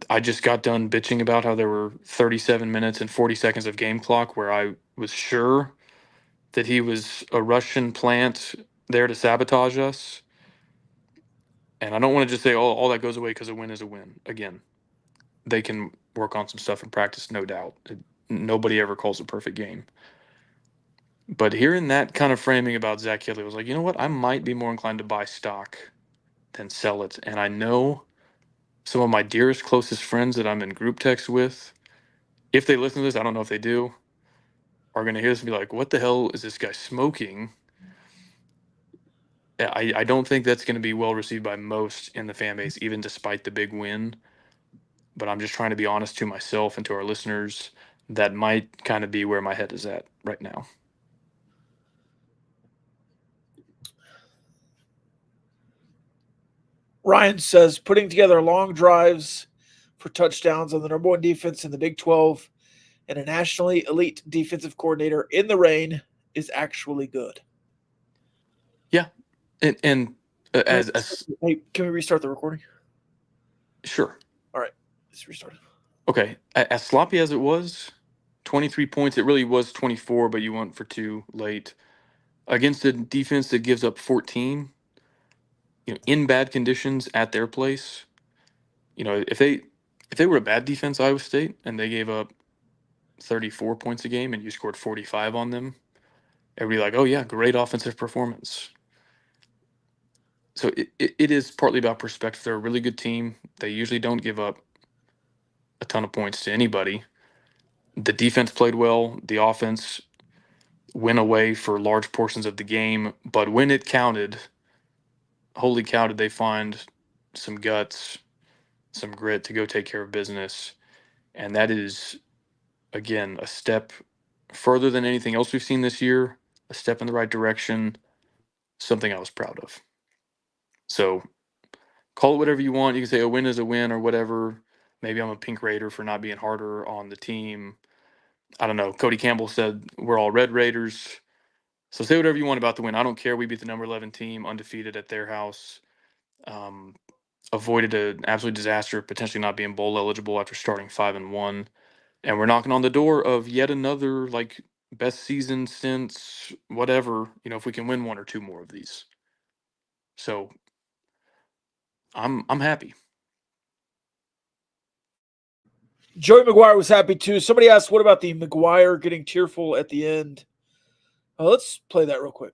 I just got done bitching about how there were 37 minutes and 40 seconds of game clock where I was sure that he was a Russian plant there to sabotage us. And I don't want to just say, oh, all that goes away because a win is a win. Again, they can work on some stuff in practice, no doubt. Nobody ever calls a perfect game. But hearing that kind of framing about Zach Kitley, I was like, you know what? I might be more inclined to buy stock than sell it. And I know some of my dearest, closest friends that I'm in group text with, if they listen to this, I don't know if they do, are going to hear this and be like, what the hell is this guy smoking? I don't think that's going to be well received by most in the fan base, even despite the big win. But I'm just trying to be honest to myself and to our listeners. That might kind of be where my head is at right now. Ryan says putting together long drives for touchdowns on the number one defense in the Big 12 and a nationally elite defensive coordinator in the rain is actually good. Yeah. And as hey, can we restart the recording? Sure. All right. Let's restart it. Okay. As sloppy as it was, 23 points, it really was 24, but you went for 2 late. Against a defense that gives up 14, in bad conditions at their place, if they were a bad defense, Iowa State, and they gave up 34 points a game and you scored 45 on them, everybody like, oh yeah, great offensive performance. So it is partly about perspective. They're a really good team. They usually don't give up a ton of points to anybody. The defense played well. The offense went away for large portions of the game. But when it counted, holy cow, did they find some guts, some grit to go take care of business. And that is, again, a step further than anything else we've seen this year, a step in the right direction, something I was proud of. So call it whatever you want. You can say a win is a win or whatever. Maybe I'm a pink Raider for not being harder on the team. I don't know. Cody Campbell said we're all Red Raiders. So say whatever you want about the win. I don't care. We beat the number 11 team undefeated at their house. Avoided an absolute disaster, potentially not being bowl eligible after starting 5-1. And we're knocking on the door of yet another like best season since whatever, if we can win 1 or 2 more of these. So I'm happy. Joey Maguire was happy too. Somebody asked, what about the Maguire getting tearful at the end? Let's play that real quick.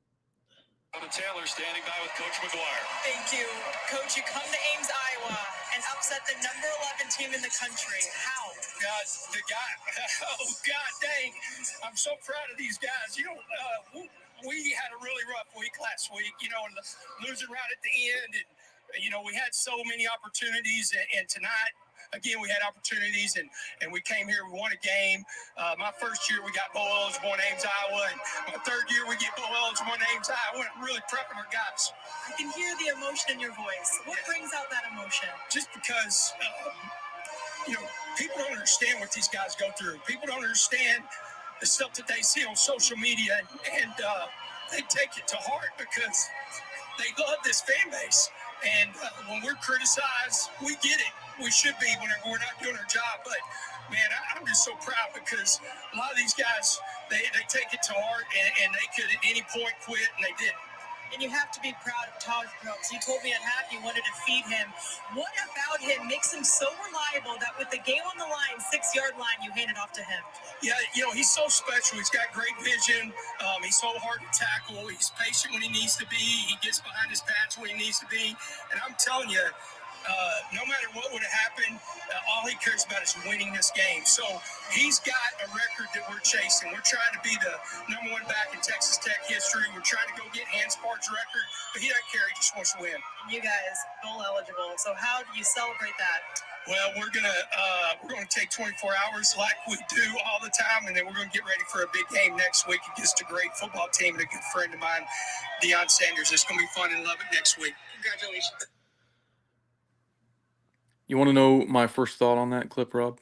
Taylor standing by with Coach Maguire. Thank you. Coach, you come to Ames, Iowa, and upset the number 11 team in the country. How? The guy, oh, God dang. I'm so proud of these guys. We had a really rough week last week, and losing right at the end. And, we had so many opportunities. And tonight, again, we had opportunities, and we came here, we won a game. My first year, we got bowl eligible in Ames, Iowa, and my third year, we get bowl eligible in Ames, Iowa. We're really prepping our guys. I can hear the emotion in your voice. What brings out that emotion? Just because, people don't understand what these guys go through. People don't understand the stuff that they see on social media, and they take it to heart because they love this fan base. And when we're criticized, we get it. we should be whenever we're not doing our job. But man, I'm just so proud because a lot of these guys, they take it to heart, and they could at any point quit, and they didn't. And you have to be proud of Taj Brooks. You told me at half you wanted to feed him. What about him makes him so reliable that with the game on the line, 6-yard line, you hand it off to him? Yeah, he's so special. He's got great vision. He's so hard to tackle. He's patient when he needs to be. He gets behind his pads when he needs to be. And I'm telling you, no matter what would have happened, all he cares about is winning this game. So he's got a record that we're chasing. We're trying to be the number one back in Texas Tech history. We're trying to go get Hanspart's record, but he doesn't care. He just wants to win. And you guys, bowl eligible. So how do you celebrate that? Well, we're gonna take 24 hours like we do all the time, and then we're gonna get ready for a big game next week against a great football team and a good friend of mine, Deion Sanders. It's gonna be fun in Lubbock next week. Congratulations. You want to know my first thought on that clip, Rob?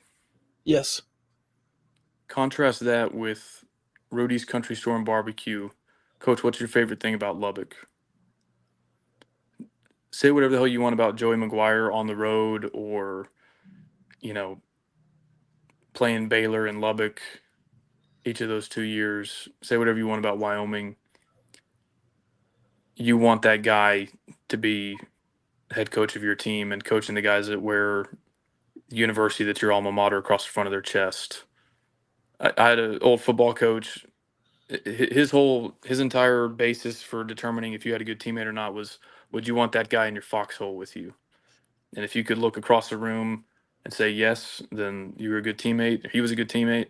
Yes. Contrast that with Rudy's Country Store and Barbecue. Coach, what's your favorite thing about Lubbock? Say whatever the hell you want about Joey Maguire on the road or, playing Baylor and Lubbock each of those 2 years. Say whatever you want about Wyoming. You want that guy to be head coach of your team and coaching the guys that wear the university that's your alma mater across the front of their chest. I had an old football coach. His entire basis for determining if you had a good teammate or not was, would you want that guy in your foxhole with you? And if you could look across the room and say yes, then you were a good teammate. He was a good teammate.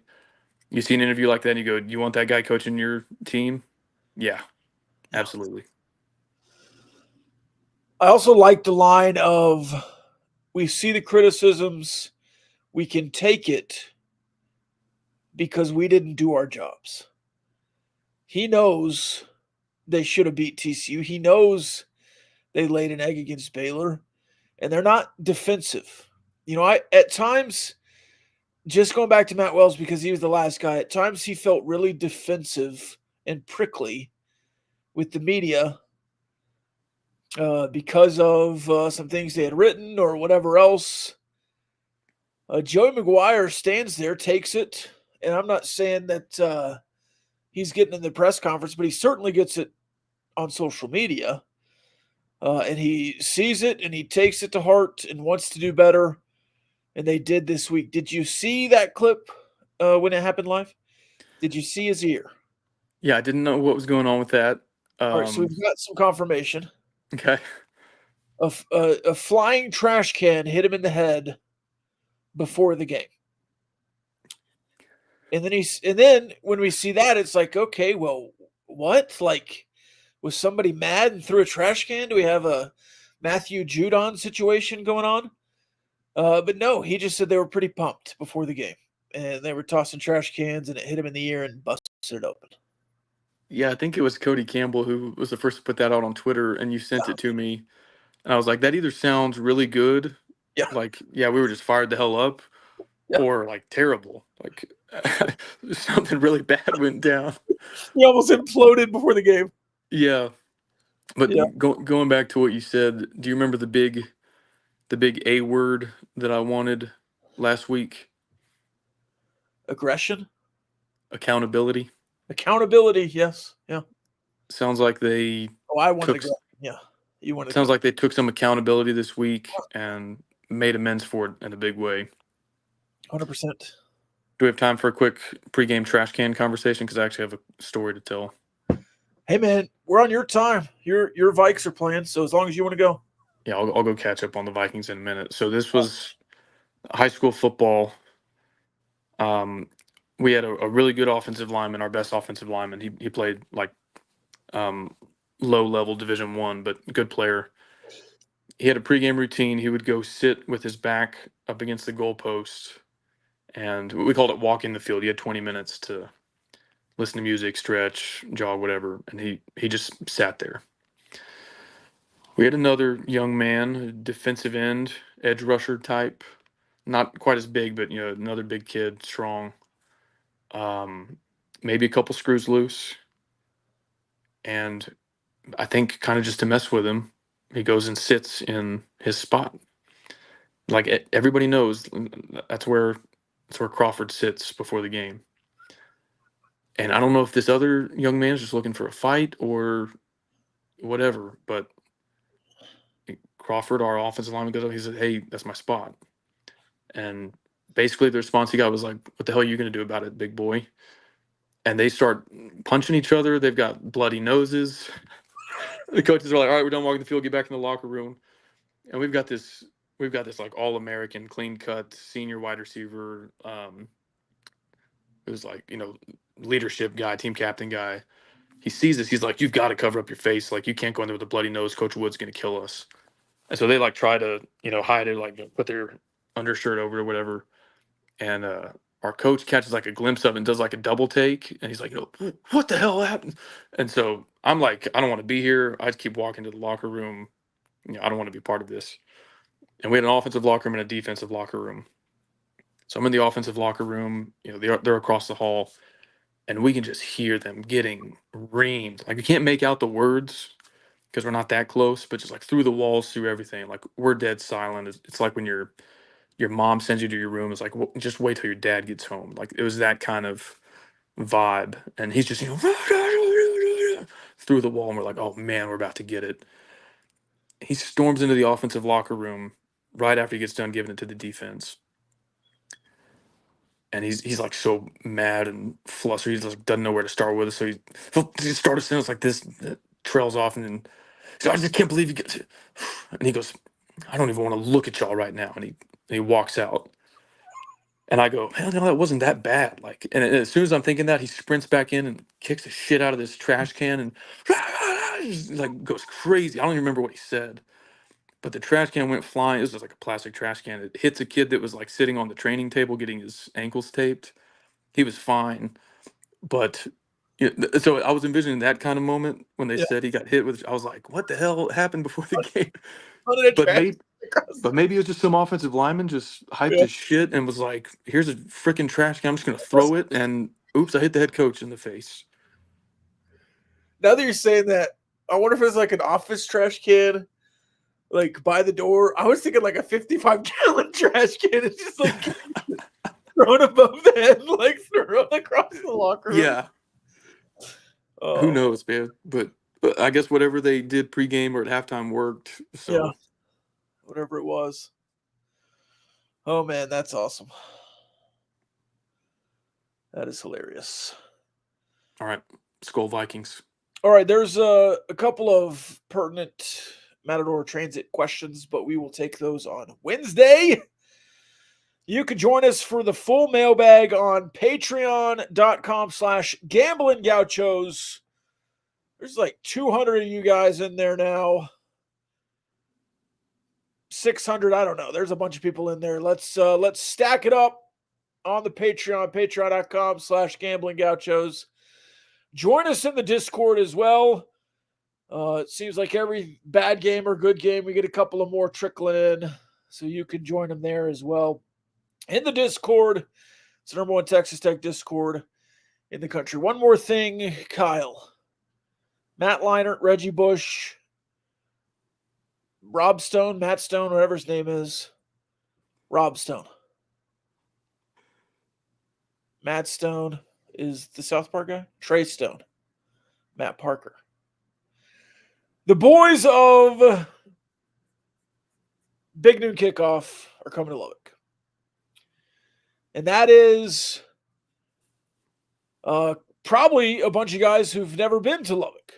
You see an interview like that and you go, you want that guy coaching your team? Yeah, absolutely. I also like the line of, we see the criticisms, we can take it because we didn't do our jobs. He knows they should have beat TCU. He knows they laid an egg against Baylor, and they're not defensive. At times, just going back to Matt Wells because he was the last guy, at times he felt really defensive and prickly with the media because of some things they had written or whatever else. Joey Maguire stands there, takes it, and I'm not saying that he's getting in the press conference, but he certainly gets it on social media. And he sees it and he takes it to heart and wants to do better. And they did this week. Did you see that clip when it happened live? Did you see his ear? Yeah, I didn't know what was going on with that. All right, so we've got some confirmation. Okay. A flying trash can hit him in the head before the game. And then when we see that, it's like, okay, well, what? Like, was somebody mad and threw a trash can? Do we have a Matthew Judon situation going on? But no, he just said they were pretty pumped before the game. And they were tossing trash cans, and it hit him in the ear and busted it open. Yeah, I think it was Cody Campbell who was the first to put that out on Twitter, and you sent it to me. And I was like, that either sounds really good, like, yeah, we were just fired the hell up, or like terrible. Like something really bad went down. He almost imploded before the game. Yeah. But going back to what you said, do you remember the big A word that I wanted last week? Aggression? Accountability. Accountability, yes. Yeah. Sounds like they I wanted aggression. Yeah. You wanted sounds like they took some accountability this week and made amends for it in a big way. 100%. Do we have time for a quick pregame trash can conversation? Because I actually have a story to tell. Hey, man, we're on your time. Your Vikes are playing, so as long as you want to go. Yeah, I'll go catch up on the Vikings in a minute. So this was high school football. We had a really good offensive lineman, our best offensive lineman. He played like low-level Division I, but good player. He had a pregame routine. He would go sit with his back up against the goalpost, and we called it walking the field. He had 20 minutes to listen to music, stretch, jog, whatever, and he just sat there. We had another young man, defensive end, edge rusher type, not quite as big, but another big kid, strong. Maybe a couple screws loose, and I think kind of just to mess with him, he goes and sits in his spot. Like everybody knows that's where Crawford sits before the game. And I don't know if this other young man is just looking for a fight or whatever, but Crawford, our offensive lineman, goes up. He said, "Hey, that's my spot." And basically, the response he got was like, "What the hell are you going to do about it, big boy?" And they start punching each other. They've got bloody noses. The coaches are like, "All right, we're done walking the field. Get back in the locker room." And we've got this like all-American, clean-cut senior wide receiver. Who's like, leadership guy, team captain guy. He sees this. He's like, "You've got to cover up your face. Like, you can't go in there with a bloody nose. Coach Wood's going to kill us." And so they like try to, hide it, like put their undershirt over it or whatever. And our coach catches like a glimpse of it and does like a double take. And he's like, "What the hell happened?" And so I'm like, I don't want to be here. I just keep walking to the locker room. I don't want to be part of this. And we had an offensive locker room and a defensive locker room. So I'm in the offensive locker room. They're across the hall. And we can just hear them getting reamed. Like, we can't make out the words because we're not that close, but just like through the walls, through everything. Like, we're dead silent. It's like when your mom sends you to your room. It's like, just wait till your dad gets home. Like, it was that kind of vibe. And he's just, through the wall. And we're like, oh man, we're about to get it. He storms into the offensive locker room right after he gets done giving it to the defense. And he's like so mad and flustered. He just doesn't know where to start with it. So he starts a sentence like this that trails off, and then he's like, "I just can't believe you get." And he goes, "I don't even want to look at y'all right now." And he walks out. And I go, "Hell no, that wasn't that bad." Like, and as soon as I'm thinking that, he sprints back in and kicks the shit out of this trash can and like goes crazy. I don't even remember what he said. But the trash can went flying. It was just like a plastic trash can. It hits a kid that was like sitting on the training table getting his ankles taped. He was fine. But so I was envisioning that kind of moment when they said he got hit with. I was like, what the hell happened before the game? But maybe it was just some offensive lineman just hyped his shit and was like, here's a freaking trash can. I'm just going to throw it. And oops, I hit the head coach in the face. Now that you're saying that, I wonder if it's like an office trash can, like by the door. I was thinking like a 55-gallon trash can. It's just like thrown above the head, like thrown across the locker room. Yeah. Who knows, man? But I guess whatever they did pregame or at halftime worked. So. Yeah. Whatever it was. Oh, man, that's awesome. That is hilarious. All right. Skol Vikings. All right, there's a couple of pertinent Matador Transit questions, but we will take those on Wednesday. You can join us for the full mailbag on patreon.com/Gamblin Gauchos. There's like 200 of you guys in there now. 600, I don't know. There's a bunch of people in there. Let's stack it up on the Patreon, patreon.com/Gamblin Gauchos. Join us in the Discord as well. It seems like every bad game or good game, we get a couple of more trickling in, so you can join them there as well. In the Discord, it's the number one Texas Tech Discord in the country. One more thing, Kyle. Matt Leinart, Reggie Bush, Rob Stone, Matt Stone, whatever his name is. Rob Stone. Matt Stone is the South Park guy. Trey Stone. Matt Parker. The boys of Big Noon Kickoff are coming to Lubbock. And that is probably a bunch of guys who've never been to Lubbock.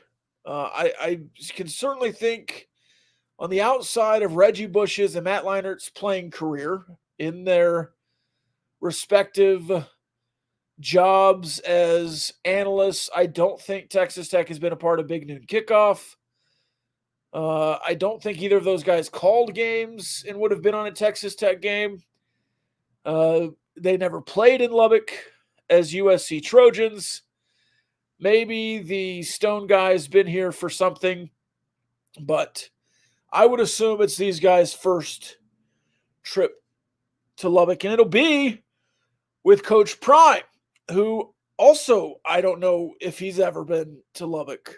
I can certainly think on the outside of Reggie Bush's and Matt Leinart's playing career in their respective jobs as analysts, I don't think Texas Tech has been a part of Big Noon Kickoff. I don't think either of those guys called games and would have been on a Texas Tech game. They never played in Lubbock as USC Trojans. Maybe the Stone guy's been here for something, but I would assume it's these guys' first trip to Lubbock, and it'll be with Coach Prime, who also, I don't know if he's ever been to Lubbock.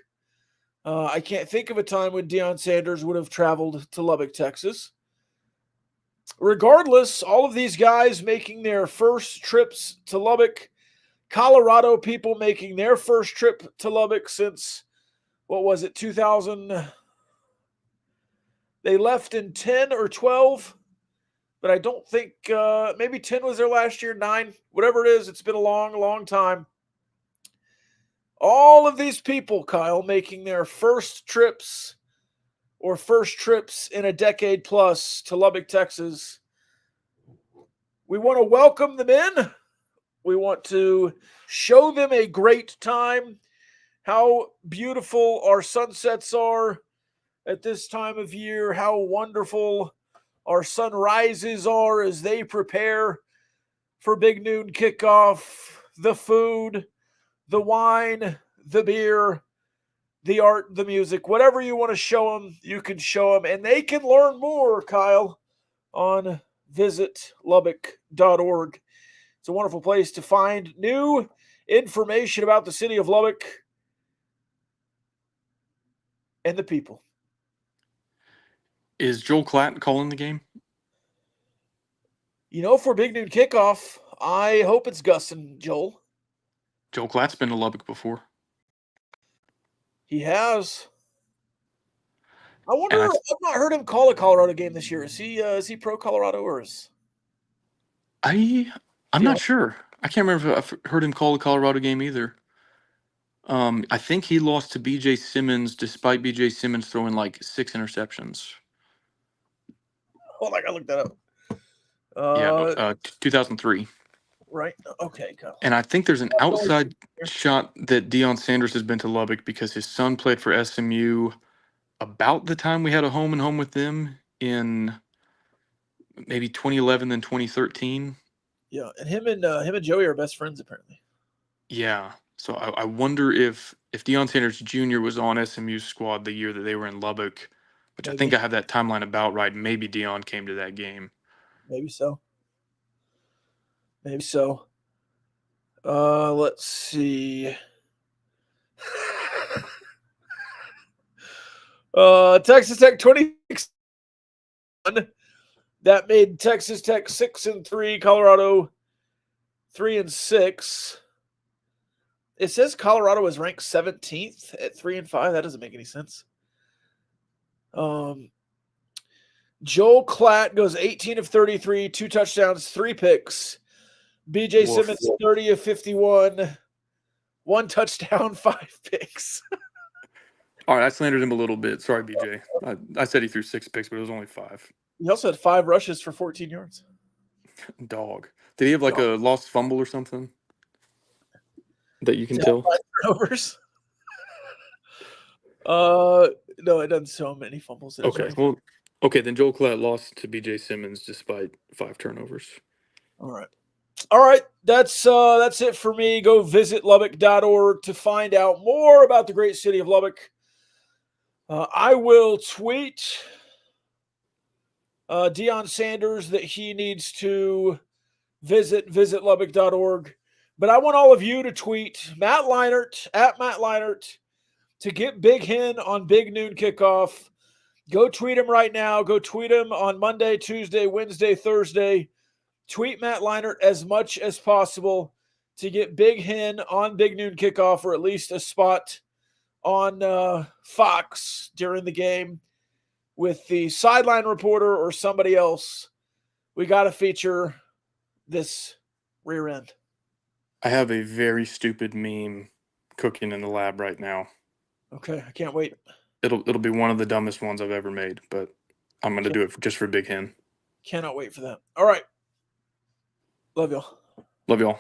I can't think of a time when Deion Sanders would have traveled to Lubbock, Texas. regardless, all of these guys making their first trips to Lubbock, Colorado people making their first trip to Lubbock since, what was it, 2000? They left in 10 or 12, but I don't think, maybe 10 was their last year, 9, whatever it is. It's been a long, long time. All of these people, Kyle, making their first trips in a decade plus to Lubbock, Texas. We want to welcome them in. We want to show them a great time, how beautiful our sunsets are at this time of year, how wonderful our sunrises are as they prepare for Big Noon kickoff, the food, the wine, the beer, the art, the music, whatever you want to show them, you can show them. And they can learn more, Kyle, on visitlubbock.org. It's a wonderful place to find new information about the city of Lubbock and the people. Is Joel Klatt calling the game? You know, for Big Noon kickoff, I hope it's Gus and Joel. Joel Klatt's been to Lubbock before. He has. I wonder. I've not heard him call a Colorado game this year. Is he pro Colorado or is? I'm not sure. I can't remember if I've heard him call a Colorado game either. I think he lost to B.J. Simmons despite B.J. Simmons throwing like 6 interceptions. Hold on, I gotta look that up. 2003. Right. Okay. Kyle. And I think there's an outside shot that Deion Sanders has been to Lubbock because his son played for SMU about the time we had a home and home with them in maybe 2011 and 2013. Yeah, and him and Joey are best friends apparently. Yeah. So I wonder if Deion Sanders Jr. was on SMU's squad the year that they were in Lubbock, which maybe. I think I have that timeline about right. Maybe Deion came to that game. Maybe so. Let's see. Texas Tech 26. That made Texas Tech 6-3, Colorado 3-6. It says Colorado is ranked 17th at 3-5. That doesn't make any sense. Joel Klatt goes 18 of 33, 2 touchdowns, 3 picks. B.J. Simmons 30 of 51, 1 touchdown, 5 picks. All right, I slandered him a little bit. Sorry, BJ. I said he threw 6 picks, but it was only 5. He also had 5 rushes for 14 yards. Dog. Did he have like a lost fumble or something that you can tell? 5 turnovers. No, it doesn't show many fumbles. Okay, then Joel Klatt lost to B.J. Simmons despite 5 turnovers. All right. That's it for me. Go visit Lubbock.org to find out more about the great city of Lubbock. I will tweet Deion Sanders that he needs to visit Lubbock.org. But I want all of you to tweet Matt Leinart at Matt Leinart to get Big Hen on Big Noon kickoff. Go tweet him right now. Go tweet him on Monday, Tuesday, Wednesday, Thursday. Tweet Matt Leinart as much as possible to get Big Hen on Big Noon kickoff, or at least a spot on Fox during the game with the sideline reporter or somebody else. We got to feature this rear end. I have a very stupid meme cooking in the lab right now. Okay, I can't wait. It'll be one of the dumbest ones I've ever made, but I'm going to do it just for Big Hen. Cannot wait for that. All right. Love y'all. Love y'all.